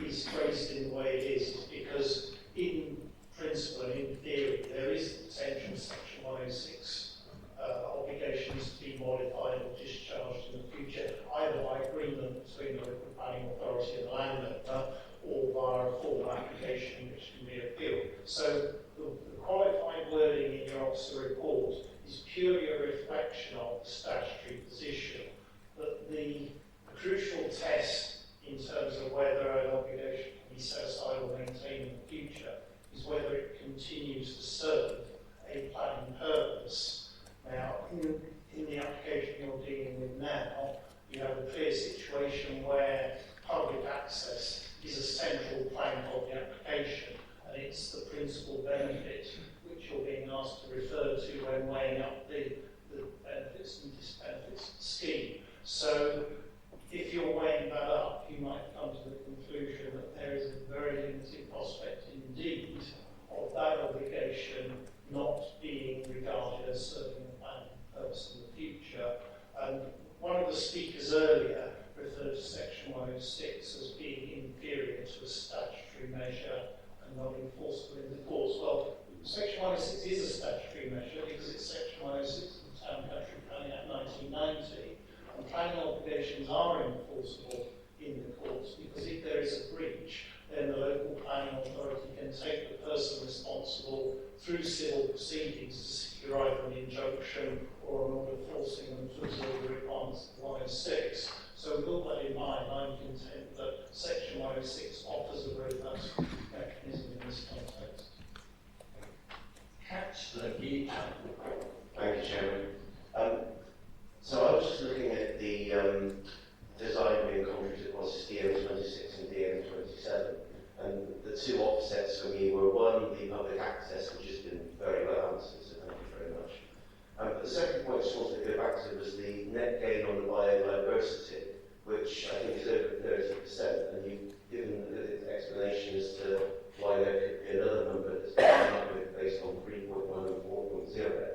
is phrased in the way it is because in principle and in theory there is the potential Section 106 obligations to be modified or discharged in the future, either by agreement between the local planning authority and the landowner, or via a formal application which can be appealed. So the qualified wording in your officer report is purely a reflection of the statutory position, that the crucial test in terms of whether an obligation can be set aside or maintained in the future is whether it continues to serve a planning purpose. Now, in the application you're dealing with now, you have a clear situation where public access is a central plank of the application, and it's the principal benefit which you're being asked to refer to when weighing up the benefits and disbenefits of the scheme. So, if you're weighing that up, you might come to the conclusion that there is a very limited prospect indeed of that obligation not being regarded as serving planning authority can take the person responsible through civil proceedings to secure either an injunction or an order forcing them to observe the requirements of line 6. So with all that in mind, I'm content that section 106 offers a robust mechanism in this context. Catch the geek. Thank you, Chairman. So I was just looking at the design being contributed was DM26 and DM27, and the two offsets for me were one, the public access, which has been very well answered, so thank you very much. The second point I just wanted to go back to was the net gain on the biodiversity, which I think is over 30%, and you've given a little explanation as to why there could be another number that's been come up with based on 3.1 and 4.0.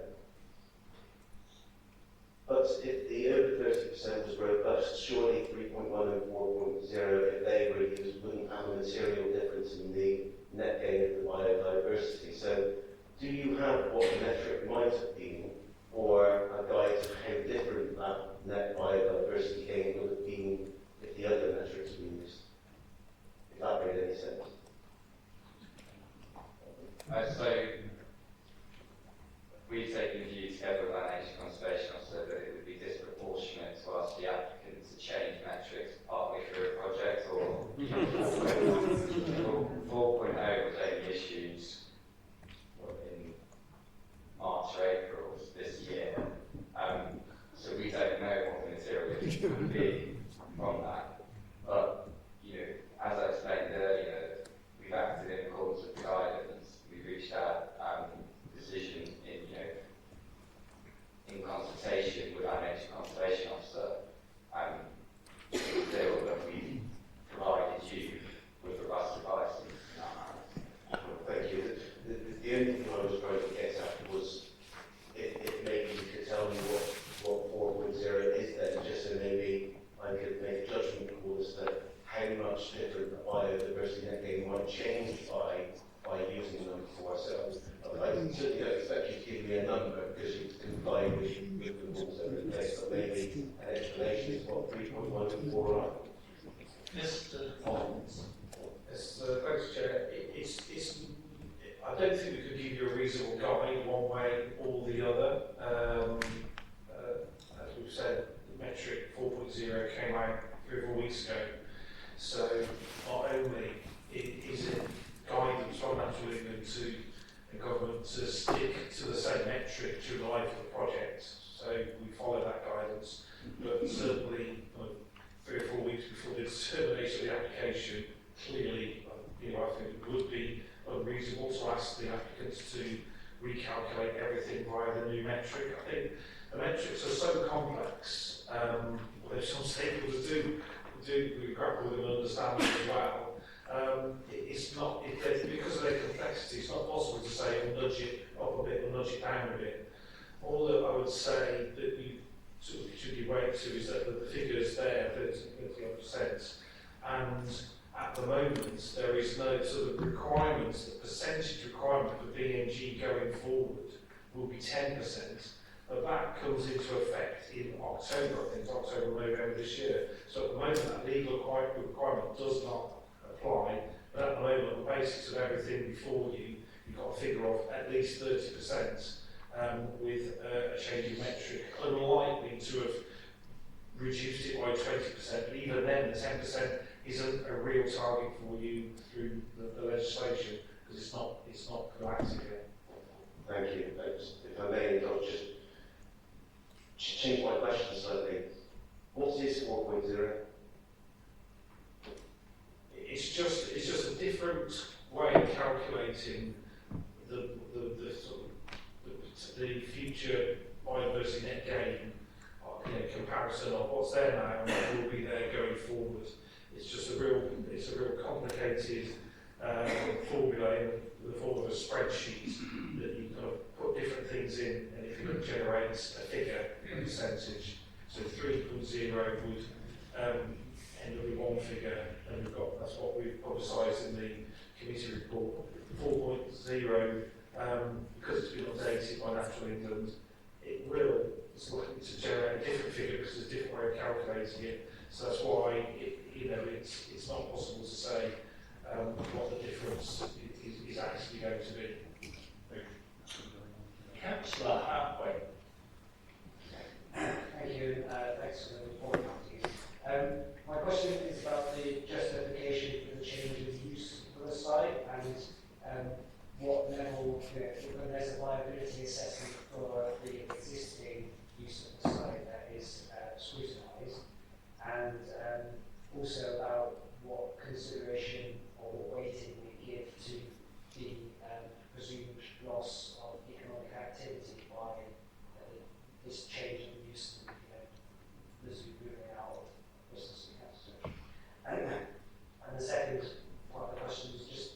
But if the over 30% was robust, surely 3.1 and 4.0, if they were used, wouldn't have a material difference in the net gain of the biodiversity. So do you have what the metric might have been, or a guide of how different that net biodiversity gain would have been if the other metrics were used? If that made any sense. So we've taken the view together with our nature conservation officer that it would be disproportionate to ask the applicant to change metrics partly through a project or 4.0 was only issued in March or April this year. So we don't know what the material would be from that. But as I explained earlier, we've acted in accordance with the guidance. We've reached our decision in consultation with our nature conservation officer, we feel that we provided you with robust advice. Thank you. The only thing I was trying to get at was if maybe you could tell me what 4.0 is then, just so maybe I could make a judgment call as to how much different the biodiversity net gain might change by using them for. So I certainly don't expect you to give me a number because you comply with the rules that are in place, but maybe an explanation is what 3.1 and 4 are. Mr. Collins. Yes, thanks, Chair. I don't think we could give you a reasonable guide one way or the other. As we've said, the metric 4.0 came out 3 or 4 weeks ago. So not only is it guidance from Natural England to the government to stick to the same metric through the life of the project, so we follow that guidance, but certainly 3 or 4 weeks before the determination of the application, clearly I think it would be unreasonable to ask the applicants to recalculate everything via the new metric. I think the metrics are so complex, there's some stakeholders do grapple with them and understand them as well. It's not, because of their complexity, it's not possible to say we'll nudge it up a bit or nudge it down a bit. All that I would say that you sort of should be weighted to is that the figures there, 30%, and at the moment there is no sort of requirements, the percentage requirement for BNG going forward will be 10%, but that comes into effect in October, I think it's October, November this year. So at the moment that legal requirement does not apply, but at the moment on the basis of everything before you, you've got a figure of at least 30% with a change in metric, unlikely to have reduced it by 20%, but even then the 10% isn't a real target for you through the legislation, because it's not proactive yet. Thank you. If I may, I'll just change my question slightly. What is 4.0? It's just a different way of calculating the future biodiversity net gain, comparison of what's there now and what will be there going forward. It's just a real complicated formula in the form of a spreadsheet that you kind of put different things in, and if it generates a figure, a percentage. So 3.0 would end up with one figure, and that's what we've publicised in the committee report. 4.0, because it's been updated by Natural England, it's looking to generate a different figure because there's a different way of calculating it. So that's why it's not possible to say what the difference is actually going to be. Councillor Hartway. Thank you. Thanks for the report, Matthew. My question is about the justification for the change of use for the site and what level, when there's a viability assessment for the existing use of the site that is scrutinised, and also about what consideration or what weighting we give to the presumed loss of economic activity by this change in use of the zoo moving out of Bristol Zoo Gardens. And the second part of the question is just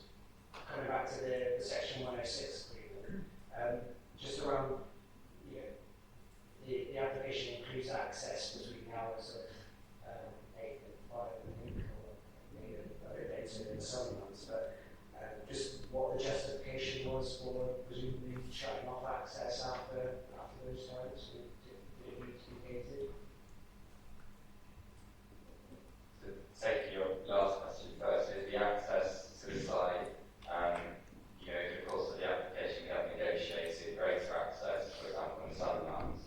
coming back to the Section 106 agreement, just around the application includes access between the hours of 8 and 5, I think, or maybe a bit later in the summer months, but just what the justification was for presumably shutting off access after those times. Did it need to be gated? To take your last question first, is the access to the site, in the course of the application we have negotiated greater access, for example in the summer months.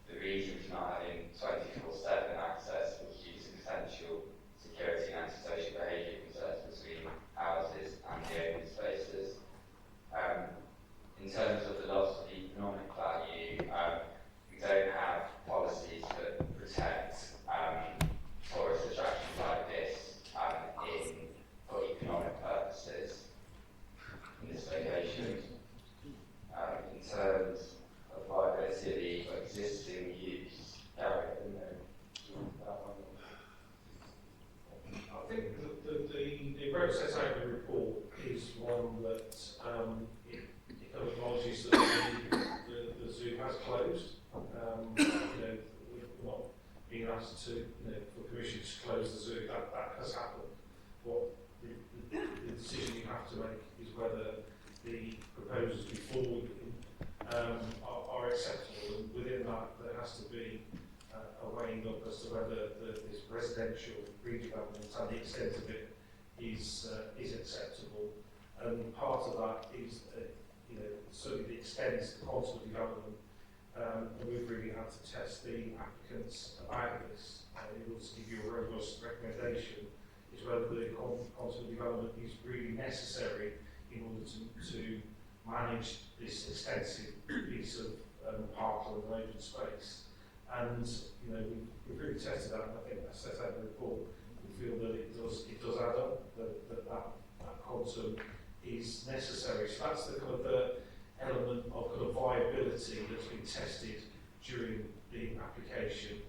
The reason for not having 24/7 access was due to potential security and antisocial behaviour concerns between houses and the open spaces. In terms of the loss of economic value, we don't have policies that protect tourist attractions like this for economic purposes in this location. In terms of viability of the existing use, Gary, I think the approach set out in the report is one that it acknowledges that the zoo has closed. We're not being asked to, for permission to close the zoo. That has happened. What the decision you have to make is whether the proposals before you are acceptable, and within that there has to be a weighing up as to whether this residential redevelopment and the extent of it is acceptable. And part of that is, certainly the extent, the quantum of development. And we've really had to test the applicants about this. It will give you a robust recommendation is whether the quantum of development is really necessary in order to manage this extensive piece of parkland and open space. And we've really tested that, and I think I set out in the report. We feel that it does add up, that quantum is necessary. So that's the kind of the element of kind of viability that's been tested during the application,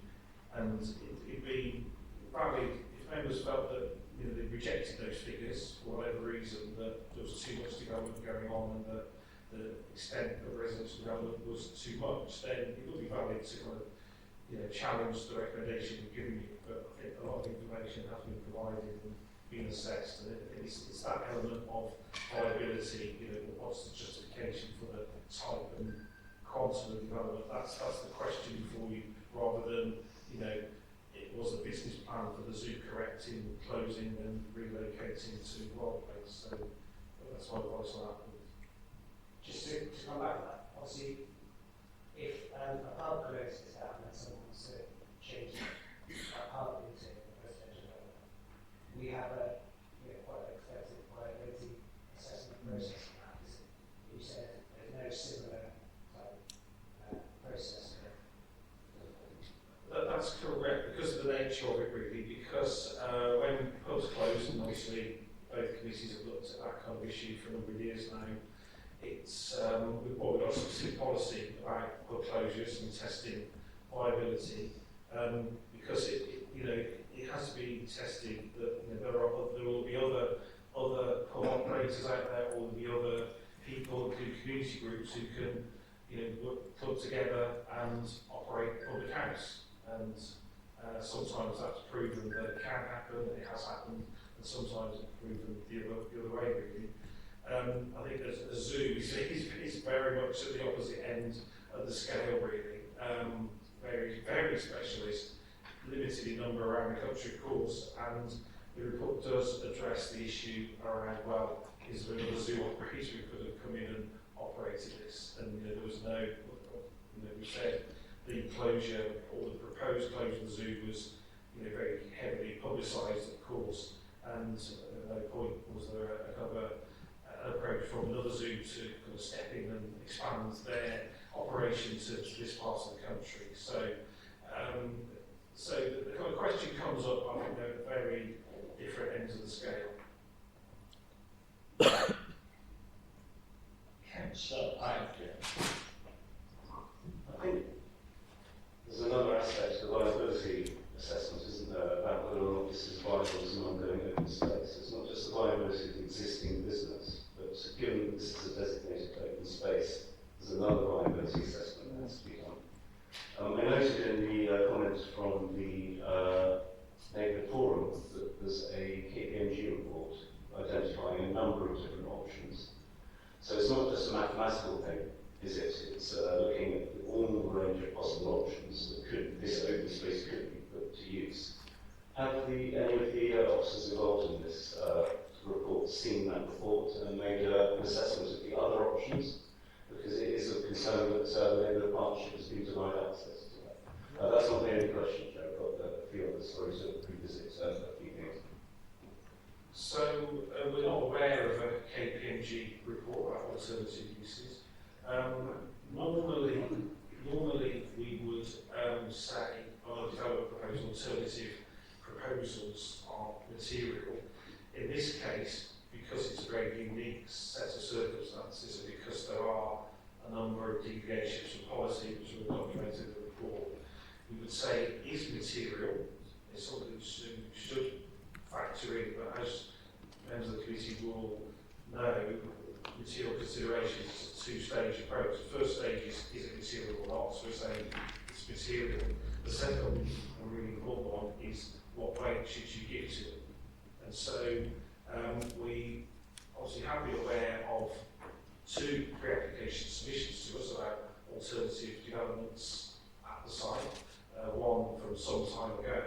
and it'd be valid if members felt that they rejected those figures for whatever reason, that there was too much development going on and that the extent of residential development was too much. Then it would be valid to kind of challenge the recommendation we've given you. But I think a lot of information has been provided and been assessed, and it's that element of viability. What's the justification for the type and quantum of development? That's the question for you, rather than it was a business plan for the zoo correct in closing and relocating to Wild Place. So that's my advice on that. Just to come back to that, obviously, if a pub closes down and someone wants to change a pub into a residential development, we have a quite an extensive viability assessment process for that. You said there's no similar process. That's correct, because of the nature of it, really. Because when pubs close, and obviously both committees have looked at that kind of issue for a number of years now, it's we've got a specific policy about pub closures and testing viability, because it has to be tested that there will be other pub operators out there, or there will be other people, including community groups, who can club together and operate public house. And sometimes that's proven that it can happen, it has happened, and sometimes it's proven the other way, really. I think a zoo is very much at the opposite end of the scale, really. Very, very specialist, limited in number around the country, of course, and the report does address the issue around, well, is there another zoo operator who could have come in and operated this? And there was no, we said the closure or the proposed closure of the zoo was very heavily publicised, of course, and at no point was there a kind of an approach from another zoo to kind of step in and expand their operation to this part of the country. So, so the kind of question comes up, I think, at very different ends of the scale. Councillor Ivan. I think there's another aspect to the viability assessment, isn't there, about whether or not this is viable as an ongoing open space. It's not just the viability of the existing business, but given that this is a designated open space, there's another viability assessment that has to be done. I noted in the comments from the neighbourhood forum that there's a KPMG report identifying a number of different options. So it's not just a mathematical thing, is it? It's looking at all the range of possible options that this open space could be put to use. Have any of the officers involved in this report seen that report and made an assessment of the other options? Because it is of concern that the neighbourhood partnership has been denied access to that. That's not the only question, Joe. I've got a few others, sorry to revisit a few things. So we're not aware of a KPMG report about alternative uses. Normally we would say, well, the developer proposal, alternative proposals are material. In this case, because it's a very unique set of circumstances and because there are a number of deviations from policy which are documented in the report, we would say it is material. It's something which should factor in, but as members of the committee will know, material considerations is a two-stage approach. The first stage is it material or not? So we're saying it's material. The second and really important one is what weight should you give to it? And so we obviously have been aware of two pre-application submissions to us about alternative developments at the site, one from some time ago,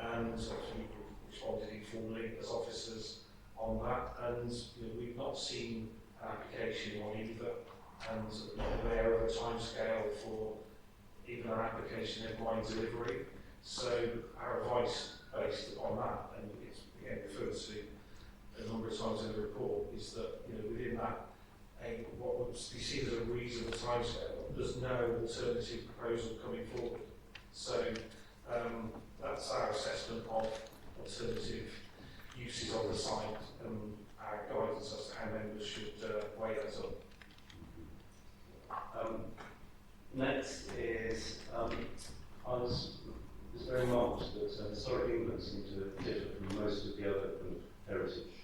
and we responded informally as officers on that, and we've not seen an application on either, and not aware of a timescale for even an application, never mind delivery. So our advice based on that, and it's again referred to a number of times in the report, is that within that what would be seen as a reasonable timescale, there's no alternative proposal coming forward. So that's our assessment of alternative uses on the site and our guidance as to how members should weigh that up. Next is, it's very marked that historic England seems to differ from most of the other kind of heritage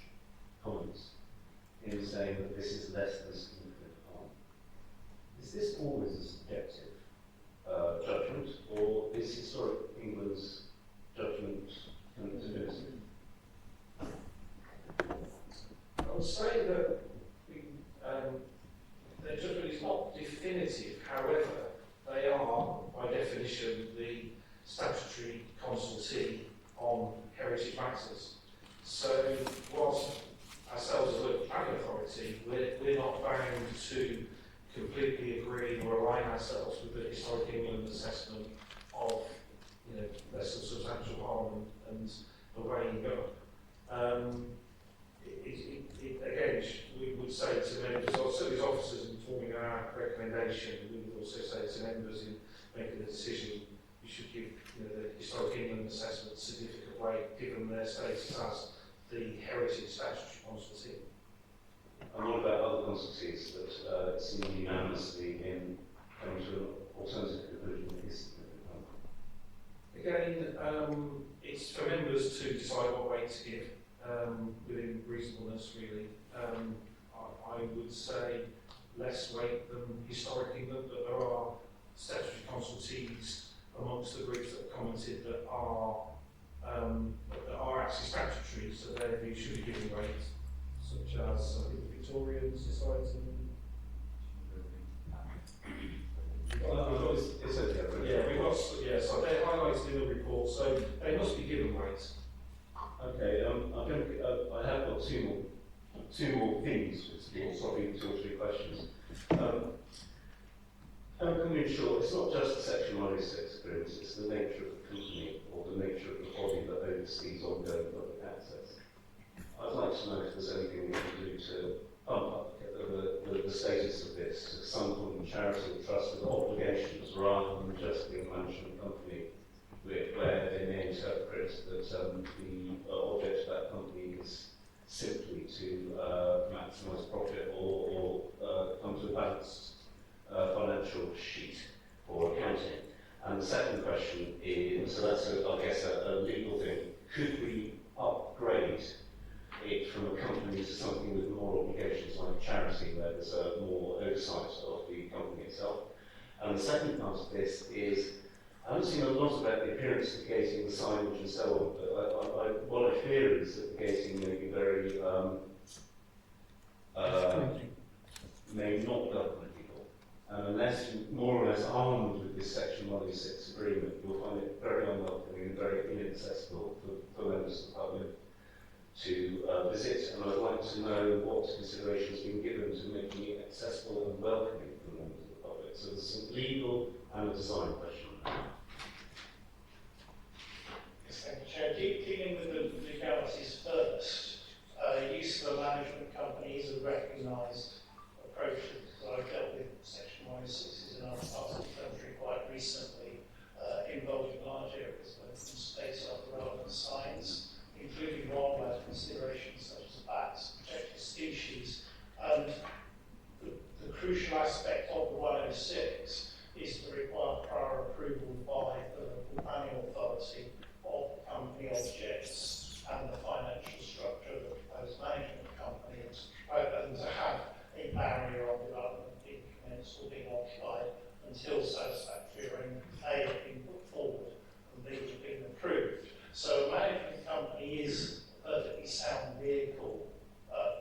comments in saying that this is less than significant harm. Is this always a subjective judgment, or is historic England's judgment definitive? I would say that their judgment is not definitive. However, they are, by definition, the statutory consultee on heritage matters. So, whilst ourselves as a local planning authority, we're not bound to completely agree or align ourselves with the Historic England assessment of, less than substantial harm and the weighing up. Again, we would say to members, or certainly as officers in forming our recommendation, we would also say to members in making a decision, you should give the Historic England assessment significant weight, given their status as the heritage statutory consultee. And what about other consultees that seem unanimously in coming to an alternative conclusion that is significant harm? Again, it's for members to decide what weight to give. Within reasonableness, really. I would say less weight than Historic England, but there are statutory consultees amongst the groups that have commented that are actually statutory, so their view should be given weight, such as I think the Victorian Society. So they're highlighted in the report, so they must be given weight. Okay, I have got two more things, probably 2 or 3 questions. How can we ensure it's not just the Section 106 agreements, it's the nature of the company or the nature of the body that oversees ongoing public access? I'd like to know if there's anything we can do to pump up the status of this to some form of charitable trust with obligations rather than just being a management company where they may interpret that the object of that company is simply to maximise profit or come to a balanced financial sheet or accounting. And the second question is, so that's I guess a legal thing, could we upgrade it from a company to something with more obligations like charity where there's more oversight of the company itself? And the second part of this is, I haven't seen a lot about the appearance of the gating, the signage and so on, but what I fear is that the gating may be very, may not govern people. And unless you're more or less armed with this Section 106 agreement, you'll find it very unwelcoming and very inaccessible for members of the public to visit. And I'd like to know what consideration has been given to making it accessible and welcoming for members of the public. So there's some legal and a design question. Yes, thank you, Chair. Dealing with the legalities first, use of a management company is a recognised approach that I've dealt with Section 106s in other parts of the country quite recently, involving large areas where states are relevant signs, including wildlife considerations such as bats, protected species. And the crucial aspect of the 106 is to require prior approval by the local planning authority of the company objects and the financial structure of the proposed management company, and to have a barrier on development being commenced or being occupied until satisfactory A have been put forward and B have been approved. So a management company is a perfectly sound vehicle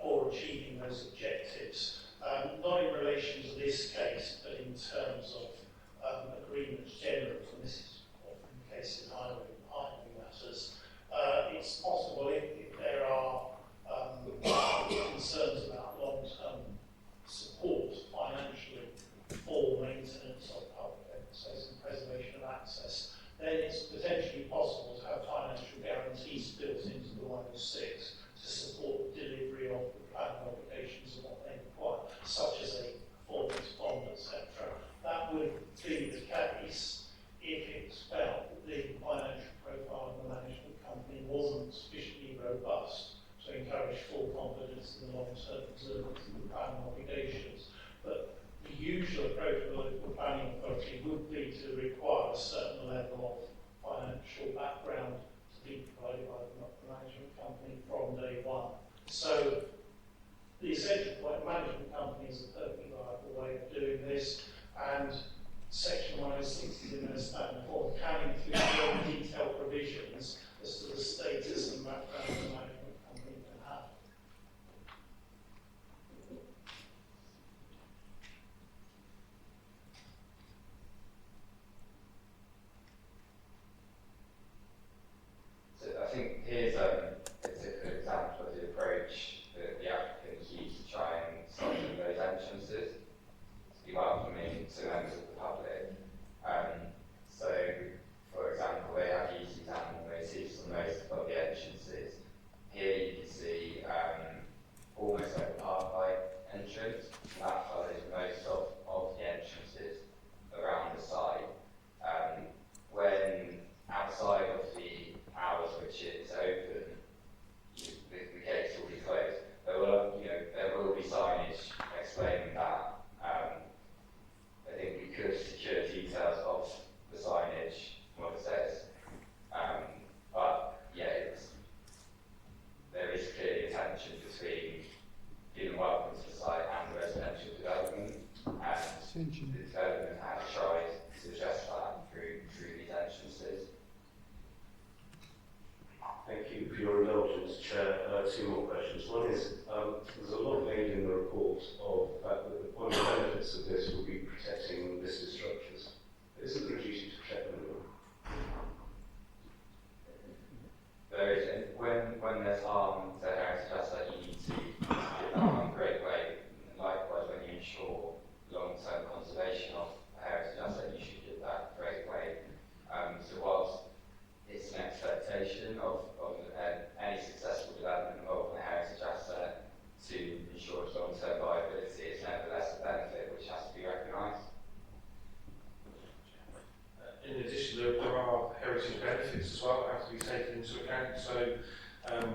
for achieving those objectives, not in relation to this case, but in terms of agreements generally, and this is often the case in highway matters. It's possible if there are concerns about long-term support financially for maintenance of public access and preservation of access, then it's potentially possible to have financial guarantees built into the 106 to support the delivery of the planning obligations and what they require, such as a performance bond, etc. That would be the case if it's felt that the financial profile of the management company wasn't sufficiently robust to encourage full confidence in the long-term observance of the planning obligations. But the usual approach of the planning authority would be to require a certain level of financial background to be provided by the management company from day one. So the essential point, management company is a perfectly viable way of doing this, and Section 106 is in their standard form can include very detailed provisions as to the status and background the management company can have.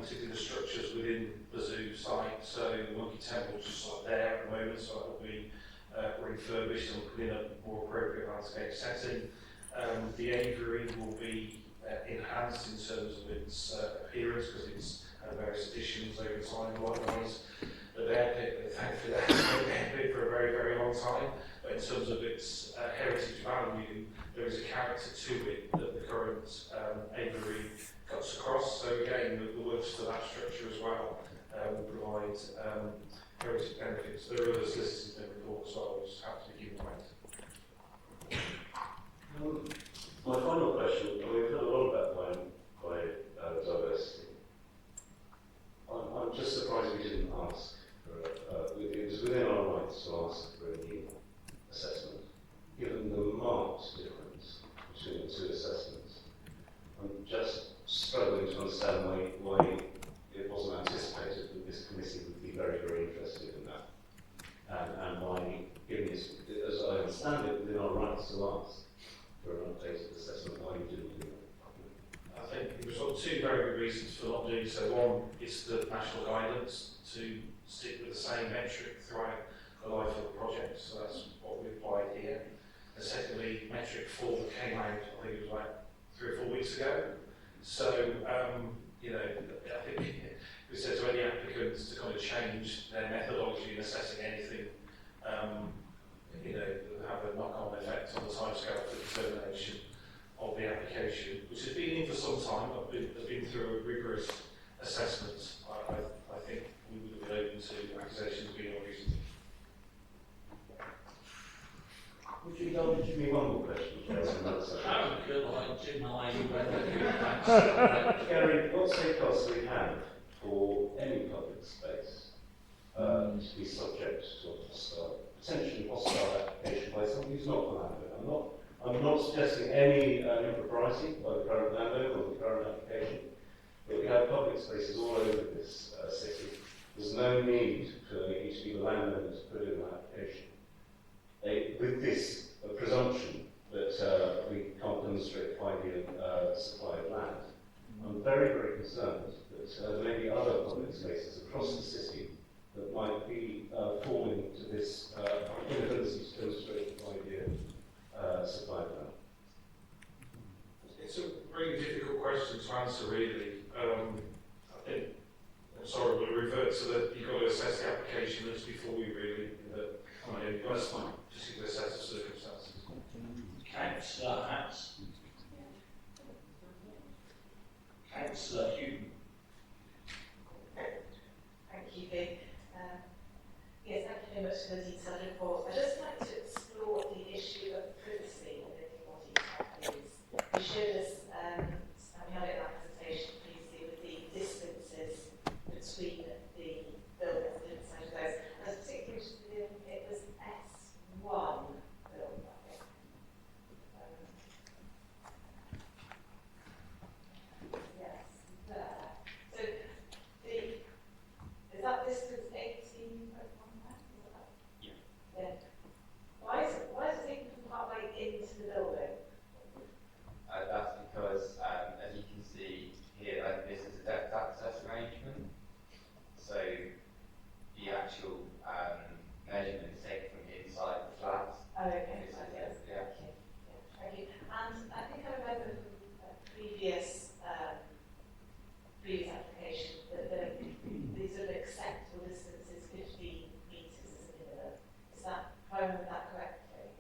particularly the structures within the zoo site. So the Monkey Temple is just like there at the moment, so that will be refurbished and put in a more appropriate landscape setting. The aviary will be enhanced in terms of its appearance, because it's had various additions over time. Likewise, the bear pit, thankfully that's been a bear pit for a very, very long time. But in terms of its heritage value, there is a character to it that the current aviary cuts across. So again, the works to that structure as well will provide heritage benefits. There are others listed in the report as well, which have to be given weight. My final question, we've heard a lot about diversity. I'm just surprised we didn't ask for it was within our rights to ask for a new assessment, given the marked difference between the two assessments. I'm just struggling to understand why it wasn't anticipated that this committee would be very, very interested in that, and why, given this, as I understand it, within our rights to ask for an updated assessment, why you didn't do that. I think there were sort of two very good reasons for not doing so. One is the national guidance to stick with the same metric throughout the life of the project, so that's what we applied here. And secondly, metric 4 that came out, I think it was like 3 or 4 weeks ago. So, you know, I think we said to any applicants to kind of change their methodology in assessing anything, you know, have a knock-on effect on the timescale for determination of the application, which has been in for some time. I've been through a rigorous assessment. I think we would have been open to accusations being unreasonable. Would you indulge me one more question? How could I deny whether Gary, what safeguards do we have for any public space to be subject to a potentially hostile application by someone who's not the landowner? I'm not suggesting any impropriety by the current landowner or the current application, but we have public spaces all over this city. There's no need for you to be the landowner to put in an application. With this presumption that we can't demonstrate 5-year supply of land, I'm very, very concerned that there may be other public spaces across the city that might be falling to this inability to demonstrate 5-year supply of land. It's a really difficult question to answer, really. I think, I'm sorry, we'll revert to you've got to assess the application that's before you, really. That's fine, just to assess the circumstances. Councillor Hats? Councillor Hume? Thank you, Vic. Yes, thank you very much for the detailed report. I'd just like to explore the issue of privacy within more detail, please. You showed us, and we had it in our presentation previously, with the distances between the buildings, the different sides of those. I was particularly interested in, it was S1 building, I think. Yes, there. So, is that distance 18.1 meters? Yeah. Why is it taken from partway into the building? That's because, as you can see here, this is a depth access arrangement. So the actual measurement is taken from inside the flat. Oh, okay. Yes. Yeah. Okay. Yeah. Thank you. And I think I remember from a previous application that the sort of acceptable distance is 15 metres as a minimum. Is that, if I remember that correctly?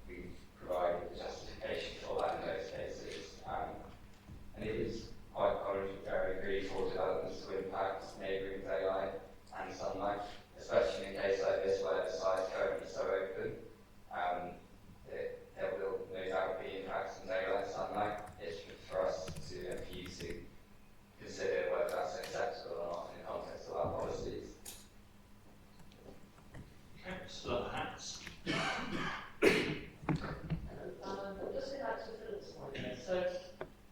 we provided the justification for that in those cases. And it is quite common for developments to impact neighbouring daylight and sunlight, especially in a case like this where the site is currently so open. There will no doubt be impacts on daylight and sunlight. It's for us to, and for you to consider whether that's acceptable or not in the context of our policies. Councillor Hats. Just go back to Philip's point there. So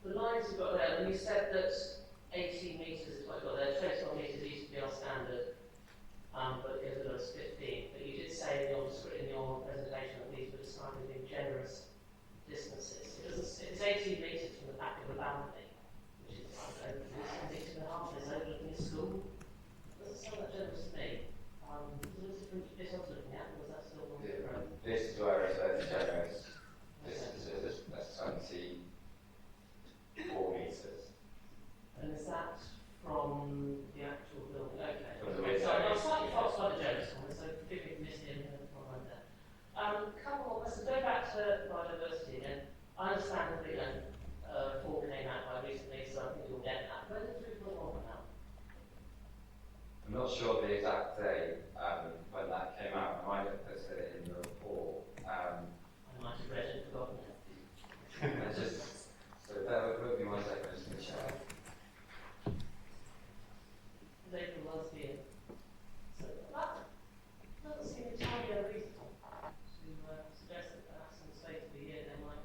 the lines you've got there, and you said that 18 metres is what you've got there. 21 metres used to be our standard, but it was 15. But you did say in your presentation that these were described as being generous distances. It's 18 metres from the back of the balcony, which is I don't know, it's a metre and a half. It's overlooking a school. Doesn't sound that generous to me. Was it a different bit I was looking at, or was that still one different? This is where it's very generous. That's 24 metres. And is that from the actual building? Okay. From the window. So I'm slightly foxed by the generous one, so forgive me for missing one right there. Couple more questions. Go back to biodiversity again. I understand that 4 came out quite recently, so I think you'll get that. When did 3.1 come out? I'm not sure the exact day when that came out. I might have posted it in the report. I might have read it and forgotten it. So bear with me 1 second, I'm just going to check. April last year. So that doesn't seem entirely unreasonable to suggest that perhaps in the space of a year they might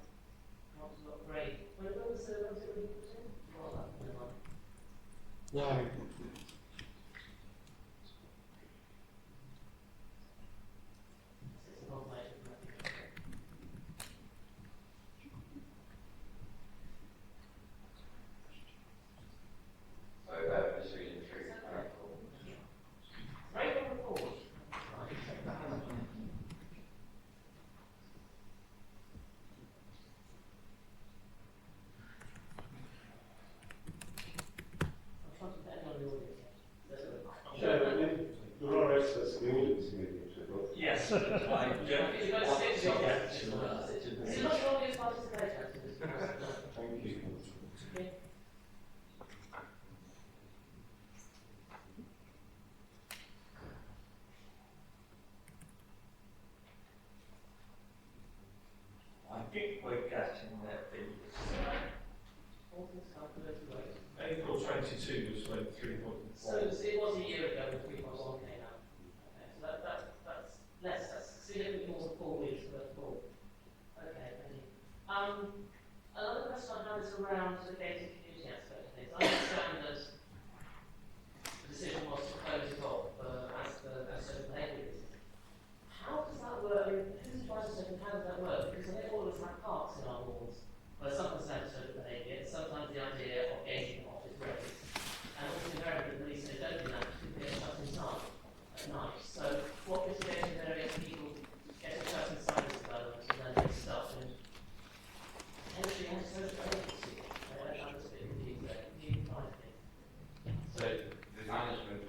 want to upgrade. When was it really put in? Well, that's never mind. Why? It's an automated method. So just reading through the report. Right on report. I'm trying to bet on the audience. Chairman, there are experts in the audience who may be interested. Yes, I don't want to get to that. Is it not the audience participation? Thank you. Okay. I think we're getting there, Philip. April 22 was when 3.1. So it was a year ago when 3.1 came out. Okay, so that's less, that's significantly more than 4 weeks worth of fall. Okay, thank you. Another question I have is around the gated community aspect of things. I understand that the decision was to close it off as certain behaviours. How does that work? I mean, who's advising certain, how does that work? Because I think all of us have parks in our wards where some consent to certain behaviour, sometimes the idea of gating off is raised. And also invariably the police say don't do that because people get shut inside at night. So what mitigation there is people getting shut inside this development and then being stuck and potentially antisocial agency. I don't understand the views there. Do you find it? So the management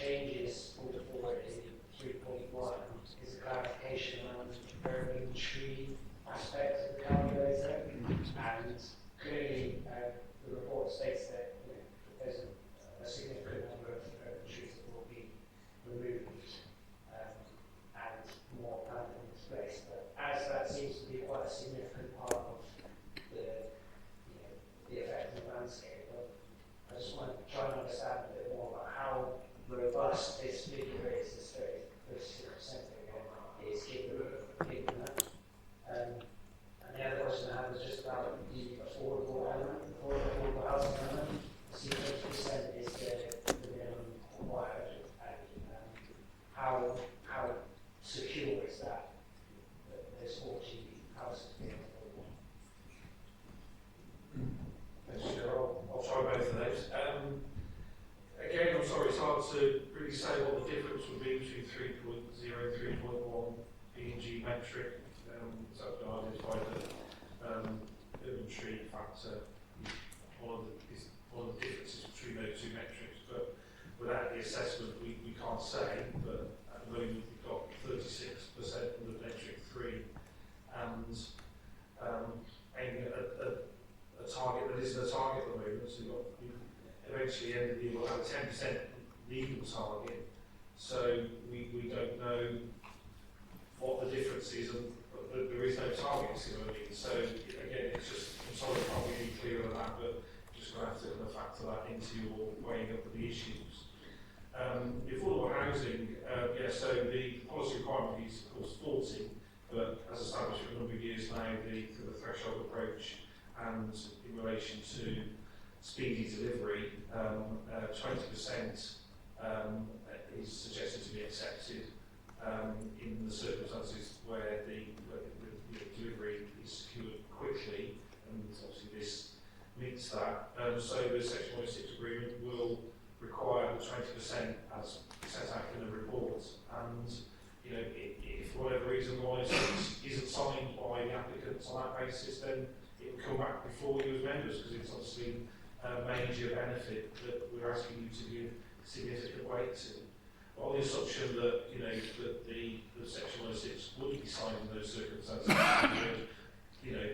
changes pulled forward in 3.1 is a clarification on the urban tree aspect of the calculator, and clearly the report states that there's a significant number of urban trees that will be removed and more planted in this place. But as that seems to be quite a significant part of the effect of the landscape, I just want to try and understand a bit more about how robust this figure is, this 36% figure is given that. And the other question I had was just about the affordable element, affordable housing element. See, 50% is the minimum required, and how secure is that there's 40 houses being affordable? Sure, I'll try both of those. Again, I'm sorry, it's hard to really say what the difference would be between 3.0 and 3.1 P&G metric. So I identified the urban tree factor, one of the differences between those two metrics. But without the assessment, we can't say. But at the moment, we've got 36% under metric 3, and aiming at a target that isn't a target at the moment. So eventually, end of the year, we'll have a 10% legal target. So we don't know what the difference is, and there is no target, you see what I mean? So again, it's just, I'm sorry, I can't be any clearer on that, but just going to have to kind of factor that into your weighing up of the issues. The affordable housing, so the policy requirement is of course 40, but as established for a number of years now, the threshold approach and in relation to speedy delivery, 20% is suggested to be accepted in the circumstances where the delivery is secured quickly, and obviously this meets that. So the Section 106 agreement will require the 20% as set out in the report, and if for whatever reason the 106 isn't signed by the applicants on that basis, then it will come back before you as members, because it's obviously a major benefit that we're asking you to give significant weight to. On the assumption that that the Section 106 would be signed in those circumstances,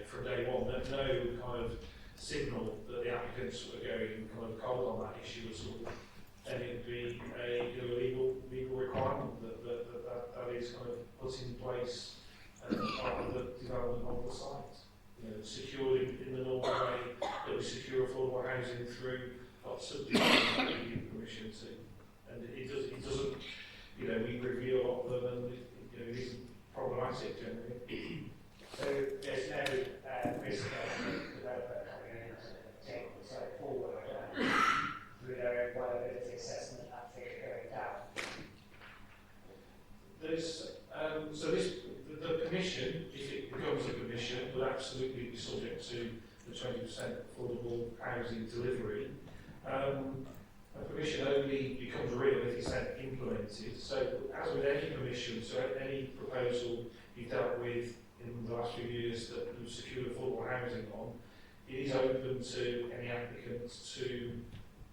from day one, there's no kind of signal that the applicants were going kind of cold on that issue at all, then it would be a legal requirement that is kind of put in place as part of the development of the site. Secured in the normal way that we secure affordable housing through lots of different that we give permission to. And it doesn't, we review a lot of them, and it isn't problematic generally. So there's no risk of the developer coming in and taking the site forward through their own viability assessment, that figure going down. The commission, if it becomes a commission, will absolutely be subject to the 20% affordable housing delivery. A permission only becomes real if it's then implemented. So as with any permission, so any proposal you've dealt with in the last few years that you've secured affordable housing on, it is open to any applicant to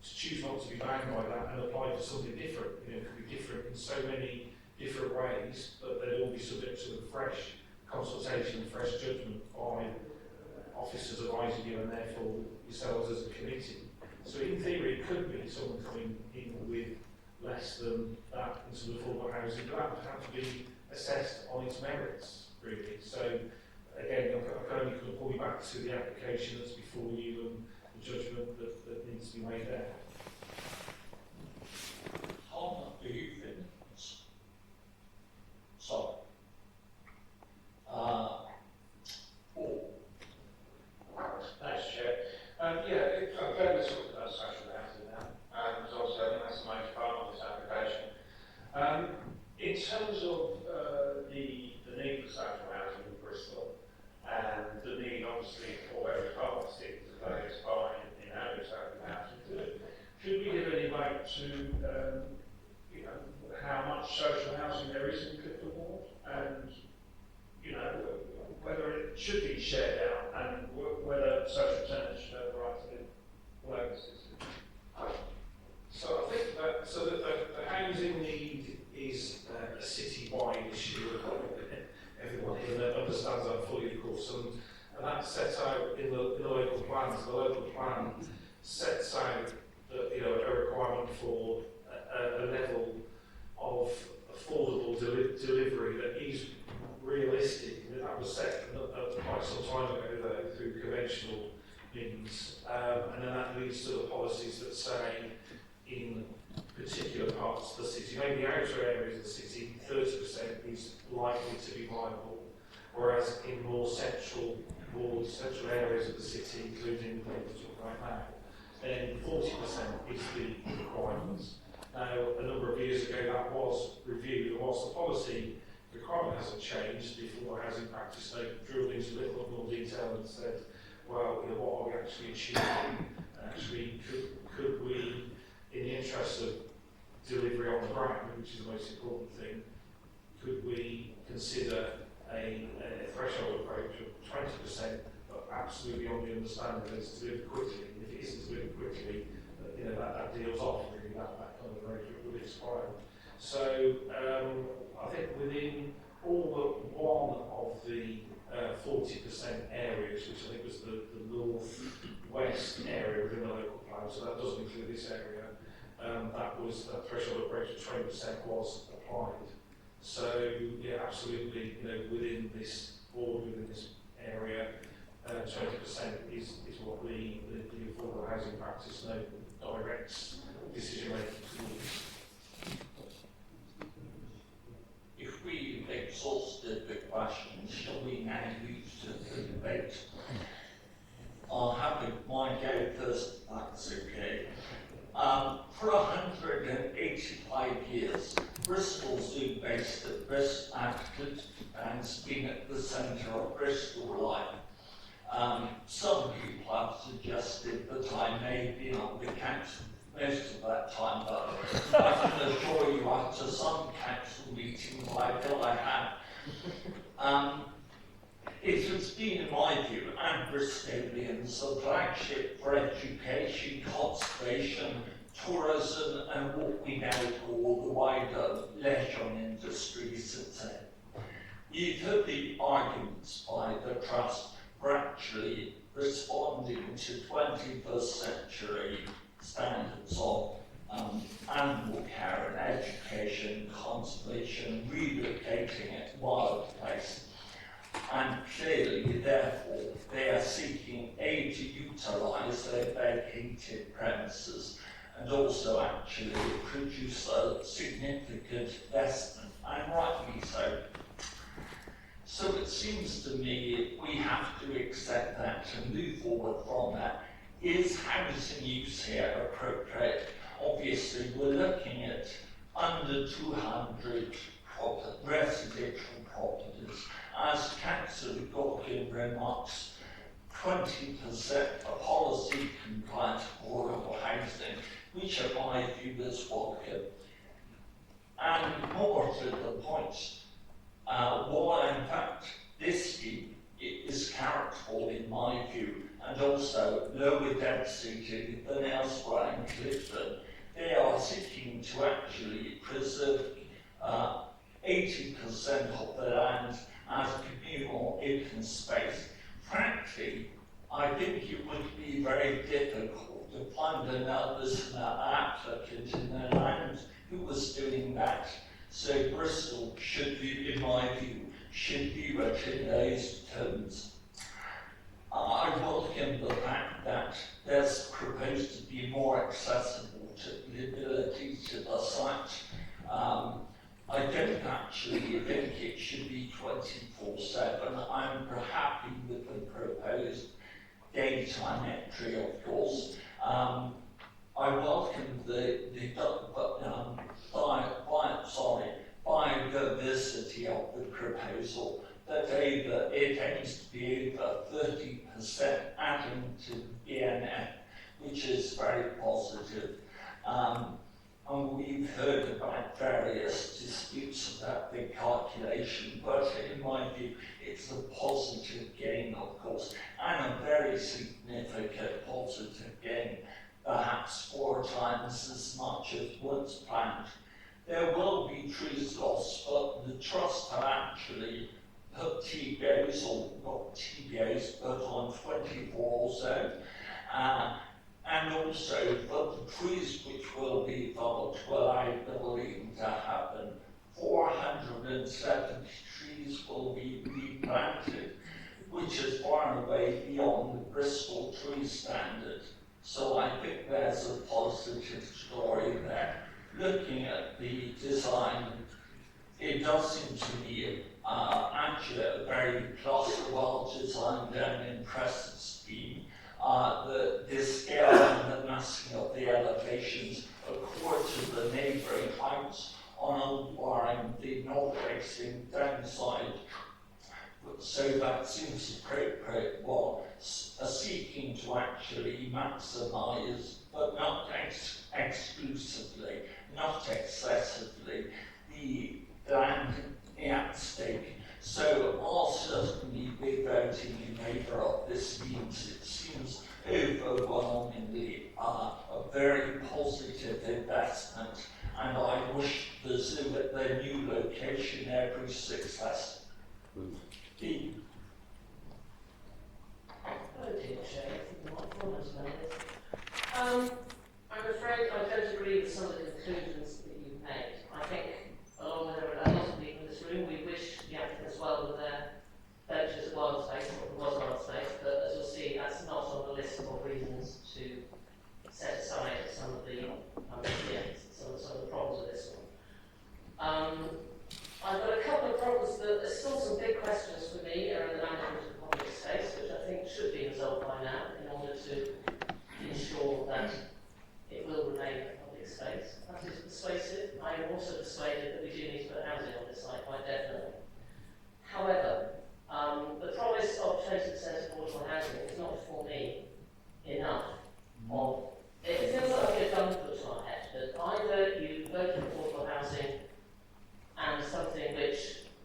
choose not to be bound by that and apply for something different. It could be different in so many different ways, but they'd all be subject to a fresh consultation, fresh judgment by officers advising you and therefore yourselves as a committee. So in theory, it could be someone coming in with less than that into the affordable housing, but that would have to be assessed on its merits, really. So again, I can only pull you back to the application that's before you and the judgment that needs to be made there. Tom, do you think? Sorry. Thanks, Chair. I'm glad we're talking about social housing now, because obviously I think that's the major part of this application. In terms of the need for social housing in Bristol, and the need obviously for every part of the city to play its part in having social housing, should we give any weight to how much social housing there is in Clifton Ward, and whether it should be shared out, and whether social centres should have the right to live where this is? So I think that the housing plan sets out that, you know, a requirement for a level of affordable delivery that is realistic. That was set quite some time ago though, through conventional means, and then that leads to the policies that say in particular parts of the city, maybe outer areas of the city, 30% is likely to be viable, whereas in more central areas of the city, including the one we're talking about now, then 40% is the requirement. Now, a number of years ago that was reviewed, and whilst the policy requirement hasn't changed, the Affordable Housing Practice Note drilled into a little bit more detail and said, well, you know, what are we actually achieving? Actually, could we, in the interest of delivery on the ground, which is the most important thing, could we consider a threshold approach of 20%, but absolutely on the understanding that it's delivered quickly? If it isn't delivered quickly, you know, that deals off really that kind of arrangement would expire. So I think within all but one of the 40% areas, which I think was the north-west area within the local plan, so that doesn't include this area, that threshold approach of 20% was applied. So yeah, absolutely, you know, within this board, within this area, 20% is what the Affordable Housing Practice Note directs decision making towards. If we've exhausted the questions, shall we now move to the debate? I'll have my go first, if that's okay. For 185 years, Bristol Zoo, based at Bristol, has been at the centre of Bristol life. Some people have suggested that I may have been on the council most of that time, but I can assure you after some council meetings I feel I have. It has been, in my view, and Bristolians, a flagship for education, conservation, tourism, and what we now call the wider leisure industry city. You've heard the arguments by the Trust for actually responding to 21st century standards of animal care and education, conservation, relocating it wildlife. And clearly, therefore, they are seeking aid to utilise their vacated premises and also actually produce a significant investment, and rightly so. So it seems to me we have to accept that and move forward from that. Is housing use here appropriate? Obviously, we're looking at under 200 residential properties. As Councillor Gorkin remarks, 20% are policy compliant affordable housing, which in my view is welcome. And more to the point, while in fact this scheme is characterful in my view, and also lower density than elsewhere in Clifton, they are seeking to actually preserve 80% of the land as communal open space. Frankly, I think it would be very difficult to find another applicant in the land who was doing that. So Bristol should be, in my view, should be written in those terms. I welcome the fact that there's proposed to be more accessible ability to the site. I don't actually think it should be 24/7. I'm happy with the proposed daytime entry, of course. I welcome the biodiversity of the proposal, that it aims to be over 30% adding to BNF, which is very positive. And we've heard about various disputes about the calculation, but in my view, it's a positive gain, of course, and a very significant positive gain, perhaps 4 times as much as once planned. There will be trees lost, but the Trust have actually put TBOs, or not TBOs, but on 24 or so, And also for the trees which will be felled, will I believe to happen, 470 trees will be replanted, which is far and away beyond the Bristol tree standard. So I think there's a positive story there. Looking at the design, it does seem to me actually a very plus, well-designed and impressive scheme. The scale and the massing of the elevations accord to the neighbouring heights on allowing the north-facing downside. So that seems appropriate, well, seeking to actually maximise, but not exclusively, not excessively, the land at stake. So I'll certainly be voting in favour of this scheme. It seems overwhelmingly a very positive investment, and I wish the zoo at their new location every success. Hello, dear Chair. I'm afraid I don't agree with some of the conclusions that you've made. I think, along with a lot of people in this room, we wish the applicants well with their ventures at Wild Space, or was Wild Space, but as you'll see, that's not on the list of reasons to set aside some of the some of the problems with this one. I've got a couple of problems. There's still some big questions for me around the management of the public space, which I think should be resolved by now in order to ensure that it will remain a public space. That is persuasive. I am also persuaded that we do need to put housing on this site, quite definitely. However, the promise of 20% affordable housing is not for me enough. It feels like a gun put to our head that either you vote for affordable housing and something which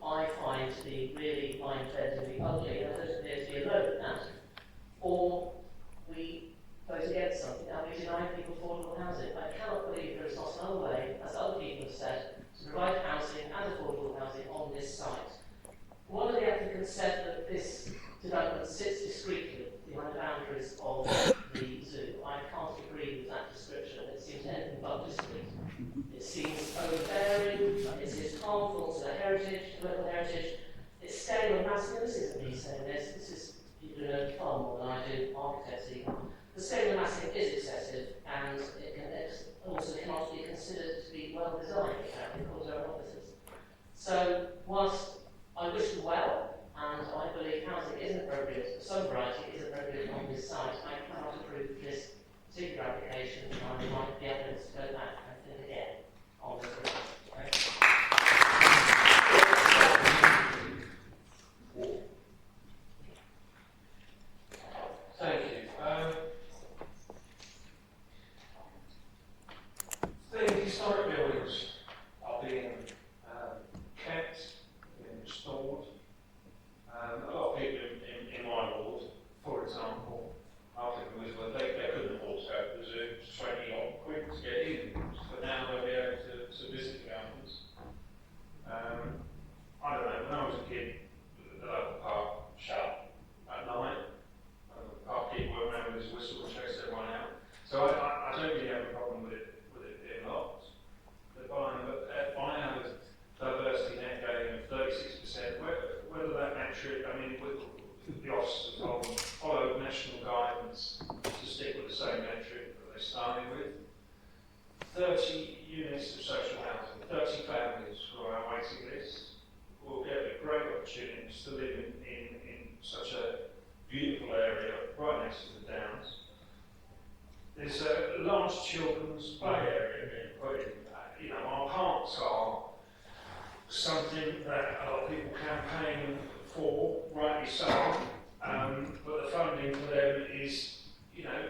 I find to be really mind-bendingly ugly, and I don't appear to be alone in that, or we vote against something and we deny people affordable housing. I cannot believe there is not another way, as other people have said, to provide housing and affordable housing on this site. One of the applicants said that this development sits discreetly behind the boundaries of the zoo. I can't agree with that description. It seems anything but discreet. It seems overbearing, it seems harmful to the heritage, to local heritage. Its scale of massing, this isn't me saying this is people who know far more than I do, architects even. The scale of massing is excessive, and it also cannot be considered to be well designed, apparently, according to our officers. So, whilst I wish them well, and I believe housing is appropriate, some variety is appropriate on this site, I cannot approve this particular application, and I would like the evidence to go back and think again on this request. Thank you. The historic buildings are being kept, being restored. A lot of people in my ward, for example, after they couldn't afford to go to the zoo, it's 20 odd quid to get in, but now they'll be able to visit the gardens. I don't know, when I was a kid, the local park shut at night. The park keeper went around with his whistle and chased everyone out. So I don't really have a problem with it being locked. But by now the diversity net gain of 36%, whether that metric, I mean, with the officers follow national guidance to stick with the same metric that they started with. 30 units of social housing, 30 families who are on our waiting list will get a great opportunity to live in such a beautiful area right next to the downs. There's a large children's play area being put in. Our parks are something that a lot of people campaign for, rightly so, but the funding for them is,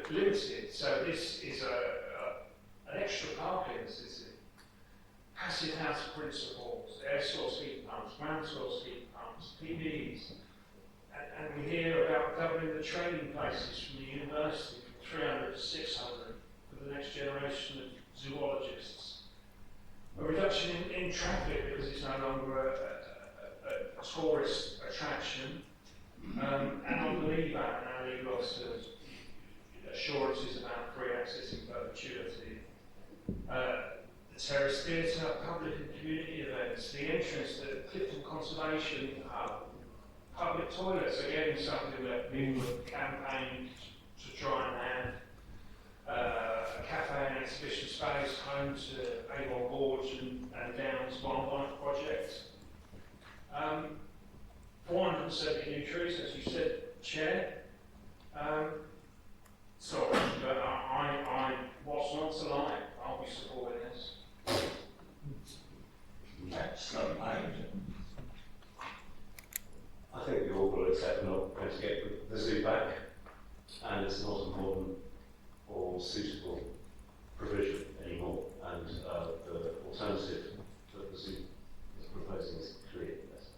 limited. So this is an extra park in the city. Passive house principles, air source heat pumps, ground source heat pumps, PDs. And we hear about doubling the training places from the university from 300 to 600 for the next generation of zoologists. A reduction in traffic because it's no longer a tourist attraction. And I believe that our legal officers, assurances about free access in perpetuity. The Terrace Theatre, public and community events, the entrance to Clifton Conservation Hub, public toilets, again something that people have campaigned to try and have, a cafe and exhibition space, home to Avon Gorge and Downs Wildlife Project. 470 new trees, as you said, Chair. Sorry, but what's not to like? I'll be supporting this. Excellent, mate. I think we all will accept we're not going to get the zoo back, and it's not a modern or suitable provision anymore, and the alternative that the zoo is proposing is clearly better.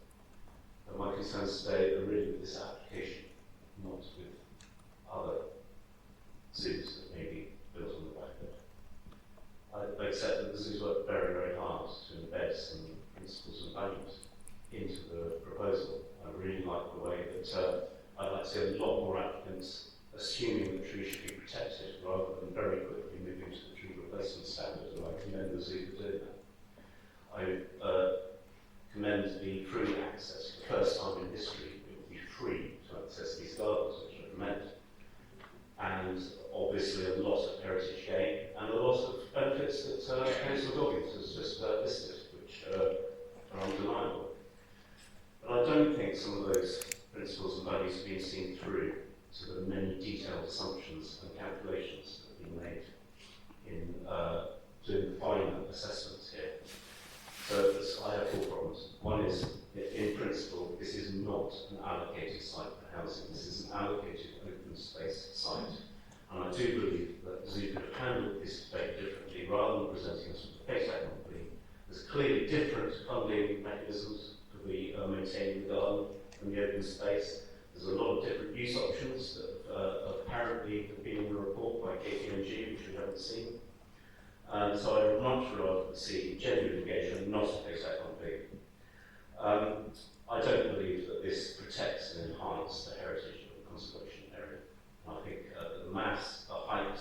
But my concerns today are really with this application, not with other zoos that may be built on the back of it. I accept that the zoos work very, very hard to embed some principles and values into the proposal. I really like the way that I'd like to see a lot more applicants assuming that trees should be protected rather than very quickly moving to the tree replacement standard, and I commend the zoo for doing that. I commend the free access. For the first time in history, it will be free to access these gardens, which I commend. And obviously a lot of heritage gain and a lot of benefits that Councillor Goggins has just listed, which are undeniable. But I don't think some of those principles and values have been seen through to the many detailed assumptions and calculations that have been made in doing the final assessments here. So I have 4 problems. One is, in principle, this is not an allocated site for housing. This is an allocated open space site. And I do believe that the zoo could have handled this debate differently rather than presenting us with a face company. There's clearly different funding mechanisms for the maintaining the garden and the open space. There's a lot of different use options that apparently have been in the report by KPMG, which we haven't seen. So I would much rather see genuine engagement, not a face company. I don't believe that this protects and enhances the heritage of the conservation area. And I think the mass, the height,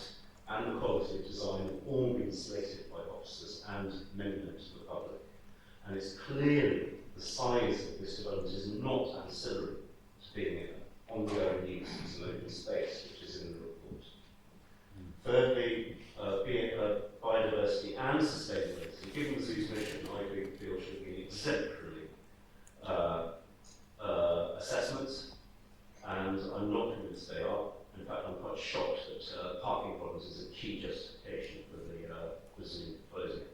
and the quality of design have all been slated by officers and many members of the public. And it's clearly the size of this development is not ancillary to being an ongoing use as an open space, which is in the report. Thirdly, biodiversity and sustainability. Given the zoo's mission, I feel should be exemplary assessments, and I'm not convinced they are. In fact, I'm quite shocked that parking problems is a key justification for the zoo closing.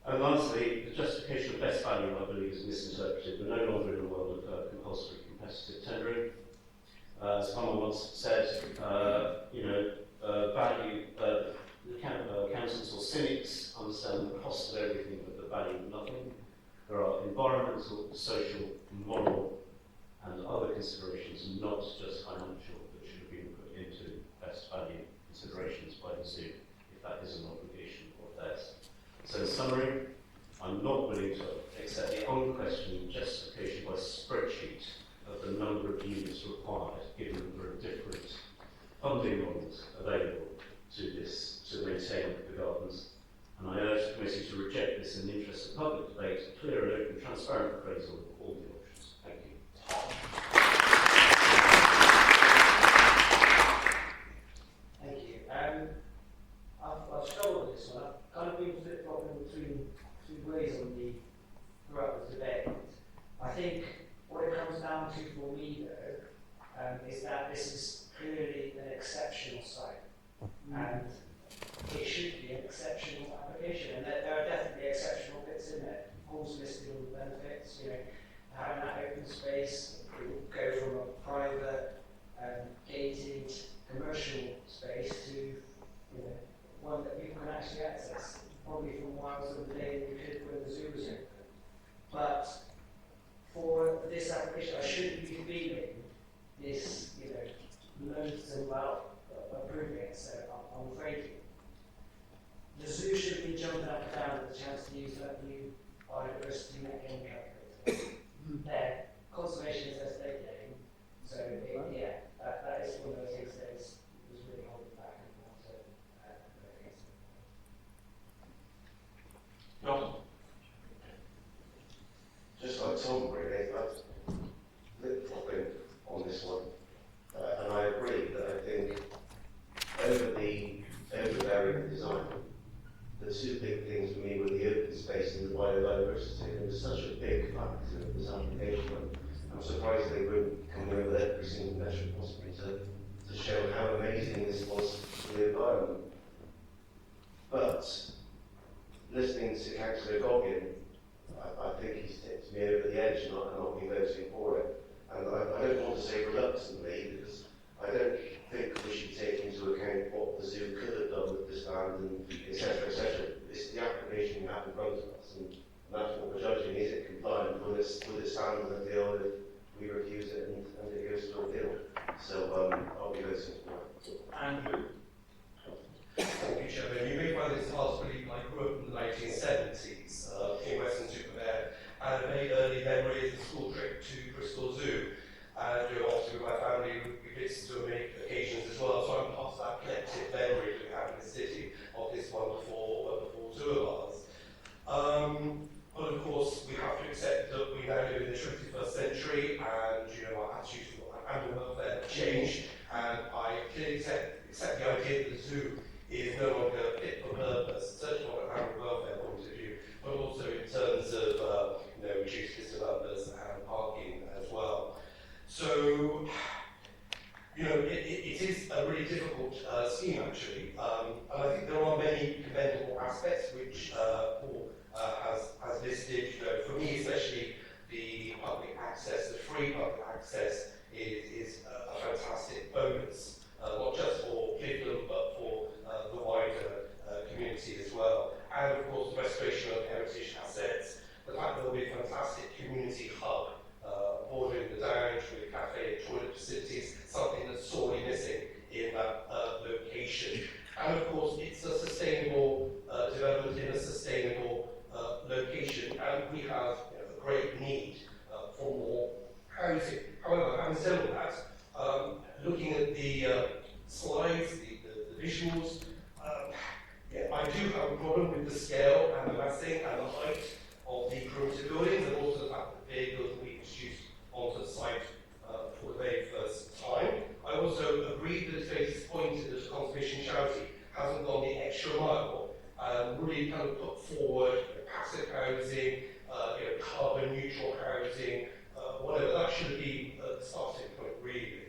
And lastly, the justification of best value, I believe, is misinterpreted. We're no longer in a world of compulsory competitive tendering. As someone once said, accountants or cynics understand the cost of everything but the value of nothing. There are environmental, social, moral, and other considerations, not just financial, that should have been put into best value considerations by the zoo, if that is an obligation of theirs. So in summary, I'm not willing to accept the unquestioned justification by spreadsheet of the number of units required, given that there are different funding models available to this, to maintain the gardens. And I urge the committee to reject this in the interest of public debate, clear and open, transparent appraisal of all the options. Thank you. Thank you. I've struggled with this one. I've kind of been flip-flopping between 2 ways throughout the debate. I think what it comes down to for me, though, is that this is clearly an exceptional site. And it should be an exceptional application. And there are definitely exceptional bits in there. Paul's listed all the benefits. Having that open space, it will go from a private, gated, commercial space to one that people can actually access, probably for miles of the day than you could when the zoo was open. But for this application, I shouldn't be feeling this, loathsome about approving it, so I'm afraid the zoo should be jumping up and down at the chance to use that new biodiversity net gain calculator. Their conservation is their state game, so that is one of the things that is design. The two big things for me were the open space and the biodiversity. It was such a big factor of this application. I'm surprised they wouldn't come in with every single measure possible to show how amazing this was for the environment. But listening to Councillor Goggin, I think he's tipped me over the edge and not me voting for it. And I don't want to say reluctantly, because I don't think we should take into account what the zoo could have done with the stand and etc. etc. It's the application we have in front of us, and that's what we're judging. Is it compliant with its stand and the deal if we refuse it and it goes to a deal? So I'll be voting for it. Andrew? Thank you, Chairman. You may find this hard to believe, I grew up in the 1970s in Western-super-Mare, and a very early memory is the school trip to Bristol Zoo. And obviously with my family, we visited to many occasions as well, so I'm part of that collective memory that we have in the city of this wonderful zoo of ours. But of course, we have to accept that we now live in the 21st century, and our attitudes to animal welfare have changed, and I clearly accept the idea that the zoo is no longer fit for purpose, certainly from an animal welfare point of view, but also in terms of reduced visitor numbers and parking as well. So, it is a really difficult scheme actually, and I think there are many commendable aspects which Paul has listed. For me especially, the public access, the free public access is a fantastic bonus, not just for Cleveland but for the wider community as well. And of course the restoration of heritage assets, the fact that there will be a fantastic community hub bordering the Downge with cafe and toilet facilities, something that's sorely missing in that location. And of course it's a sustainable development in a sustainable location, and we have a great need for more housing. However, having said all that, looking at the slides, the visuals, I do have a problem with the scale and the massing and the height of the perimeter buildings, and also the fact that the vehicles will be introduced onto the site for the very first time. I also agree that it's very disappointing that a conservation charity hasn't gone the extra mile and really kind of put forward passive housing, carbon neutral housing, whatever. That should be the starting point, really.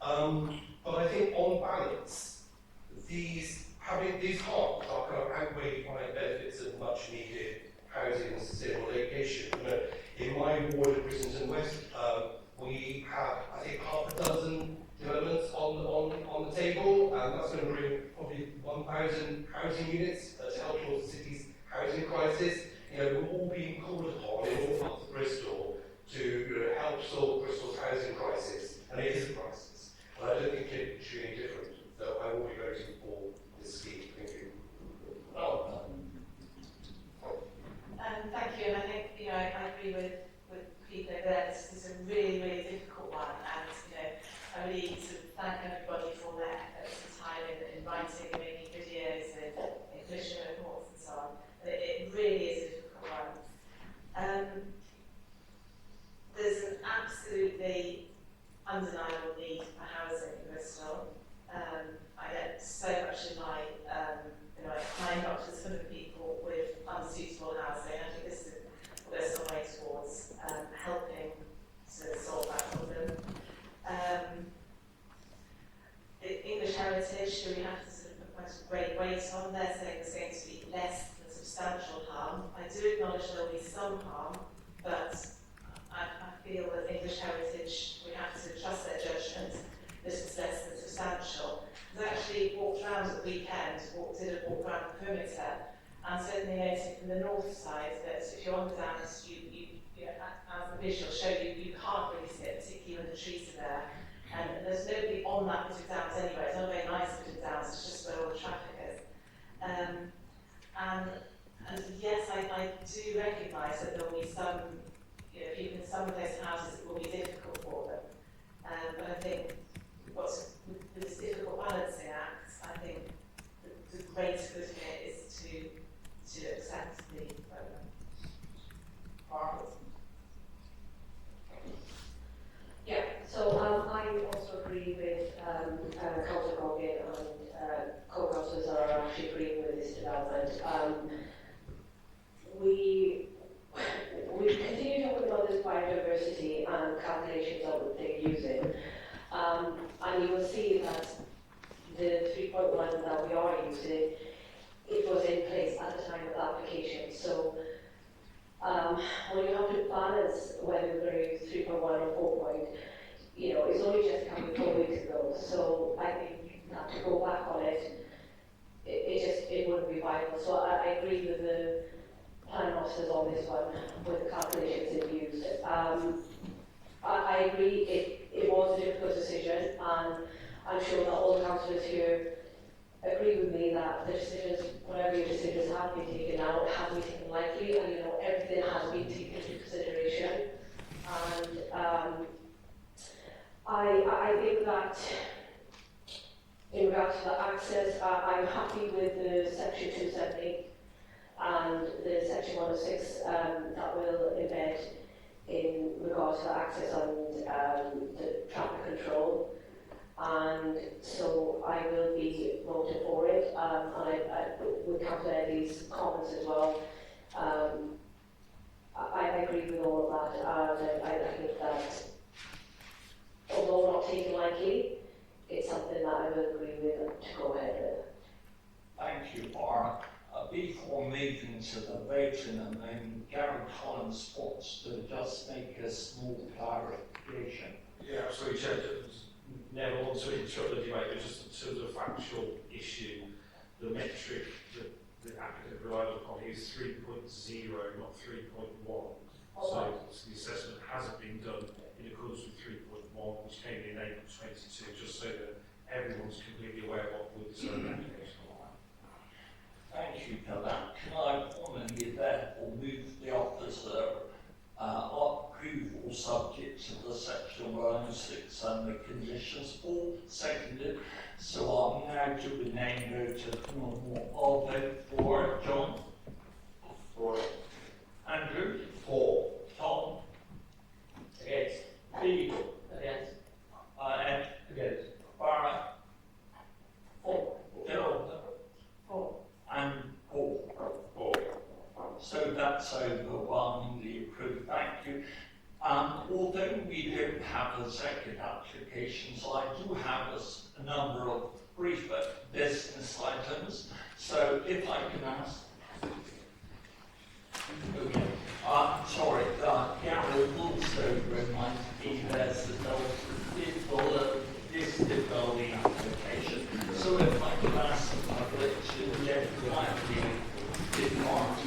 But I think on balance, these harms are kind of outweighed by benefits of much needed housing and sustainable location. In my ward of Brisbane West, we have, I think, half a dozen developments on the table, and that's going to bring probably 1,000 housing units to help towards the city's housing crisis. We're all being called upon in all parts of Bristol to help solve Bristol's housing crisis, and it is a crisis. And I don't think it should be any different. So I will be voting for this scheme. Thank you. Thank you, and I think I agree with people over there. This is a really, really difficult one, and I really sort of thank everybody for their efforts and time in writing and making videos and commission reports and so on. It really is a difficult one. There's an absolutely undeniable need for housing in Bristol. I get so much in my inboxes full of people with unsuitable housing. I think this is there's some way towards helping to solve that problem. The English heritage, we have to sort of put great weight on. They're saying there's going to be less than substantial harm. I do acknowledge there will be some harm, but I feel that English heritage, we have to trust their judgment. This is less than substantial. I actually walked around at the weekend, did a walk around the perimeter, and certainly noted from the north side that if you're on the downs, as the visual show you can't really see it, particularly when the trees are there. And there's nobody on that bit of downs anyway. It's not a very nice bit of downs, it's just where all the traffic is. And yes, I do recognise that there will be some, people in some of those houses it will be difficult for them. But I think with this difficult balancing act, I think the greater good here is to accept the program. Yeah, so I also agree with Councillor Goggin and co-councillors Zara actually agreeing with this development. We continue talking about this biodiversity and calculations that they're using. And you will see that the 3.1 that we are using, it was in place at the time of the application. So when you have to balance whether we're going to use 3.1 or 4 point, you know, it's only just come 4 weeks ago. So I think that to go back on it, it wouldn't be viable. So I agree with the planning officers on this one, with the calculations they've used. I agree it was a difficult decision, and I'm sure that all the councillors here agree with me that the decisions, whatever your decisions have been taken now, have been taken lightly, and you know, everything has been taken into consideration. And I think that in regards to the access, I'm happy with the section 270 and the section 106 that will embed in regards to access and the traffic control. And so I will be voting for it, and I would counter Eddie's comments as well. I agree with all of that, and I think that although not taken lightly, it's something that I will agree with to go ahead with. Thank you, Barbara. Before moving to the voting, and then Gary Collins wants to just make a small clarification. Yeah, absolutely, Chair. Never want to interrupt the debate, but just in terms of factual issue, the metric that the applicant relied upon is 3.0, not 3.1. So the assessment hasn't been done in accordance with 3.1, which came in April 22, just so that everyone's completely aware of what would determine the application. Thank you for that. Can I formally therefore move the officer approval subject to the section 106 and the conditions, all seconded? So I'm now to the name vote of normal. I'll vote for John. For Andrew. For Tom. Against. Pete. Against. Ed. Against. Barra. For. Phil. For. And Paul. For. So that's overwhelmingly approved. Thank you. Although we don't have a second application, so I do have a number of brief business items. So if I can ask. Okay. Sorry, Gary also reminded me there's this building application. So if I can ask the public to get quietly depart.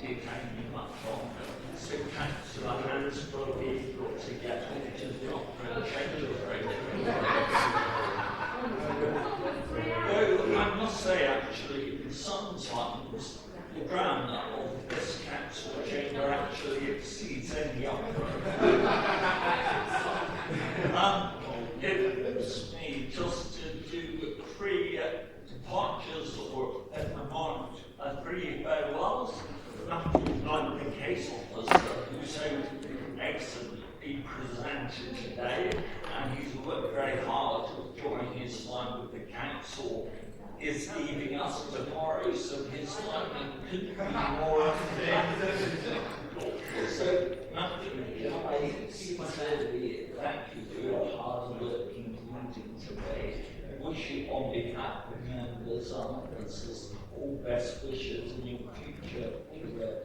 detain you much longer. So Councillor Hans will be brought together, which is the opera and change of rate. Though I must say, actually, sometimes the grammar of this council chamber actually exceeds any opera. It was me just to do three departures or three farewells, nothing like the case officer who so excellently presented today, and he's worked very hard during his time with the council, is leaving us tomorrow, so his timing couldn't be more unfair. So, Matthew, I sincerely thank you for your hard working meeting today. I wish you on behalf of members and others all best wishes in your future career.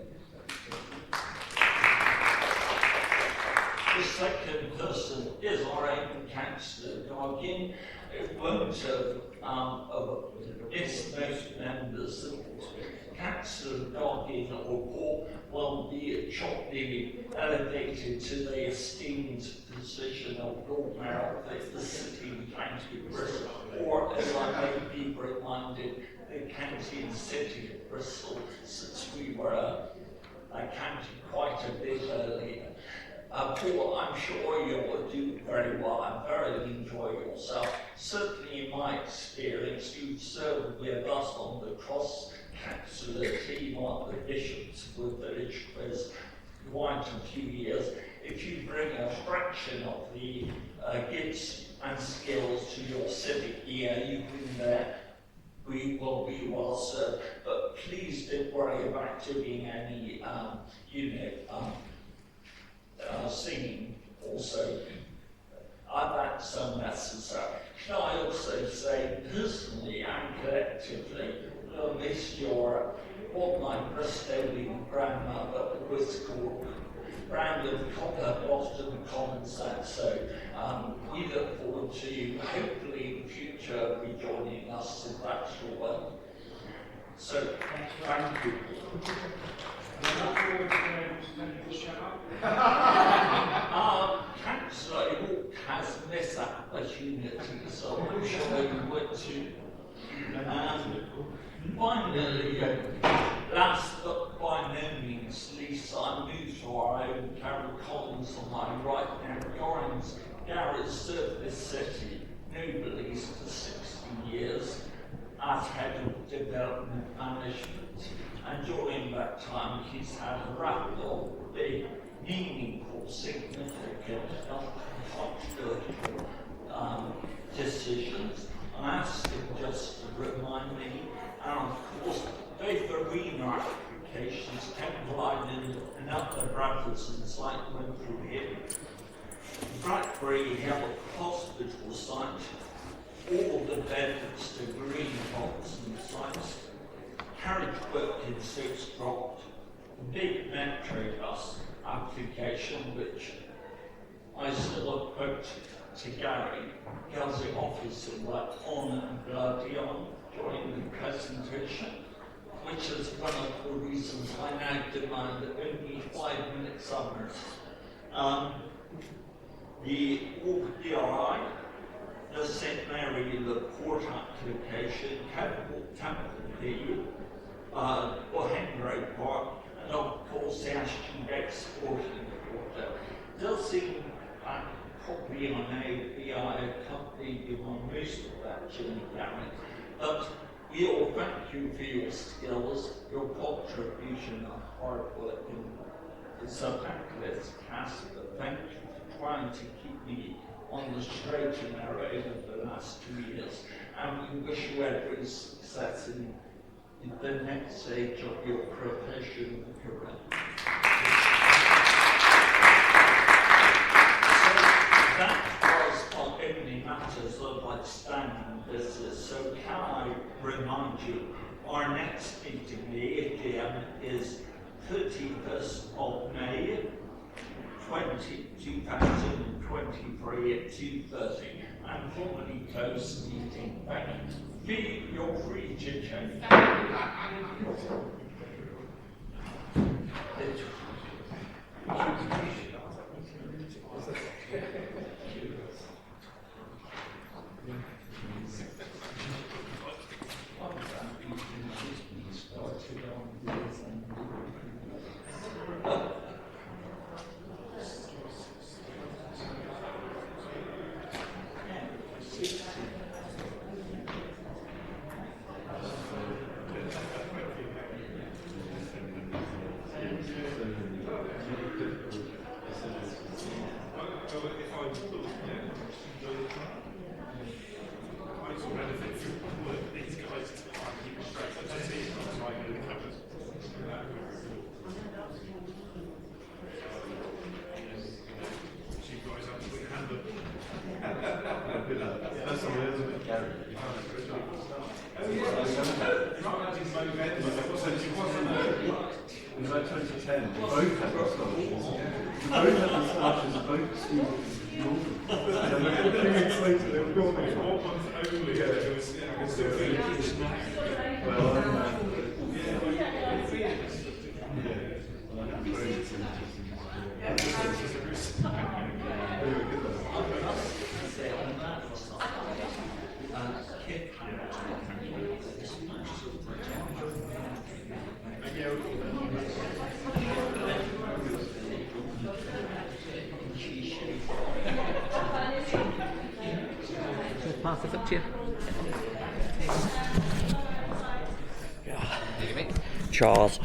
The second person is our own Councillor Gargin. It won't have missed most members. Councillor Gargin or will be shortly elevated to the esteemed position of Lord Mayor of the City and County of Bristol, or as I may be reminded, the County and City of Bristol, since we were a county quite a bit earlier. Paul, I'm sure you will do very well and very enjoy yourself. Certainly in my experience, you've served with us on the cross-councillor team on the Bishops with Village Quiz quite a few years. If you bring a fraction of the gifts and skills to your civic year, you bring there, we will be well served. But please don't worry about doing any, singing also. That's unnecessary. Can I also say, personally and collectively, you'll miss your, what my Bristolian grandmother was called, brand of copper, Boston common sense. So we look forward to you, hopefully in the future, rejoining us if that's your will. So, thank you. Councillor York has missed that opportunity, so I'm sure you would too. Finally, last but by no means least, I move to our own Carol Collins on my right now. Gary served this city nobly for 60 years as head of development management. And during that time, he's had a rapid, big, meaningful, significant, controversial decisions. I asked him just to remind me, and of course, both arena applications, Temple Island and other brothers and site went through him. Bradbury Hill Hospital site, all the benefits to green box and sites. Carriage Wilkins 6 dropped. The big metro bus application, which I still quote to Gary, Housing Officer were on and bloody on during the presentation, which is one of the reasons I now demand only 5 minutes summers. The OPRI, the St. Mary Laporte application, Temple P, or Henry Park, and of course the Ashton Sporting Quarter. Does seem probably unable I accompanied you on most of that journey, Gary. But we all thank you for your skills, your contribution and hard work in so thankless task, but thank you for trying to keep me on the straight and narrow over the last 2 years. And we wish you every success in the next stage of your professional career. So that was on only matters of outstanding business. So can I remind you, our next meeting, the AGM, is 31st of May, 2023 at 2:30, and formally close the meeting. Thank you. You're free to change. Pass this up to you. Charles.